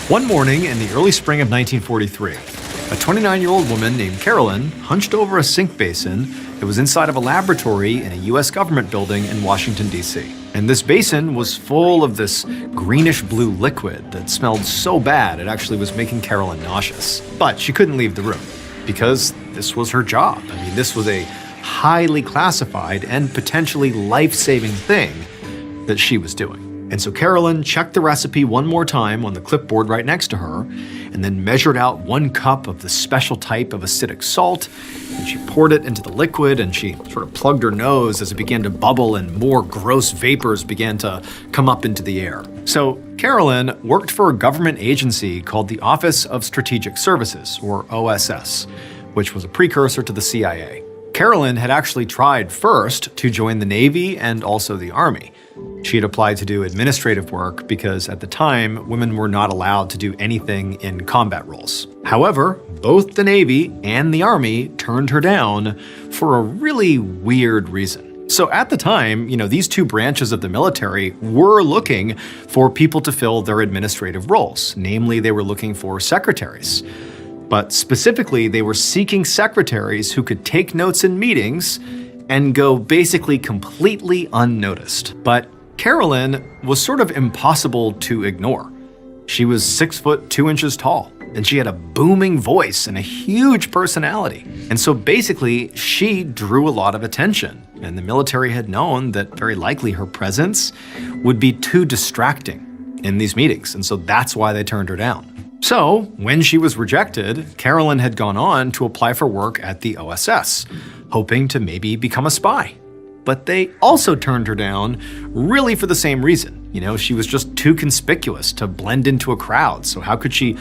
[SPEAKER 15] One morning in the early spring of 1943, a 29-year-old woman named Carolyn hunched over a sink basin that was inside of a laboratory in a U.S. government building in Washington, D.C. And this basin was full of this greenish-blue liquid that smelled so bad it actually was making Carolyn nauseous. But she couldn't leave the room, because this was her job. I mean, this was a highly classified and potentially life-saving thing that she was doing. And so Carolyn checked the recipe one more time on the clipboard right next to her, and then measured out 1 cup of the special type of acidic salt, and she poured it into the liquid, and she sort of plugged her nose as it began to bubble and more gross vapors began to come up into the air. So Carolyn worked for a government agency called the Office of Strategic Services, or OSS, which was a precursor to the CIA. Carolyn had actually tried first to join the Navy and also the Army. She had applied to do administrative work because at the time, women were not allowed to do anything in combat roles. However, both the Navy and the Army turned her down for a really weird reason. So at the time, these 2 branches of the military were looking for people to fill their administrative roles. Namely, they were looking for secretaries. But specifically, they were seeking secretaries who could take notes in meetings and go basically completely unnoticed. But Carolyn was sort of impossible to ignore. She was 6 foot 2 inches tall, and she had a booming voice and a huge personality. And so basically, she drew a lot of attention, and the military had known that very likely her presence would be too distracting in these meetings, and so that's why they turned her down. So, when she was rejected, Carolyn had gone on to apply for work at the OSS, hoping to maybe become a spy. But they also turned her down really for the same reason. She was just too conspicuous to blend into a crowd, so how could she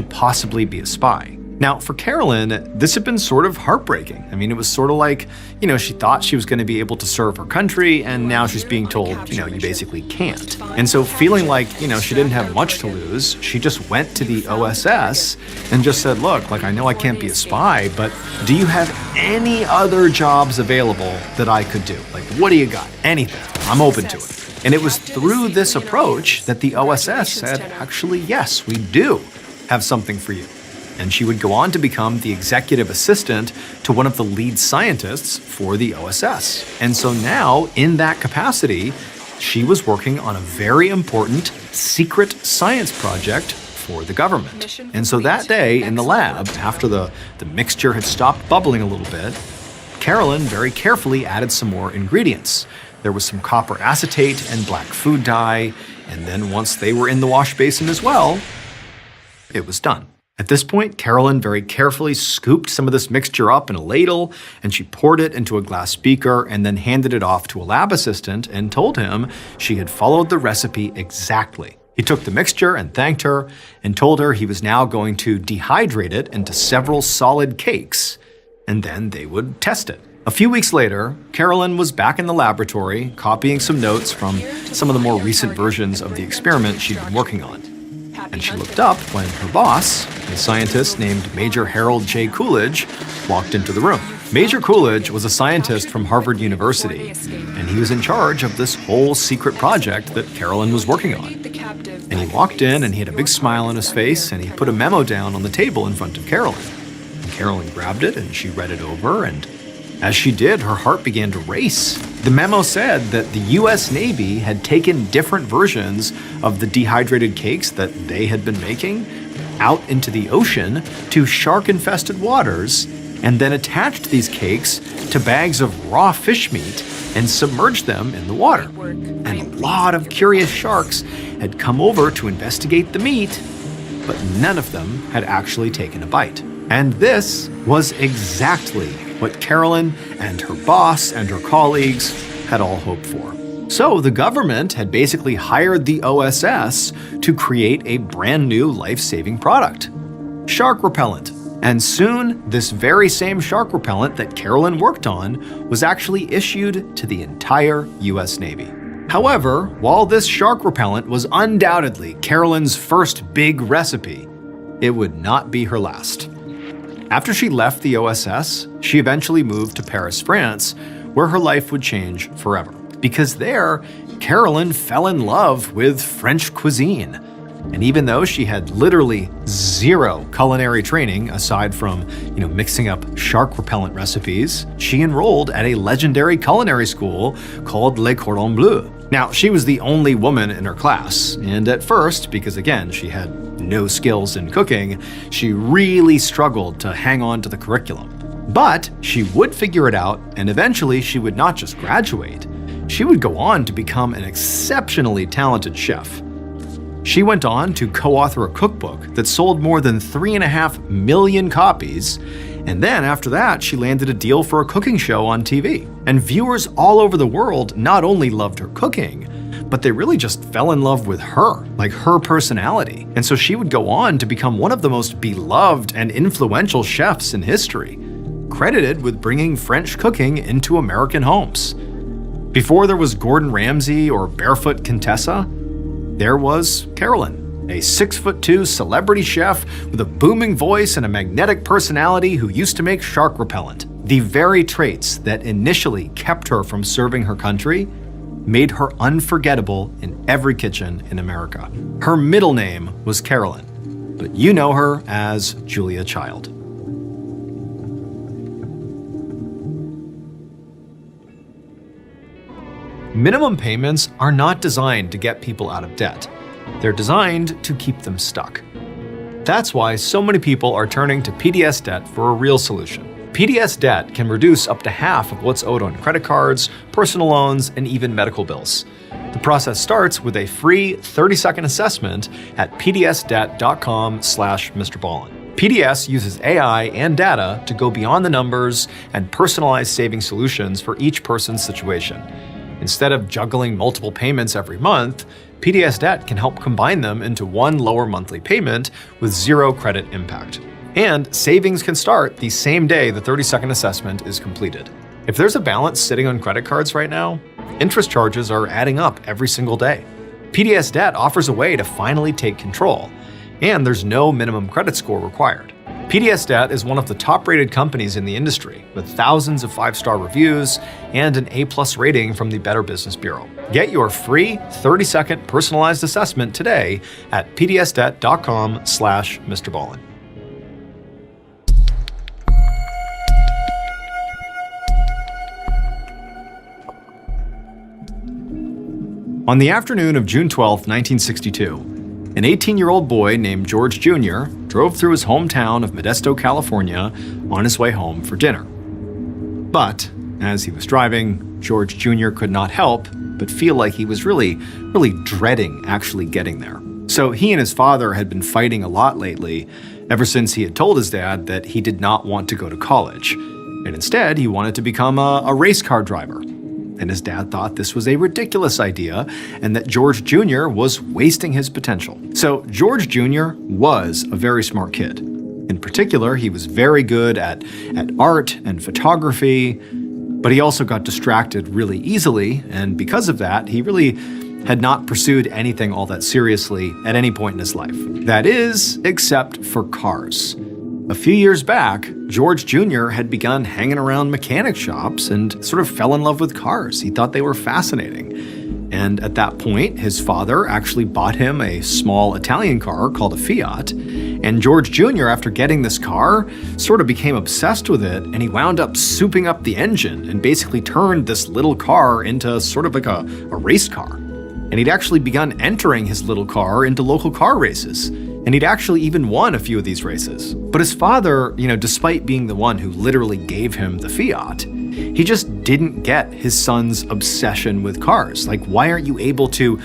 [SPEAKER 15] possibly be a spy? Now, for Carolyn, this had been sort of heartbreaking. I mean, it was sort of like, she thought she was going to be able to serve her country, and now she's being told, you basically can't. And so feeling like, she didn't have much to lose, she just went to the OSS and just said, look, I know I can't be a spy, but do you have any other jobs available that I could do? What do you got? Anything. I'm open to it. And it was through this approach that the OSS said, actually, yes, we do have something for you. And she would go on to become the executive assistant to one of the lead scientists for the OSS. And so now, in that capacity, she was working on a very important secret science project
[SPEAKER 14] for the government. And so that day in the lab, after the mixture had stopped bubbling a little bit, Carolyn very carefully added some more ingredients. There was some copper acetate and black food dye, and then once they were in the wash basin as well, it was done. At this point, Carolyn very carefully scooped some of this mixture up in a ladle, and she poured it into a glass beaker and then handed it off to a lab assistant and told him she had followed the recipe exactly. He took the mixture and thanked her and told her he was now going to dehydrate it into several solid cakes, and then they would test it. A few weeks later, Carolyn was back in the laboratory copying some notes from some of the more recent versions of the experiment she'd been working on. And she looked up when her boss, a scientist named Major Harold J. Coolidge, walked into the room. Major Coolidge was a scientist from Harvard University, and he was in charge of this whole secret project that Carolyn was working on. And he walked in and he had a big smile on his face, and he put a memo down on the table in front of Carolyn. And Carolyn grabbed it and she read it over, and as she did, her heart began to race. The memo said that the US Navy had taken different versions of the dehydrated cakes that they had been making out into the ocean to shark-infested waters, and then attached these cakes to bags of raw fish meat and submerged them in the water. And a lot of curious sharks had come over to investigate the meat, but none of them had actually taken a bite. And this was exactly what Carolyn and her boss and her colleagues had all hoped for. So the government had basically hired the OSS to create a brand new life-saving product, shark repellent. And soon, this very same shark repellent that Carolyn worked on was actually issued to the entire US Navy. However, while this shark repellent was undoubtedly Carolyn's first big recipe, it would not be her last. After she left the OSS, she eventually moved to Paris, France, where her life would change forever. Because there, Carolyn fell in love with French cuisine. And even though she had literally zero culinary training aside from, mixing up shark repellent recipes, she enrolled at a legendary culinary school called Le Cordon Bleu. Now, she was the only woman in her class, and at first, because again, she had no skills in cooking, she really struggled to hang on to the curriculum. But she would figure it out, and eventually she would not just graduate, she would go on to become an exceptionally talented chef. She went on to co-author a cookbook that sold more than 3.5 million copies, and then after that, she landed a deal for a cooking show on TV. And viewers all over the world not only loved her cooking, but they really just fell in love with her, like her personality. And so she would go on to become one of the most beloved and influential chefs in history, credited with bringing French cooking into American homes. Before there was Gordon Ramsay or Barefoot Contessa, there was Carolyn, a 6'2" celebrity chef with a booming voice and a magnetic personality who used to make shark repellent. The very traits that initially kept her from serving her country made her unforgettable in every kitchen in America. Her middle name was Carolyn, but you know her as Julia Child. Minimum payments are not designed to get people out of debt. They're designed to keep them stuck. That's why so many people are turning to PDS Debt for a real solution. PDS Debt can reduce up to half of what's owed on credit cards, personal loans, and even medical bills. The process starts with a free 30-second assessment at pdsdebt.com/MrBallin. PDS uses AI and data to go beyond the numbers and personalize saving solutions for each person's situation. Instead of juggling multiple payments every month, PDS Debt can help combine them into one lower monthly payment with zero credit impact. And savings can start the same day the 30-second assessment is completed. If there's a balance sitting on credit cards right now, interest charges are adding up every single day. PDS Debt offers a way to finally take control, and there's no minimum credit score required. PDS Debt is one of the top-rated companies in the industry, with thousands of 5-star reviews and an A+ rating from the Better Business Bureau. Get your free 30-second personalized assessment today at pdsdebt.com/MrBallin. On the afternoon of June 12, 1962,
[SPEAKER 15] An 18-year-old boy named George Jr. drove through his hometown of Modesto, California on his way home for dinner. But as he was driving, George Jr. could not help but feel like he was really dreading actually getting there. So he and his father had been fighting a lot lately, ever since he had told his dad that he did not want to go to college, and instead he wanted to become a race car driver. And his dad thought this was a ridiculous idea and that George Jr. was wasting his potential. So George Jr. was a very smart kid. In particular, he was very good at art and photography, but he also got distracted really easily, and because of that, he really had not pursued anything all that seriously at any point in his life. That is, except for cars. A few years back, George Jr. had begun hanging around mechanic shops and sort of fell in love with cars. He thought they were fascinating. And at that point, his father actually bought him a small Italian car called a Fiat. And George Jr., after getting this car, sort of became obsessed with it, and he wound up souping up the engine and basically turned this little car into sort of like a race car. And he'd actually begun entering his little car into local car races. And he'd actually even won a few of these races. But his father, despite being the one who literally gave him the Fiat, he just didn't get his son's obsession with cars. Like, why aren't you able to,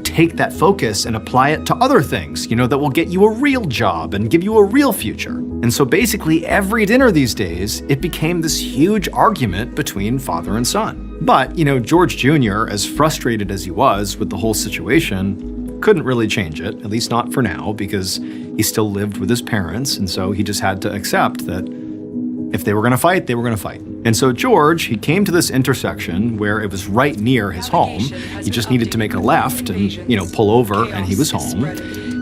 [SPEAKER 15] take that focus and apply it to other things, that will get you a real job and give you a real future? And so basically every dinner these days, it became this huge argument between father and son. But, George Jr., as frustrated as he was with the whole situation, couldn't really change it, at least not for now, because he still lived with his parents, and so he just had to accept that if they were going to fight, they were going to fight. And so George, he came to this intersection where it was right near his home. He just needed to make a left and, pull over, and he was home.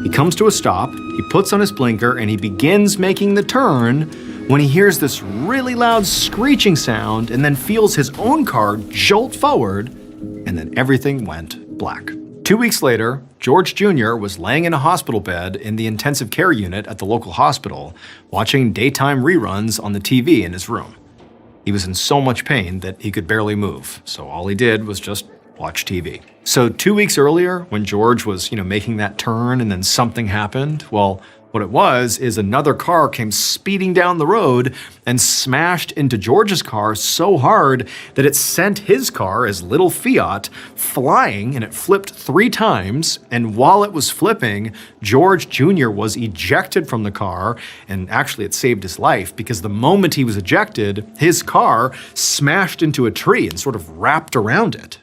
[SPEAKER 15] He comes to a stop, he puts on his blinker, and he begins making the turn when he hears this really loud screeching sound and then feels his own car jolt forward, and then everything went black. 2 weeks later, George Jr. was laying in a hospital bed in the intensive care unit at the local hospital, watching daytime reruns on the TV in his room. He was in so much pain that he could barely move, so all he did was just watch TV. So 2 weeks earlier, when George was, making that turn and then something happened, well, what it was is another car came speeding down the road and smashed into George's car so hard that it sent his car, his little Fiat, flying, and it flipped 3 times. And while it was flipping, George Jr. was ejected from the car, and actually it saved his life because the moment he was ejected, his car smashed into a tree and sort of wrapped around it.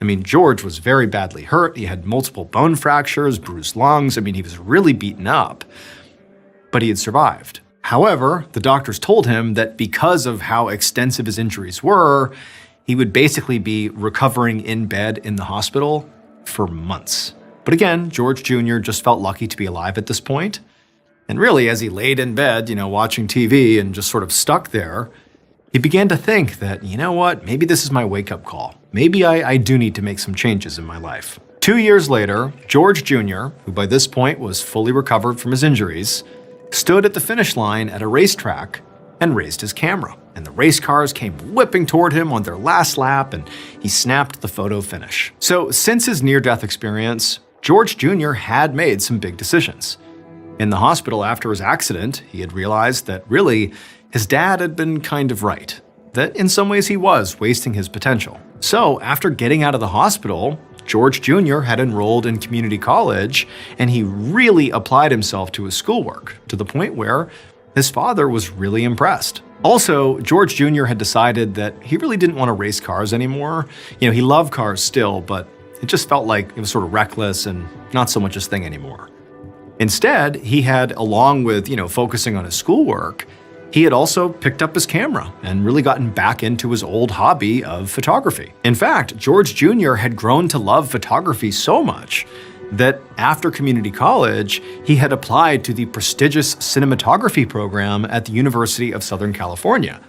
[SPEAKER 15] I mean, George was very badly hurt. He had multiple bone fractures, bruised lungs. I mean, he was really beaten up, but he had survived. However, the doctors told him that because of how extensive his injuries were, he would basically be recovering in bed in the hospital for months. But again, George Jr. just felt lucky to be alive at this point. And really, as he laid in bed, watching TV and just sort of stuck there, he began to think that, maybe this is my wake-up call. Maybe I do need to make some changes in my life. 2 years later, George Jr., who by this point was fully recovered from his injuries, stood at the finish line at a racetrack and raised his camera. And the race cars came whipping toward him on their last lap, and he snapped the photo finish. So since his near-death experience, George Jr. had made some big decisions. In the hospital after his accident, he had realized that really, his dad had been kind of right, that in some ways he was wasting his potential. So after getting out of the hospital, George Jr. had enrolled in community college, and he really applied himself to his schoolwork, to the point where his father was really impressed. Also, George Jr. had decided that he really didn't want to race cars anymore. He loved cars still, but it just felt like it was sort of reckless and not so much his thing anymore. Instead, he had, along with, focusing on his schoolwork, he had also picked up his camera and really gotten back into his old hobby of photography. In fact, George Jr. had grown to love photography so much that after community college, he had applied to the prestigious cinematography program at the University of Southern California.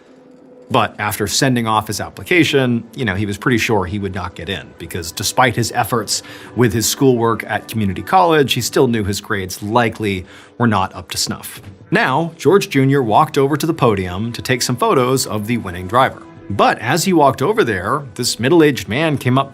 [SPEAKER 15] But after sending off his application, he was pretty sure he would not get in, because despite his efforts with his schoolwork at community college, he still knew his grades likely were not up to snuff. Now, George Jr. walked over to the podium to take some photos of the winning driver. But as he walked over there, this middle-aged man came up